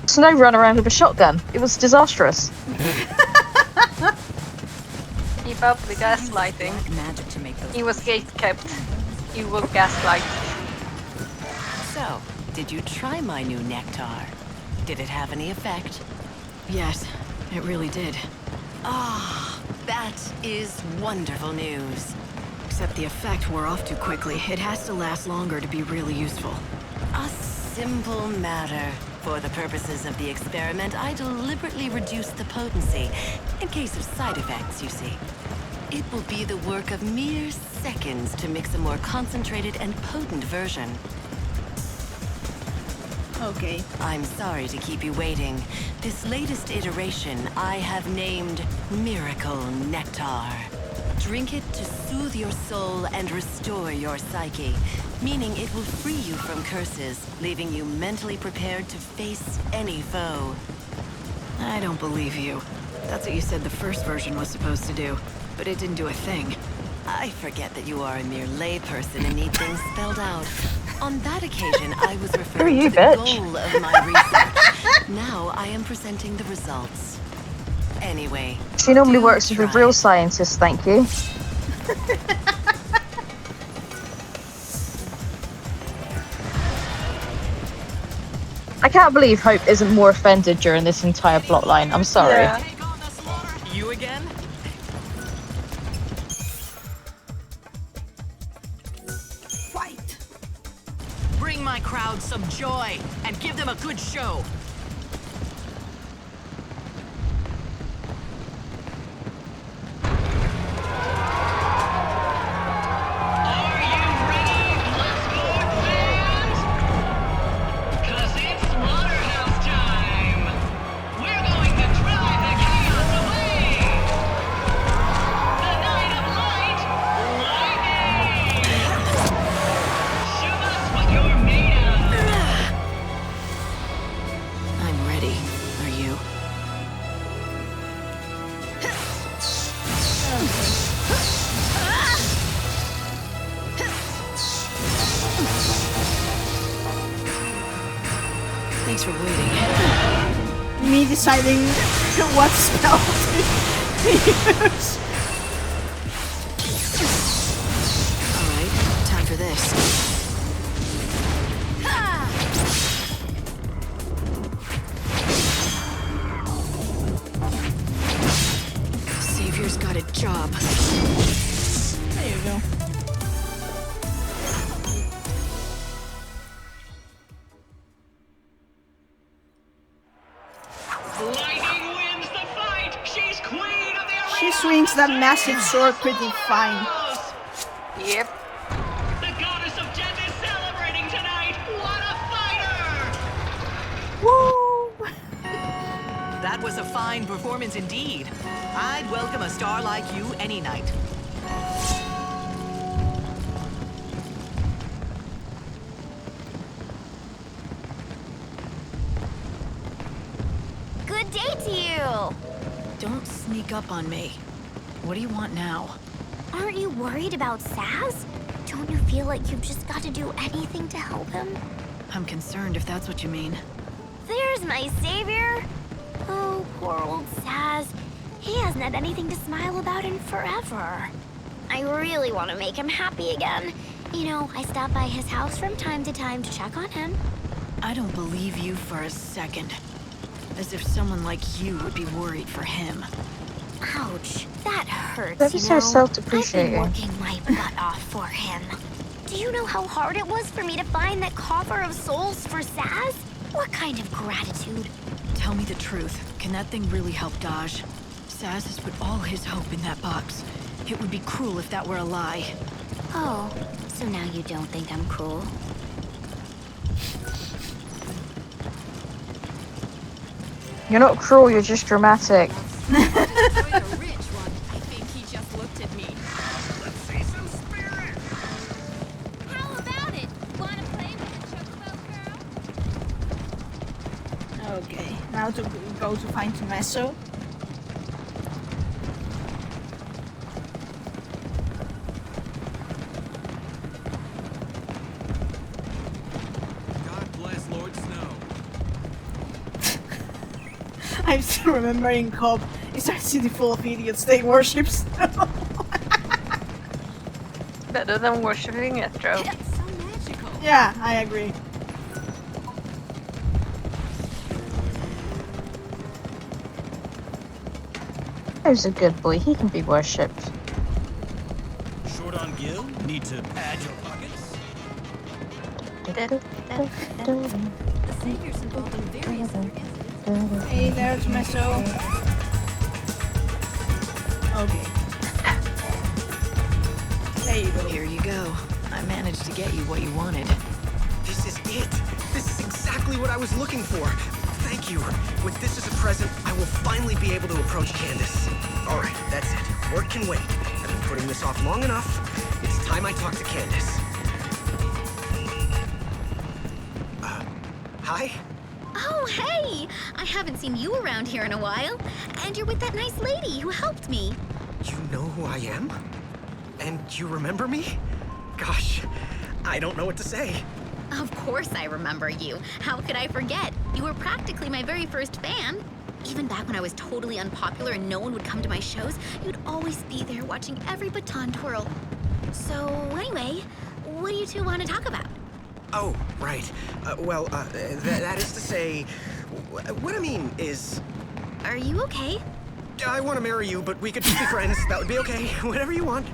Snow ran around with a shotgun. It was disastrous.
Keep up the gaslighting.
Magic to make those.
He was gate-kept. You will gaslight.
So, did you try my new nectar? Did it have any effect? Yes, it really did. Ah, that is wonderful news. Except the effect wore off too quickly. It has to last longer to be really useful. A simple matter. For the purposes of the experiment, I deliberately reduced the potency, in case of side effects, you see. It will be the work of mere seconds to mix a more concentrated and potent version.
Okay.
I'm sorry to keep you waiting. This latest iteration I have named Miracle Nectar. Drink it to soothe your soul and restore your psyche, meaning it will free you from curses, leaving you mentally prepared to face any foe. I don't believe you. That's what you said the first version was supposed to do, but it didn't do a thing. I forget that you are a mere layperson and need things spelled out. On that occasion, I was referring to the goal of my research. Now I am presenting the results. Anyway,
she normally works with a real scientist, thank you. I can't believe Hope isn't more offended during this entire plotline. I'm sorry.
Yeah. You again?
Fight!
Bring my crowd some joy and give them a good show.
Thanks for waiting. Me deciding what spell to use.
Alright, time for this. Savior's got a job.
There you go. She swings that massive sword pretty fine.
Yep.
The goddess of death is celebrating tonight. What a fighter!
Woo!
That was a fine performance indeed. I'd welcome a star like you any night.
Good day to you!
Don't sneak up on me. What do you want now?
Aren't you worried about Saz? Don't you feel like you've just got to do anything to help him?
I'm concerned if that's what you mean.
There's my savior! Oh, poor old Saz. He hasn't had anything to smile about in forever. I really want to make him happy again. You know, I stop by his house from time to time to check on him.
I don't believe you for a second. As if someone like you would be worried for him.
Ouch, that hurts,
Don't be so
I've been
self-depreciating.
working my butt off for him. Do you know how hard it was for me to find that coffer of souls for Saz? What kind of gratitude?
Tell me the truth. Can that thing really help Daj? Saz has put all his hope in that box. It would be cruel if that were a lie.
Oh, so now you don't think I'm cruel?
You're not cruel, you're just dramatic.
Okay, now to go to find Tommaso.
God bless Lord Snow.
I'm still remembering Cobb. It's a city full of idiots. They worship snow.
Better than worshipping Etro.
Yeah, I agree.
He's a good boy, he can be worshipped.
Short on gil? Need to pad your pockets?
The Savior's involved in various other incidents.
Hey there, Tommaso. Okay. There you go.
Here you go. I managed to get you what you wanted.
This is it. This is exactly what I was looking for. Thank you. With this as a present, I will finally be able to approach Candace. All right, that's it. Work can wait. I've been putting this off long enough. It's time I talk to Candace. Hi?
Oh, hey! I haven't seen you around here in a while. And you're with that nice lady who helped me.
You know who I am? And you remember me? Gosh, I don't know what to say.
Of course I remember you. How could I forget? You were practically my very first fan. Even back when I was totally unpopular and no one would come to my shows, you'd always be there watching every baton twirl. So anyway, what do you two want to talk about?
Oh, right. That is to say, what I mean is...
Are you okay?
I want to marry you, but we could just be friends. That would be okay. Whatever you want.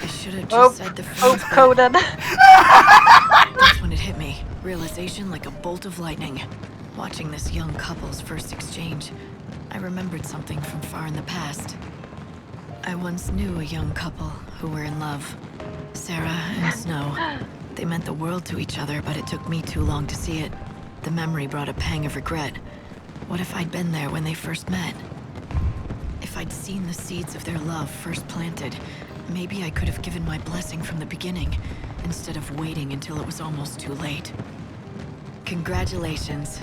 I should have just said the phrase.
Coded.
That's when it hit me. Realization like a bolt of lightning. Watching this young couple's first exchange, I remembered something from far in the past. I once knew a young couple who were in love. Sarah and Snow. They meant the world to each other, but it took me too long to see it. The memory brought a pang of regret. What if I'd been there when they first met? If I'd seen the seeds of their love first planted, maybe I could have given my blessing from the beginning, instead of waiting until it was almost too late. Congratulations.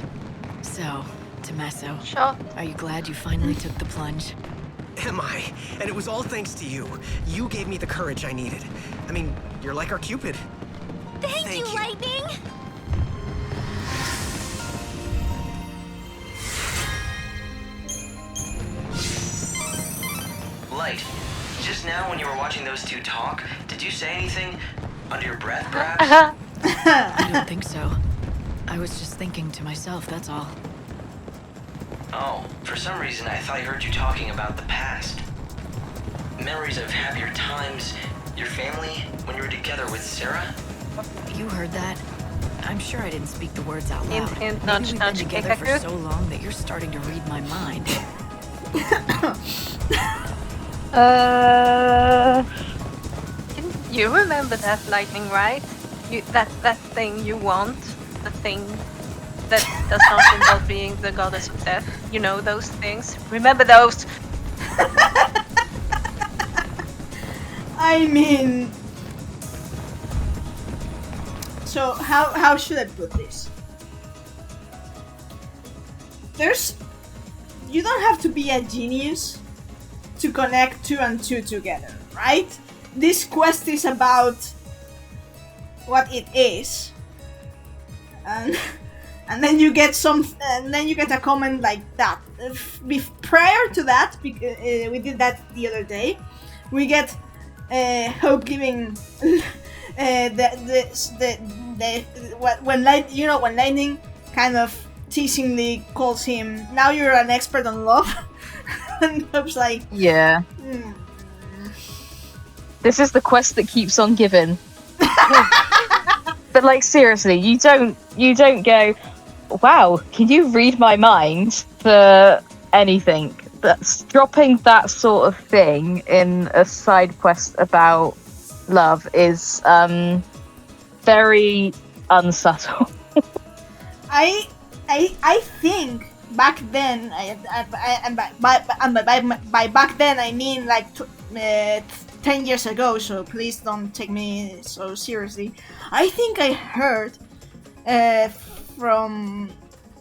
So, Tommaso,
Sure.
Are you glad you finally took the plunge?
Am I? And it was all thanks to you. You gave me the courage I needed. I mean, you're like our Cupid.
Thank you, Lightning!
Light, just now when you were watching those two talk, did you say anything under your breath, perhaps?
I don't think so. I was just thinking to myself, that's all.
Oh, for some reason I thought I heard you talking about the past. Memories of happier times, your family, when you were together with Sarah?
You heard that? I'm sure I didn't speak the words out loud.
Hint,
Maybe
nudge,
we've
nudge,
been together for
kekaku.
so long that you're starting to read my mind.
You remember that, Lightning, right? That thing you want, the thing that does not involve being the goddess of death. You know those things. Remember those.
I mean, so how should I put this? You don't have to be a genius to connect 2 and 2 together, right? This quest is about what it is, and then you get a comment like that. Prior to that, we did that the other day. We get hope giving when lightning kind of teasingly calls him, "Now you're an expert on love," and Hope's like,
Yeah. This is the quest that keeps on giving. But like seriously, you don't go, wow, can you read my mind for anything? That's dropping that sort of thing in a side quest about love is very unsubtle.
I think back then, and by back then I mean like 10 years ago, so please don't take me so seriously. I think I heard from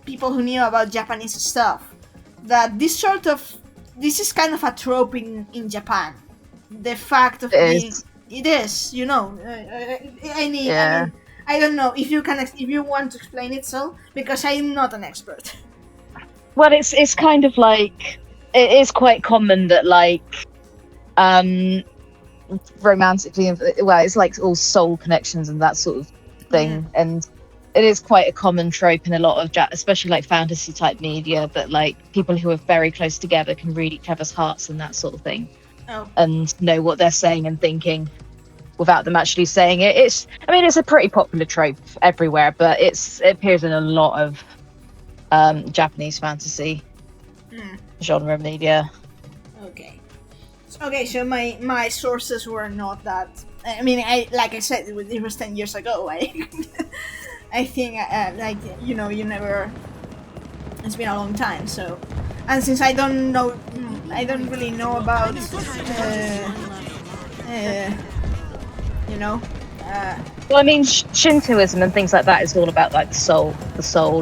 people who knew about Japanese stuff that this is kind of a trope in Japan. The fact of being, it is, you know, I mean, I don't know if you want to explain it, so, because I'm not an expert.
Well, it's kind of like, it is quite common that like romantically, well, it's like all soul connections and that sort of thing, and it is quite a common trope in a lot of especially like fantasy type media, that like people who are very close together can read each other's hearts and that sort of thing, and know what they're saying and thinking without them actually saying it. It's a pretty popular trope everywhere, but it appears in a lot of Japanese fantasy genre media.
Okay, so my sources were not that. I mean, like I said, it was 10 years ago. I think like you know, you never. It's been a long time, so, and since I don't really know about you know.
Well, I mean, Shintoism and things like that is all about like the soul,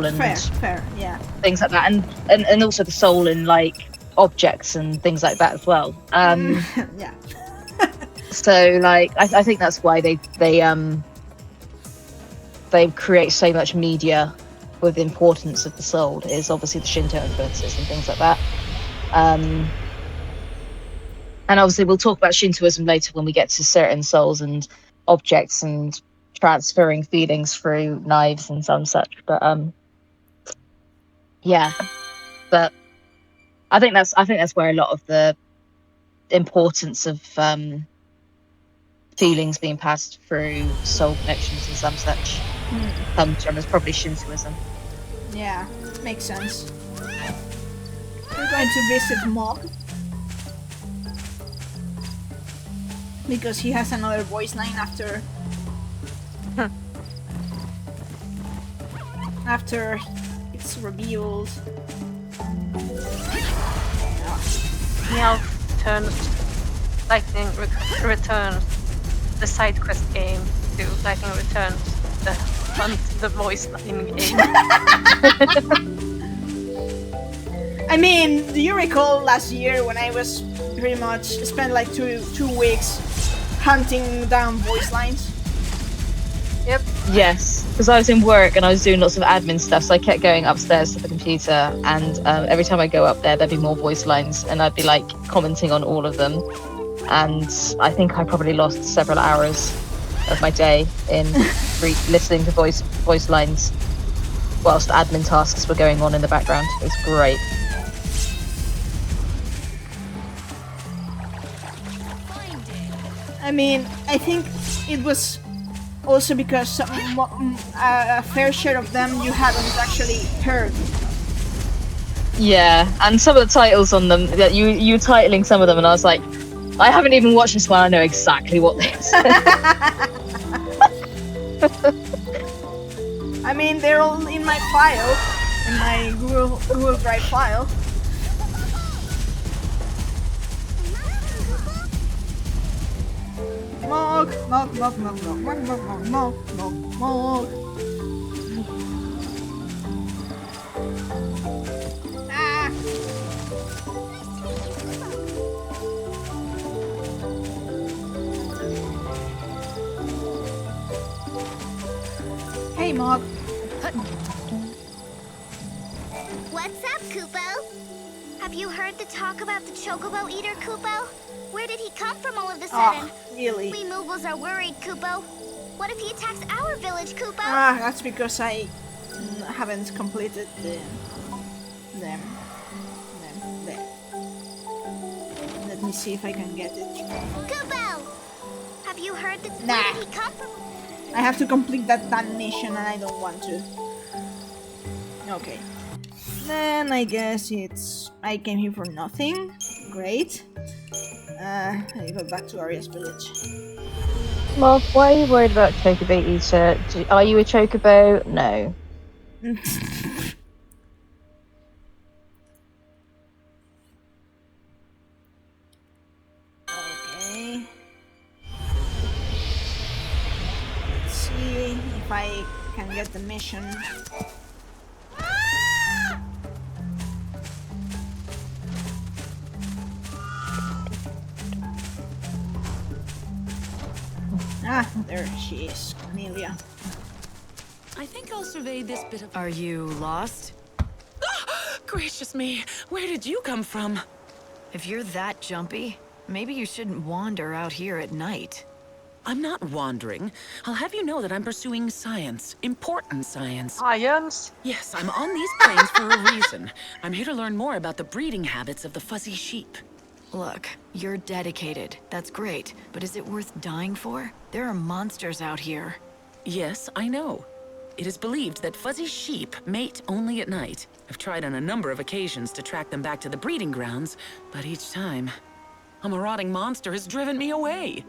and
fair, yeah,
things like that, and also the soul in like objects and things like that as well.
Yeah.
So like, I think that's why they create so much media with the importance of the soul, is obviously the Shinto influences and things like that. And obviously we'll talk about Shintoism later when we get to certain souls and objects and transferring feelings through knives and some such. But yeah, but I think that's where a lot of the importance of feelings being passed through soul connections and some such comes from. Is probably Shintoism.
Yeah, makes sense. We're going to visit Mog because he has another voice line after it's revealed.
Meowth turns Lightning returns the side quest game to Lightning returns the voice line game.
I mean, do you recall last year when I was pretty much spent like two weeks hunting down voice lines?
Yep.
Yes, because I was in work and I was doing lots of admin stuff, so I kept going upstairs to the computer, and every time I go up there, there'd be more voice lines, and I'd be like commenting on all of them. And I think I probably lost several hours of my day in listening to voice lines whilst admin tasks were going on in the background. It was great.
I mean, I think it was also because a fair share of them you hadn't actually heard.
Yeah, and some of the titles on them, that you titling some of them, and I was like, I haven't even watched this one, I know exactly what they said.
I mean, they're all in my file, in my Google Drive file. Mog. Ah. Hey, Mog.
What's up, Kupo? Have you heard the talk about the Chocobo Eater, Kupo? Where did he come from all of a sudden?
Really?
We Moogles are worried, Kupo. What if he attacks our village, Kupo?
That's because I haven't completed them. There. Let me see if I can get it.
Kubo! Have you heard that?
Nah.
Where did he come from?
I have to complete that damn mission and I don't want to. Okay. Then I guess it's... I came here for nothing. Great. I go back to Arya's village.
Well, why are you worried about Chocobo Eater? Are you a Chocobo? No.
Okay. Let's see if I can get the mission. Ah, there she is, Cornelia.
I think I'll survey this bit of...
Are you lost?
Gracious me, where did you come from?
If you're that jumpy, maybe you shouldn't wander out here at night.
I'm not wandering. I'll have you know that I'm pursuing science. Important science.
Science?
Yes, I'm on these plains for a reason. I'm here to learn more about the breeding habits of the fuzzy sheep.
Look, you're dedicated. That's great. But is it worth dying for? There are monsters out here.
Yes, I know. It is believed that fuzzy sheep mate only at night. I've tried on a number of occasions to track them back to the breeding grounds, but each time, a marauding monster has driven me away.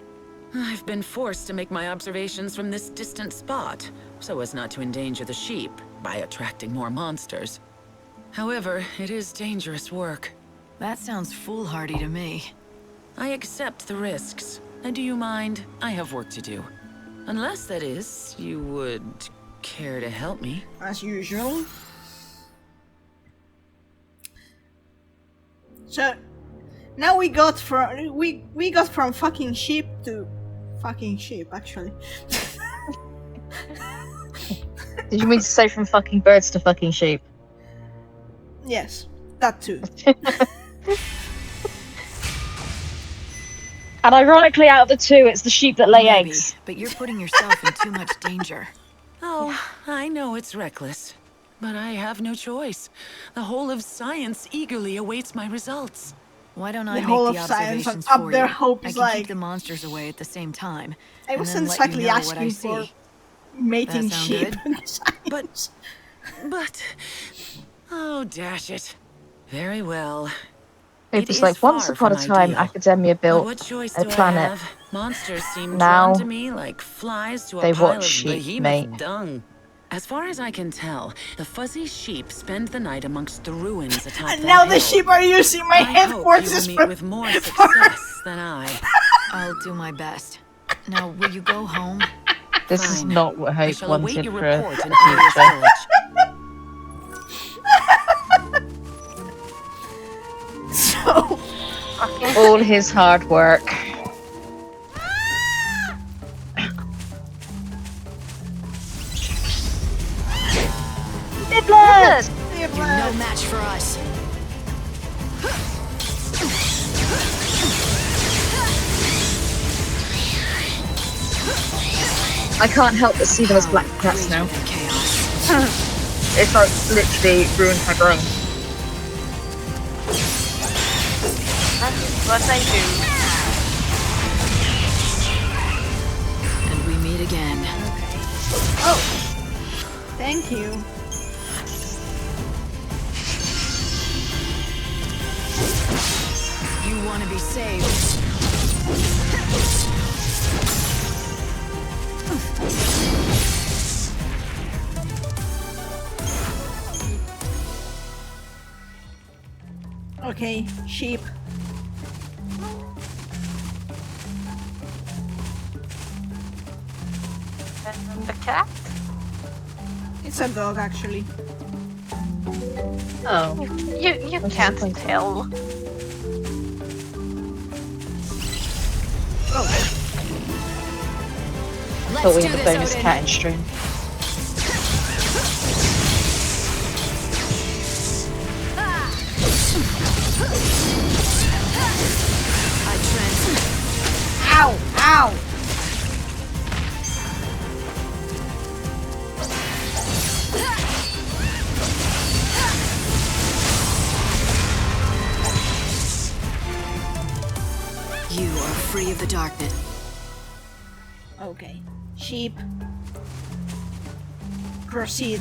I've been forced to make my observations from this distant spot, so as not to endanger the sheep by attracting more monsters. However, it is dangerous work.
That sounds foolhardy to me.
I accept the risks. And do you mind? I have work to do. Unless, that is, you would care to help me.
As usual. So, now we got from fucking sheep to fucking sheep, actually.
Did you mean to say from fucking birds to fucking sheep?
Yes, that too.
And ironically, out of the two, it's the sheep that lay
Maybe,
eggs.
but you're putting yourself in too much danger.
Oh, I know it's reckless, but I have no choice. The whole of science eagerly awaits my results.
Why don't I
The
make
whole
the
of science
observations
up
for
their
you?
hopes,
I can
like-
keep the monsters away at the same time.
I
and
wasn't
then let you
exactly
know what I
asking for
see.
mating
That sound
sheep.
good? But... Oh, dash it. Very well.
It was like once upon a time, Academia built
What choice
a
do I
planet.
have? Monsters seem
Now,
drawn to me like flies to a
they
pile
watch
of
sheep
behemoth
mate.
dung. As far as I can tell, the fuzzy sheep spend the night amongst the ruins atop
And
that
now the
hill.
sheep are using my
I hope you
headquarters
will
for...
meet with more success than I.
I'll do my best. Now, will you go home?
This is
Fine.
not what
I
Hope
shall await
wanted
your
for
report
the
in Arya's
future.
village.
So...
All his hard work.
Niblets! You're no match for us.
I can't help but see them as black cats now. It's like literally ruined my brain.
That's what I do.
And we meet again.
Oh! Thank you.
You want to be saved.
Okay, sheep.
And the cat?
It's a dog, actually.
Oh.
You can't tell.
Thought we had a bonus cat in stream.
Ow! Ow!
You are free of the darkness.
Okay. Sheep. Proceed.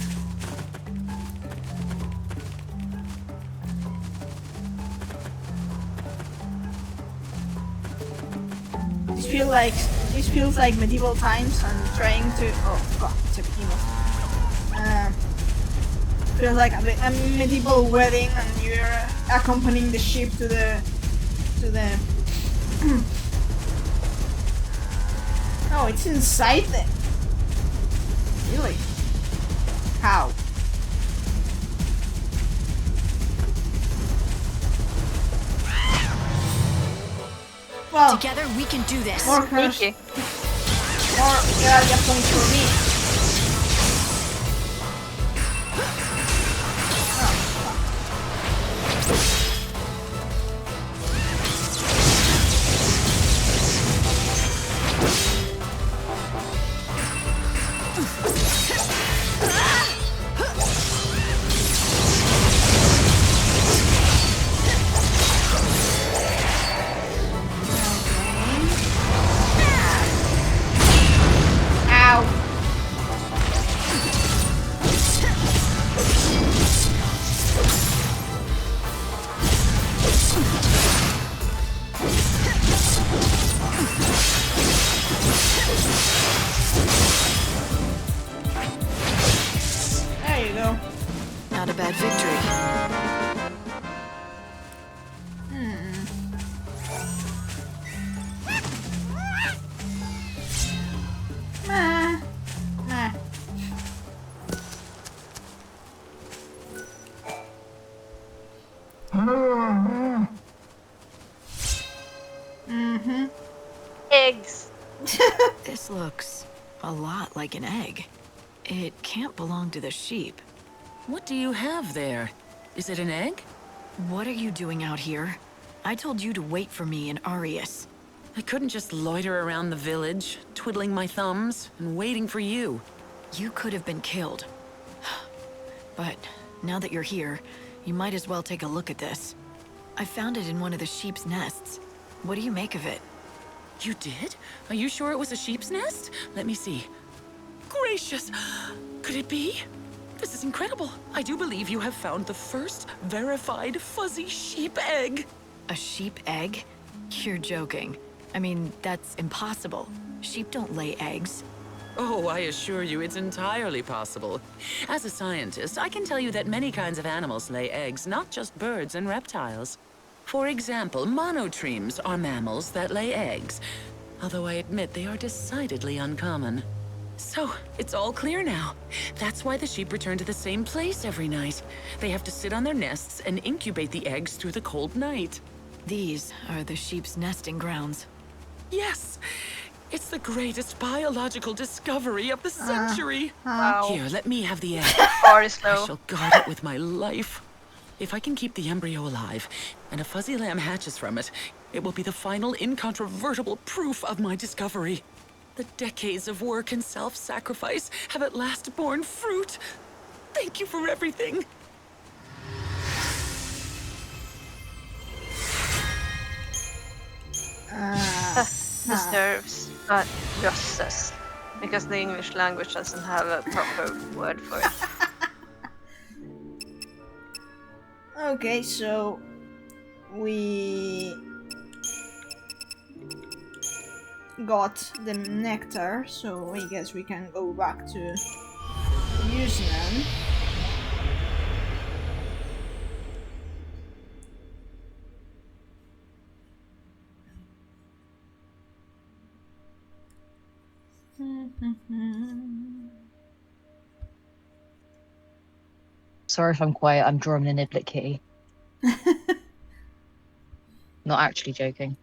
This feels like medieval times and trying to. Oh god, it's a behemoth. Feels like a medieval wedding, and you're accompanying the sheep to the. Oh, it's inside there. Really? How? Well,
together we can do this.
More curse. More area points for me.
Not a bad victory.
Eggs.
This looks a lot like an egg. It can't belong to the sheep.
What do you have there? Is it an egg?
What are you doing out here? I told you to wait for me in Arius.
I couldn't just loiter around the village, twiddling my thumbs and waiting for you.
You could have been killed. But now that you're here, you might as well take a look at this. I found it in one of the sheep's nests. What do you make of it?
You did? Are you sure it was a sheep's nest? Let me see. Gracious! Could it be? This is incredible. I do believe you have found the first verified fuzzy sheep egg.
A sheep egg? You're joking. I mean, that's impossible. Sheep don't lay eggs.
Oh, I assure you it's entirely possible. As a scientist, I can tell you that many kinds of animals lay eggs, not just birds and reptiles. For example, monotremes are mammals that lay eggs, although I admit they are decidedly uncommon. So, it's all clear now. That's why the sheep return to the same place every night. They have to sit on their nests and incubate the eggs through the cold night.
These are the sheep's nesting grounds.
Yes! It's the greatest biological discovery of the century.
Wow.
Here, let me have the egg.
Far is low.
I shall guard it with my life. If I can keep the embryo alive, and a fuzzy lamb hatches from it, it will be the final incontrovertible proof of my discovery. The decades of work and self-sacrifice have at last borne fruit. Thank you for everything.
Deserves, not justice, because the English language doesn't have a proper word for it.
Okay, so we got the nectar, so I guess we can go back to using them.
Sorry if I'm quiet, I'm drawing a niblet kitty. Not actually joking.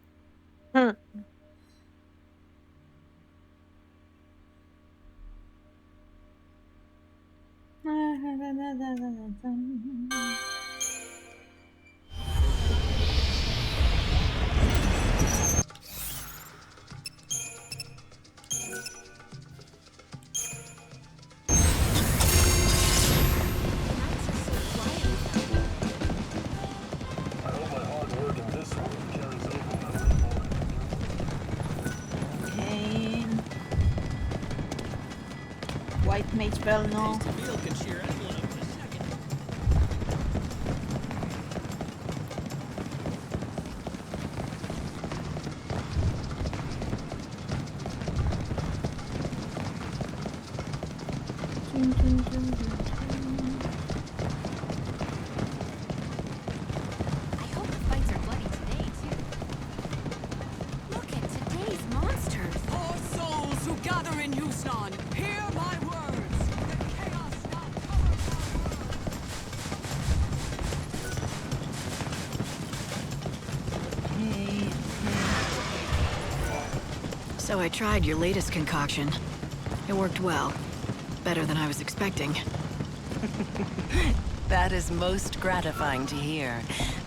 White Mage Bell, no.
I hope the fights are bloody today, too. Look at today's monsters.
Poor souls who gather in Yusnan, hear my words. The chaos now So I tried your latest concoction. It worked well. Better than I was expecting.
That is most gratifying to hear.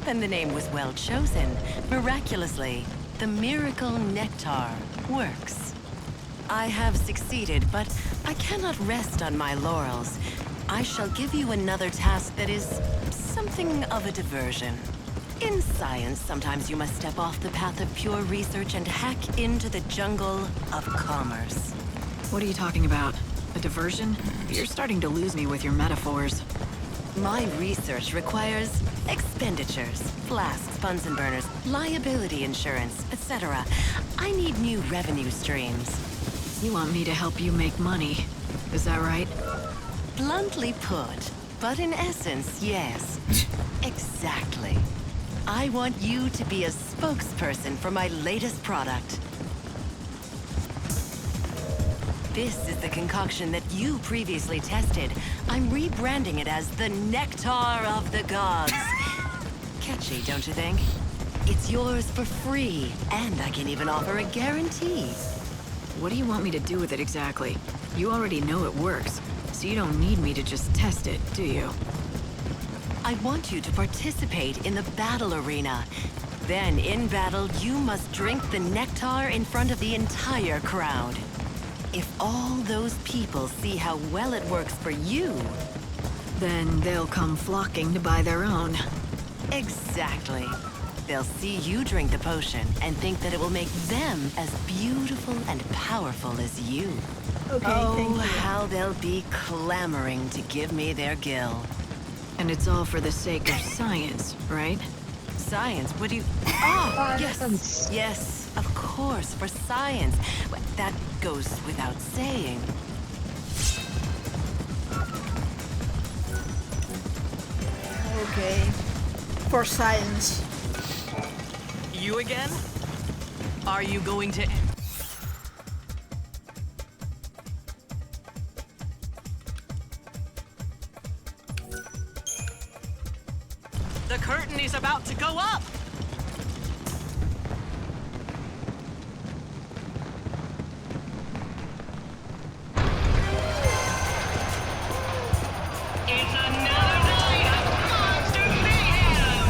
Then the name was well chosen. Miraculously, the miracle nectar works. I have succeeded, but I cannot rest on my laurels. I shall give you another task that is something of a diversion. In science, sometimes you must step off the path of pure research and hack into the jungle of commerce.
What are you talking about? A diversion? You're starting to lose me with your metaphors.
My research requires expenditures, flasks, Bunsen burners, liability insurance, etc. I need new revenue streams.
You want me to help you make money, is that right?
Bluntly put, but in essence, yes. Exactly. I want you to be a spokesperson for my latest product. This is the concoction that you previously tested. I'm rebranding it as the Nectar of the Gods. Catchy, don't you think? It's yours for free, and I can even offer a guarantee.
What do you want me to do with it exactly? You already know it works, so you don't need me to just test it, do you?
I want you to participate in the battle arena. Then, in battle, you must drink the nectar in front of the entire crowd. If all those people see how well it works for you,
then they'll come flocking to buy their own.
Exactly. They'll see you drink the potion and think that it will make them as beautiful and powerful as you.
Okay,
oh,
thank you.
How they'll be clamoring to give me their gill.
And it's all for the sake of science, right?
Science? What do you... Oh, yes! Yes, of course, for science. That goes without saying.
Okay. For science.
You again? Are you going to... The curtain is about to go up! It's another night of monster mayhem!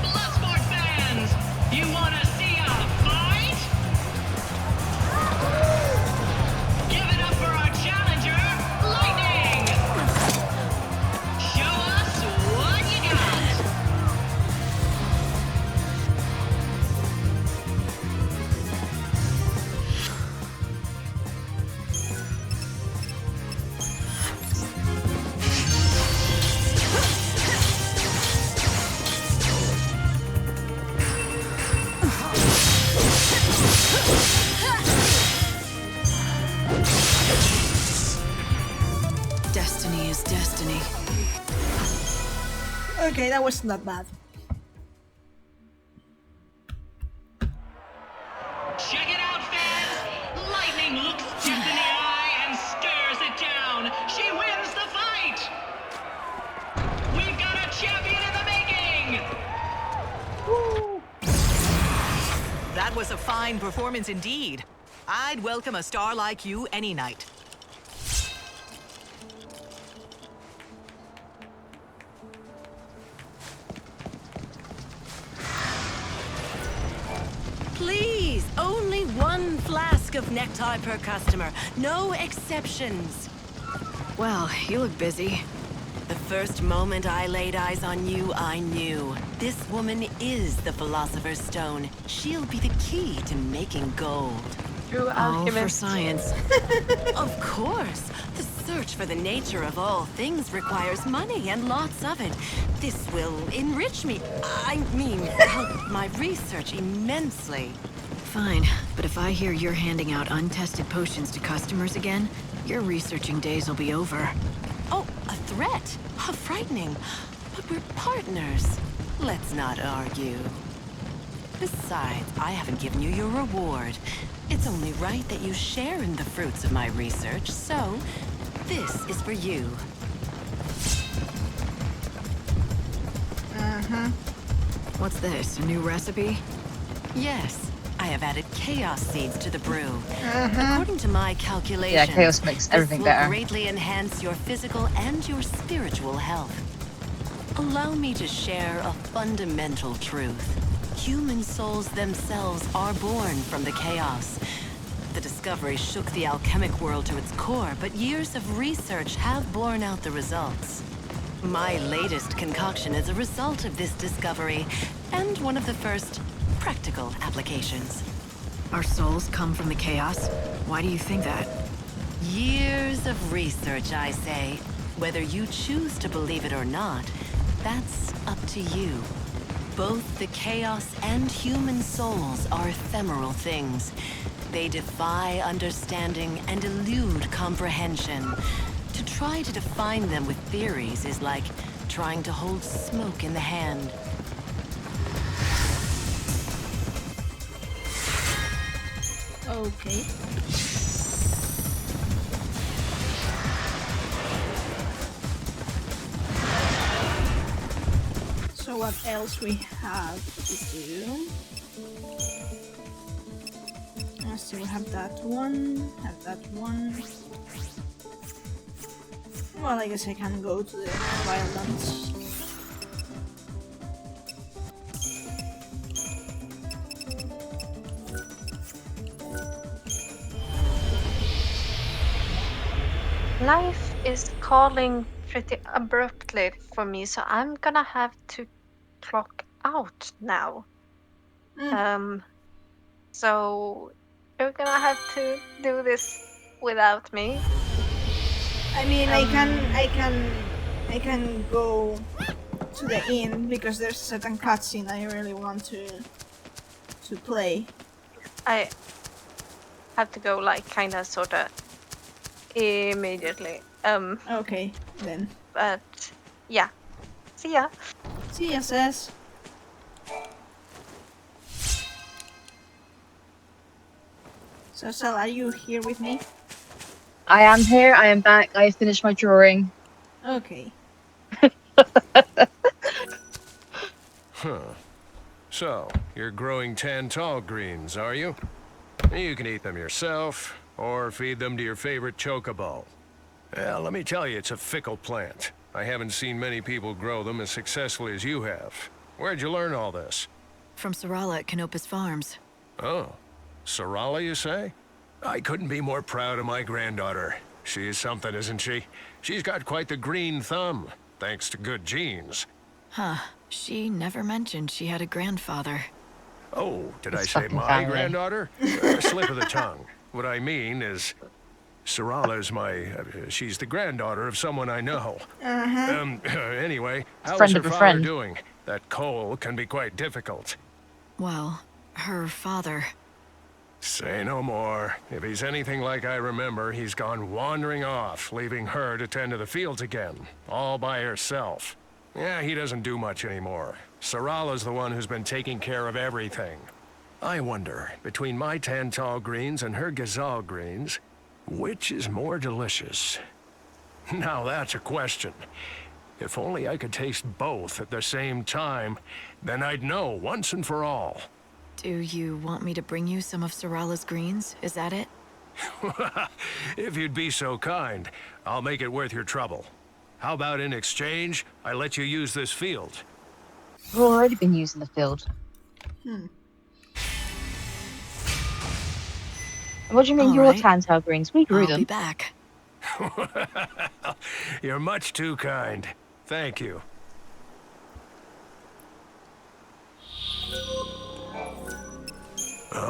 Bloodsport fans, you wanna see a fight? Give it up for our challenger, Lightning! Show us what you got!
Destiny is destiny.
Okay, that wasn't that bad.
Check it out, fans! Lightning looks death in the eye and stares it down. She wins the fight! We've got a champion in the making! That was a fine performance indeed. I'd welcome a star like you any night.
Please, only one flask of nectar per customer. No exceptions.
Well, you look busy.
The first moment I laid eyes on you, I knew. This woman is the Philosopher's Stone. She'll be the key to making gold.
True
All for
alchemist.
science. Of course. The search for the nature of all things requires money and lots of it. This will enrich me. I mean, help my research immensely.
Fine, but if I hear you're handing out untested potions to customers again, your researching days will be over.
Oh, a threat? How frightening. But we're partners. Let's not argue. Besides, I haven't given you your reward. It's only right that you share in the fruits of my research, so this is for you.
What's this, a new recipe?
Yes, I have added chaos seeds to the brew. According to my calculations,
Yeah, chaos makes everything
this will
better.
greatly enhance your physical and your spiritual health. Allow me to share a fundamental truth. Human souls themselves are born from the chaos. The discovery shook the alchemic world to its core, but years of research have borne out the results. My latest concoction is a result of this discovery, and one of the first practical applications.
Our souls come from the chaos? Why do you think that?
Years of research, I say. Whether you choose to believe it or not, that's up to you. Both the chaos and human souls are ephemeral things. They defy understanding and elude comprehension. To try to define them with theories is like trying to hold smoke in the hand.
Okay. So what else we have to do? Let's see, we have that one, Well, I guess I can go to the wildlands.
Life is calling pretty abruptly for me, so I'm gonna have to clock out now. So you're gonna have to do this without me.
I mean, I can go to the inn because there's a certain cutscene I really want to play.
I have to go like kinda sorta immediately.
Okay, then.
But yeah. See ya.
See ya, sis. So, Sal, are you here with me?
I am here, I am back, I finished my drawing.
Okay.
Huh. So, you're growing Tantal greens, are you? You can eat them yourself, or feed them to your favorite chocobo. Well, let me tell you, it's a fickle plant. I haven't seen many people grow them as successfully as you have. Where'd you learn all this?
From Sarala at Canopus Farms.
Oh, Sarala, you say? I couldn't be more proud of my granddaughter. She is something, isn't she? She's got quite the green thumb, thanks to good genes.
Huh. She never mentioned she had a grandfather.
Oh, did I
It's
say
fucking
my
family.
granddaughter? Slip of the tongue. What I mean is, Sarala's she's the granddaughter of someone I know. Anyway, how's
Friend
her
of a
father
friend.
doing? That Cole can be quite difficult.
Well, her father...
Say no more. If he's anything like I remember, he's gone wandering off, leaving her to tend to the fields again, all by herself. Yeah, he doesn't do much anymore. Sarala's the one who's been taking care of everything. I wonder, between my Tantal greens and her Gazal greens, which is more delicious? Now that's a question. If only I could taste both at the same time, then I'd know once and for all.
Do you want me to bring you some of Sarala's greens? Is that it?
If you'd be so kind, I'll make it worth your trouble. How about in exchange, I let you use this field?
We've already been using the field. What do you mean
All
your
right.
Tantal greens? We grew
I'll
them.
be back.
You're much too kind. Thank you.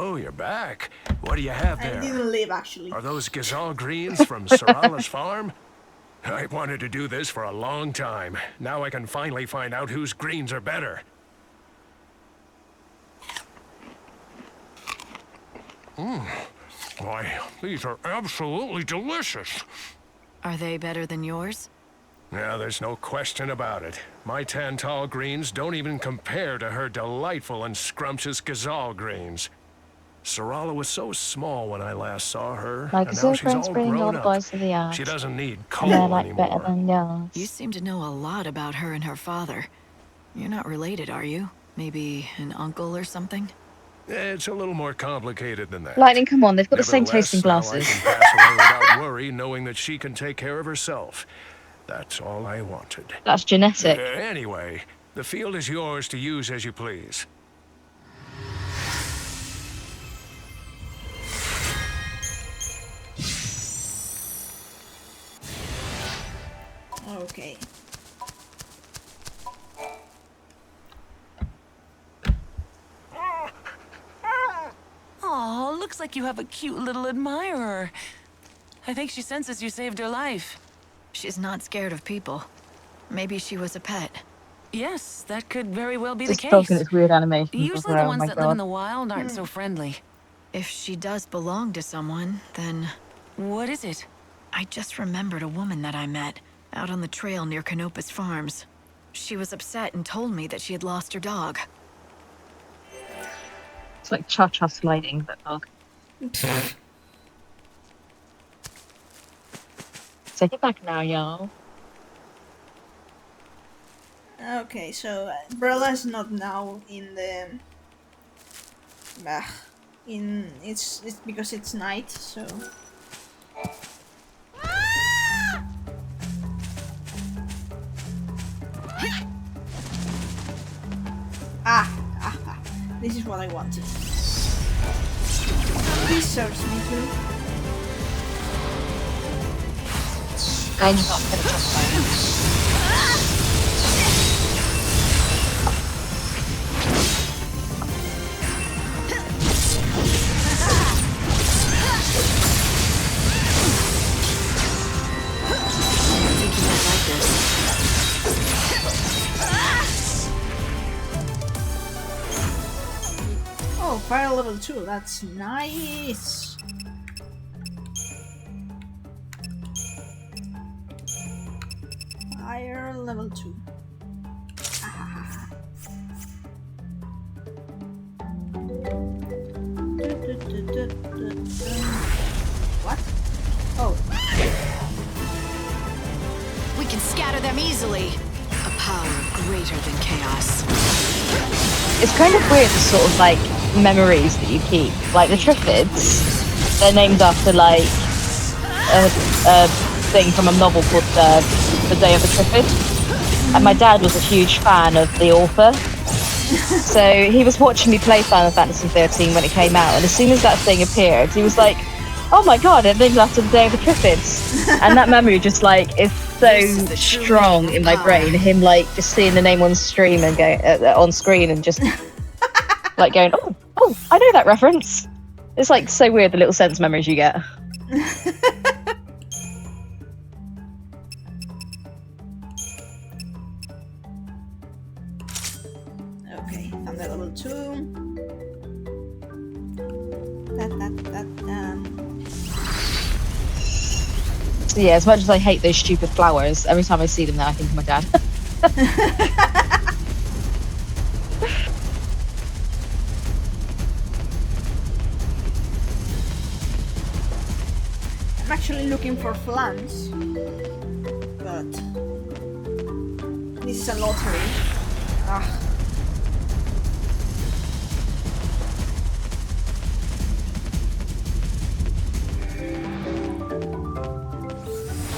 So, you're back. What do you have
I
there?
didn't leave, actually.
Are those gazelle greens from Sorala's farm? I wanted to do this for a long time. Now I can finally find out whose greens are better. Why, these are absolutely delicious.
Are they better than yours?
Yeah, there's no question about it. My Tantal greens don't even compare to her delightful and scrumptious gazelle greens. Sorala was so small when I last saw her,
My
and now she's
girlfriends
all
bring all
grown
the
up.
boys to the yard.
She doesn't need
And they're
coal
like better
anymore.
than yours.
You seem to know a lot about her and her father. You're not related, are you? Maybe an uncle or something?
It's a little more complicated than that.
Lightning, come on, they've got the same taste in
Nevertheless, now I
glasses.
can pass away without worry, knowing that she can take care of herself. That's all I wanted.
That's genetic.
Anyway, the field is yours to use as you please.
Okay.
Oh, looks like you have a cute little admirer. I think she senses you saved her life.
She's not scared of people. Maybe she was a pet.
Yes, that could very well be the
This
case.
dog and its weird animations as
Usually
well,
the
oh
ones
my
that live in
god.
the wild aren't so friendly.
If she does belong to someone, then...
What is it?
I just remembered a woman that I met out on the trail near Canopus Farms. She was upset and told me that she had lost her dog.
It's like cha-cha sliding, that dog. Take it back now, y'all.
Okay, so Brella's not now in the. It's because it's night, so. This is what I wanted. This serves me too.
And you got a bit of trust.
Oh, fire level 2, that's nice. Fire level 2. What? Oh.
We can scatter them easily. A power greater than chaos.
It's kind of weird, the sort of like memories that you keep. Like the Triffids, they're named after like a thing from a novel called The Day of the Triffid. And my dad was a huge fan of the author. So he was watching me play Final Fantasy 13 when it came out, and as soon as that thing appeared, he was like, "Oh my god, it named after the Day of the Triffids." And that memory just like is so strong in my brain. Him like just seeing the name on stream and going on screen and just like going, "Oh, I know that reference." It's like so weird, the little sense memories you get.
Okay, Thunder level 2.
So yeah, as much as I hate those stupid flowers, every time I see them now I think of my dad.
I'm actually looking for flans, but this is a lottery. Ah.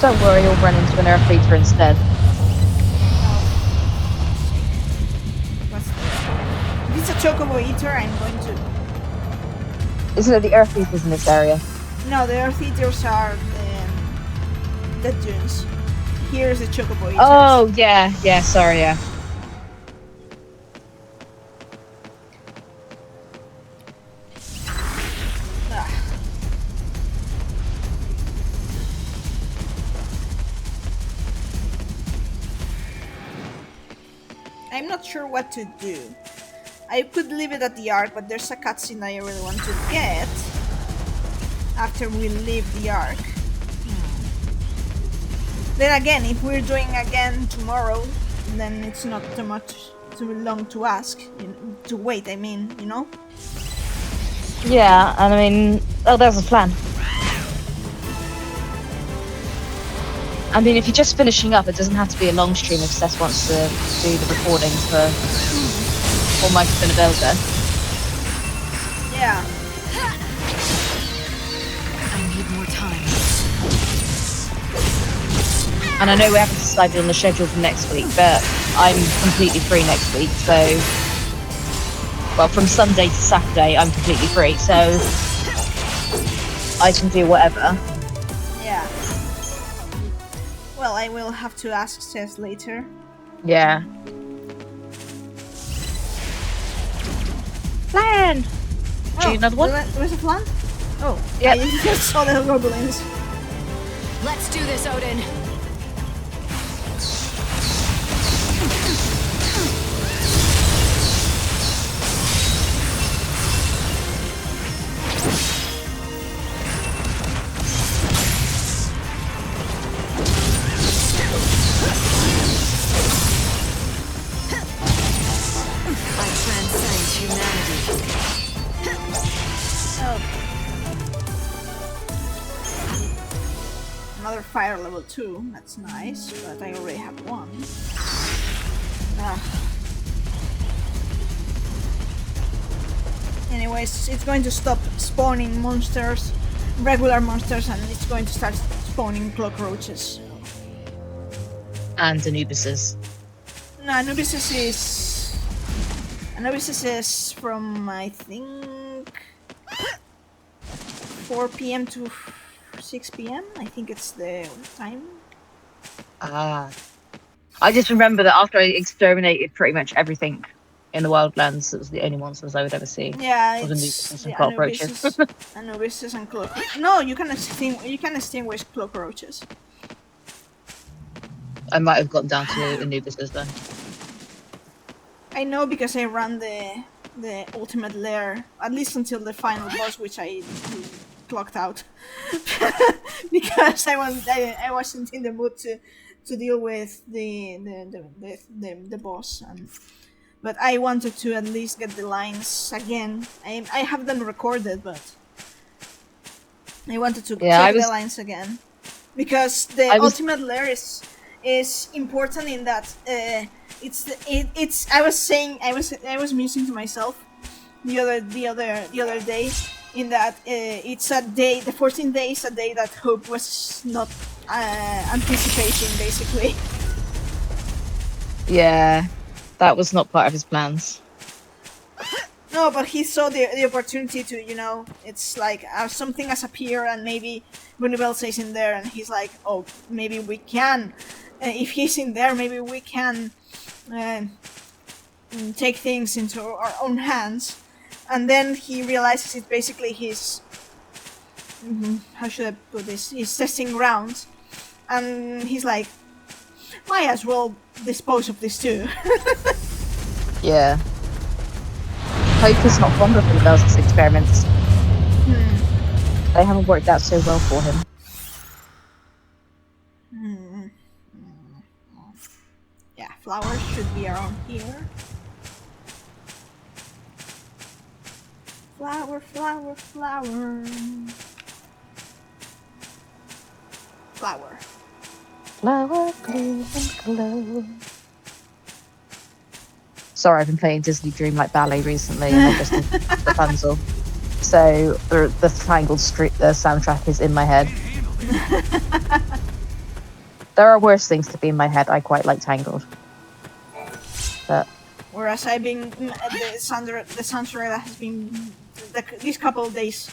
Don't worry, you'll run into an Earth Eater instead.
What's this? If it's a Chocobo Eater, I'm going to...
Isn't it the Earth Eaters in this area?
No, the Earth Eaters are the dunes. Here's the Chocobo Eaters.
Oh, yeah, sorry, yeah.
not sure what to do. I could leave it at the Ark, but there's a cutscene I really want to get after we leave the Ark. Then again, if we're doing again tomorrow, then it's not too long to ask, to wait. I mean, you know.
Yeah, and I mean, oh, there's a plan. I mean, if you're just finishing up, it doesn't have to be a long stream if Seth wants to do the recordings for Almighty Bin of Elder.
Yeah.
I need more time.
And I know we haven't decided on the schedule for next week, but I'm completely free next week, so... Well, from Sunday to Saturday, I'm completely free, so... I can do whatever.
Yeah. Well, I will have to ask Seth later.
Yeah. Plan! Do you another one?
There's a plan? Oh,
yeah.
I just saw the goblins.
Let's do this, Odin.
Another fire level 2, that's nice, but I already have one. Anyways, it's going to stop spawning monsters, regular monsters, and it's going to start spawning cockroaches.
And Anubises.
No, Anubises is from, I think, 4 PM to 6 PM. I think it's the time.
Ah. I just remember that after I exterminated pretty much everything in the wildlands, it was the only monsters I would ever see.
Yeah,
was
it's
Anubises and cockroaches.
Anubises and cockroaches. No, you can extinguish cockroaches.
I might have gotten down to Anubises then.
I know because I ran the ultimate lair, at least until the final boss, which I clocked out because I wasn't in the mood to deal with the boss, but I wanted to at least get the lines again. I have them recorded, but I wanted to check the lines again because the ultimate lair is important in that it's I was musing to myself the other day in that it's a day, the 14th day is a day that Hope was not anticipating, basically.
Yeah, that was not part of his plans.
No, but he saw the opportunity to, you know, it's like something has appeared and maybe Bunibel says in there and he's like, oh, maybe we can, if he's in there, maybe we can take things into our own hands. And then he realizes it's basically his, how should I put this, his testing grounds. And he's like, might as well dispose of this too.
Yeah. Hope is not fond of Bunibel's experiments. They haven't worked out so well for him.
Yeah, flowers should be around here. Flower, flower, flower. Flower.
Flower, bloom and glow. Sorry, I've been playing Disney Dreamlight Ballet recently, and I just did Rapunzel. So the Tangled Street soundtrack is in my head. There are worse things to be in my head. I quite like Tangled. But
whereas I've been the soundtrack that has been these couple of days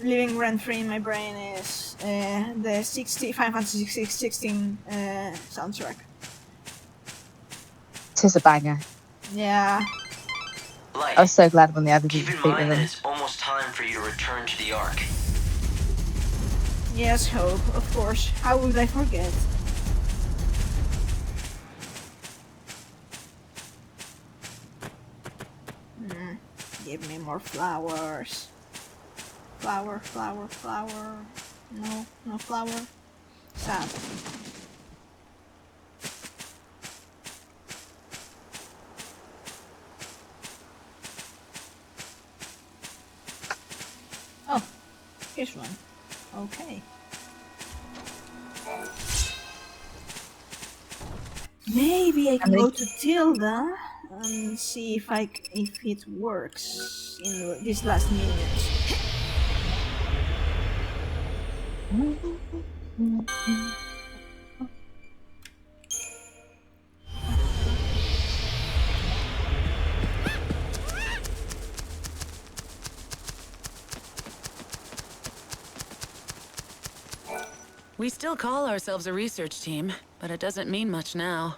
living rent free in my brain is the Final Fantasy 16 soundtrack.
Tis a banger.
Yeah.
Light,
I was so glad when they added
keep
these
in
feet
mind
with
that
them.
it's almost time for you to return to the Ark.
Yes, Hope, of course. How would I forget? Give me more flowers. Flower, flower, flower. No, no flower. Sad. Oh, here's one. Okay. Maybe I can go to Tilda and see if it works in this last minute.
We still call ourselves a research team, but it doesn't mean much now.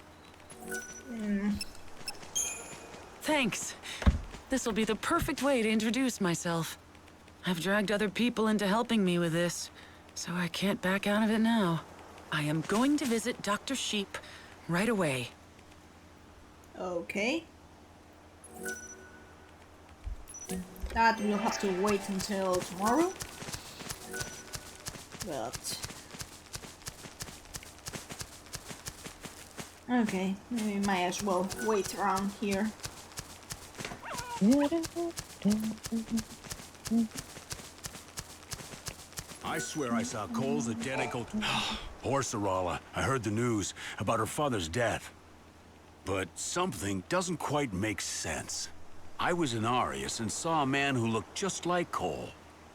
Thanks. This will be the perfect way to introduce myself. I've dragged other people into helping me with this, so I can't back out of it now. I am going to visit Dr. Sheep right away.
Okay. That will have to wait until tomorrow. But... okay, maybe might as well wait around here.
I swear I saw Cole's identical... Poor Sarala. I heard the news about her father's death. But something doesn't quite make sense. I was in Arius and saw a man who looked just like Cole.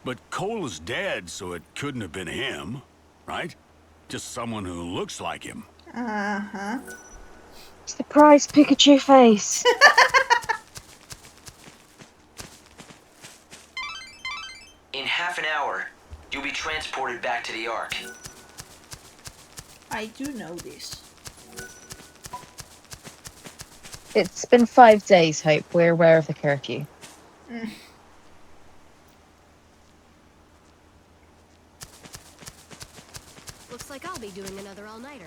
But Cole is dead, so it couldn't have been him, right? Just someone who looks like him.
Uh-huh.
Surprise Pikachu face.
In half an hour, you'll be transported back to the Ark.
I do know this.
It's been 5 days, Hope. We're aware of the curfew.
Looks like I'll be doing another all-nighter.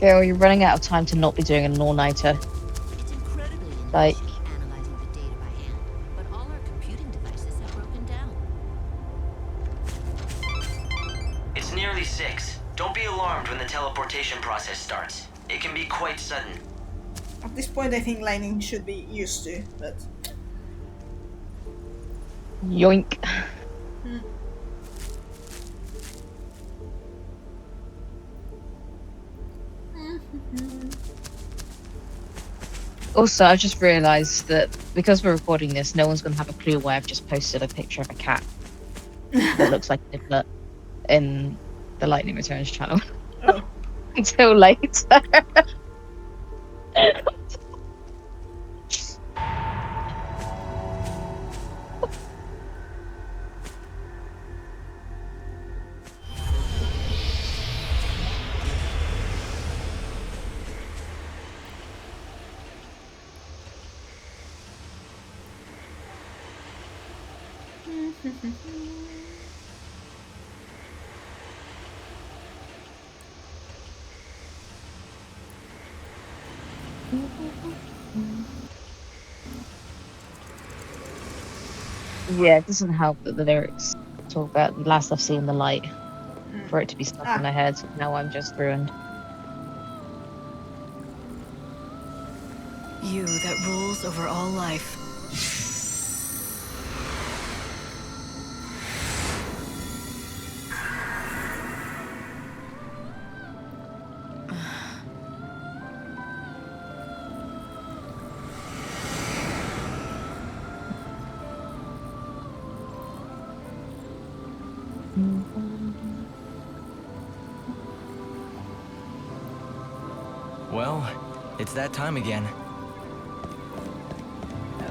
Girl, you're running out of time to not be doing an all-nighter.
It's incredibly
Like,
analyzing the data by hand, but all our computing devices have broken down.
It's nearly 6. Don't be alarmed when the teleportation process starts. It can be quite sudden.
At this point I think Lightning should be used to, but...
yoink. Also, I've just realised that because we're recording this, no one's going to have a clue why I've just posted a picture of a cat that looks like Niblett in the Lightning Returns channel.
Oh.
Until later. Yeah, it doesn't help that the lyrics talk about the last I've seen the light for it to be stuck in my head. Now I'm just ruined.
You that rules over all life.
Well, it's that time again.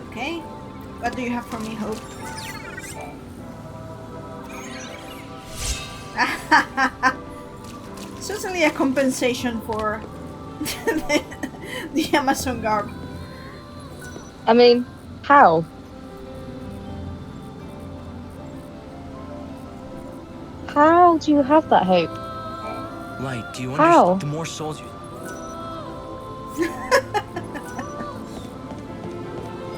Okay. What do you have for me, Hope? Certainly a compensation for the Amazon garb.
I mean, how? How do you have that, Hope?
Light, do you
How?
understand? The more souls you...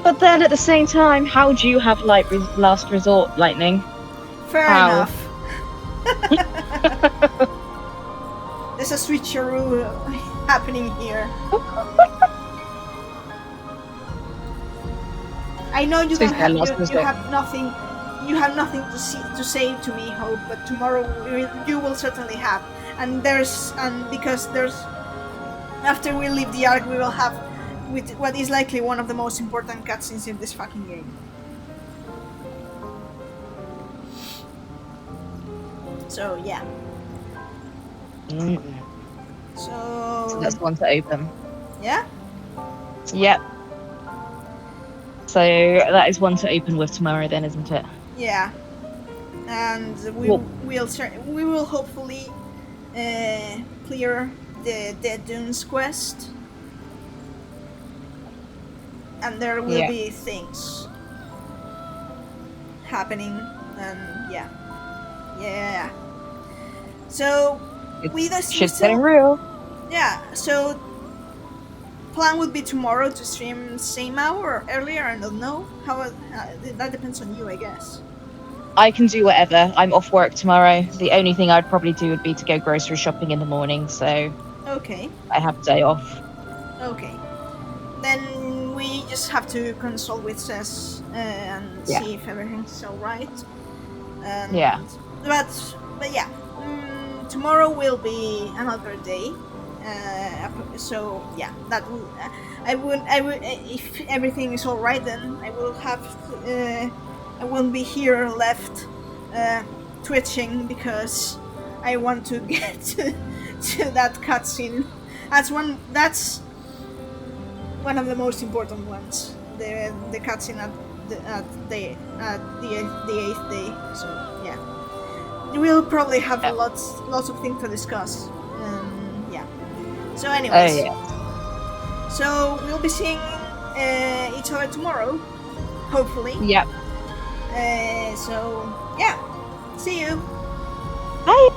But then at the same time, how do you have last resort lightning?
Fair
How?
enough. There's a switcheroo happening here. I know you don't have you have nothing. You have nothing to say to me, Hope. But tomorrow you will certainly have. And because there's after we leave the arc, we will have with what is likely one of the most important cutscenes in this fucking game. So yeah. So
that's one to open.
Yeah?
Yep. So that is one to open with tomorrow then, isn't it?
Yeah. And we will hopefully clear the Dead Dunes quest. And there will be things happening, and yeah. So
shit's getting real.
Yeah. So plan would be tomorrow to stream same hour or earlier. I don't know how. That depends on you, I guess.
I can do whatever. I'm off work tomorrow. The only thing I'd probably do would be to go grocery shopping in the morning. So
okay.
I have a day off.
Okay. Then we just have to consult with Cess and see if everything's all right. But yeah, tomorrow will be another day. So yeah, that will. I would. If everything is all right, then I will have. I won't be here left, twitching because I want to get to that cutscene. That's one of the most important ones. The cutscene at the 8th day. So yeah, we'll probably have lots of things to discuss. Yeah. So anyways, so we'll be seeing each other tomorrow, hopefully.
Yep.
So yeah, see you.
Bye.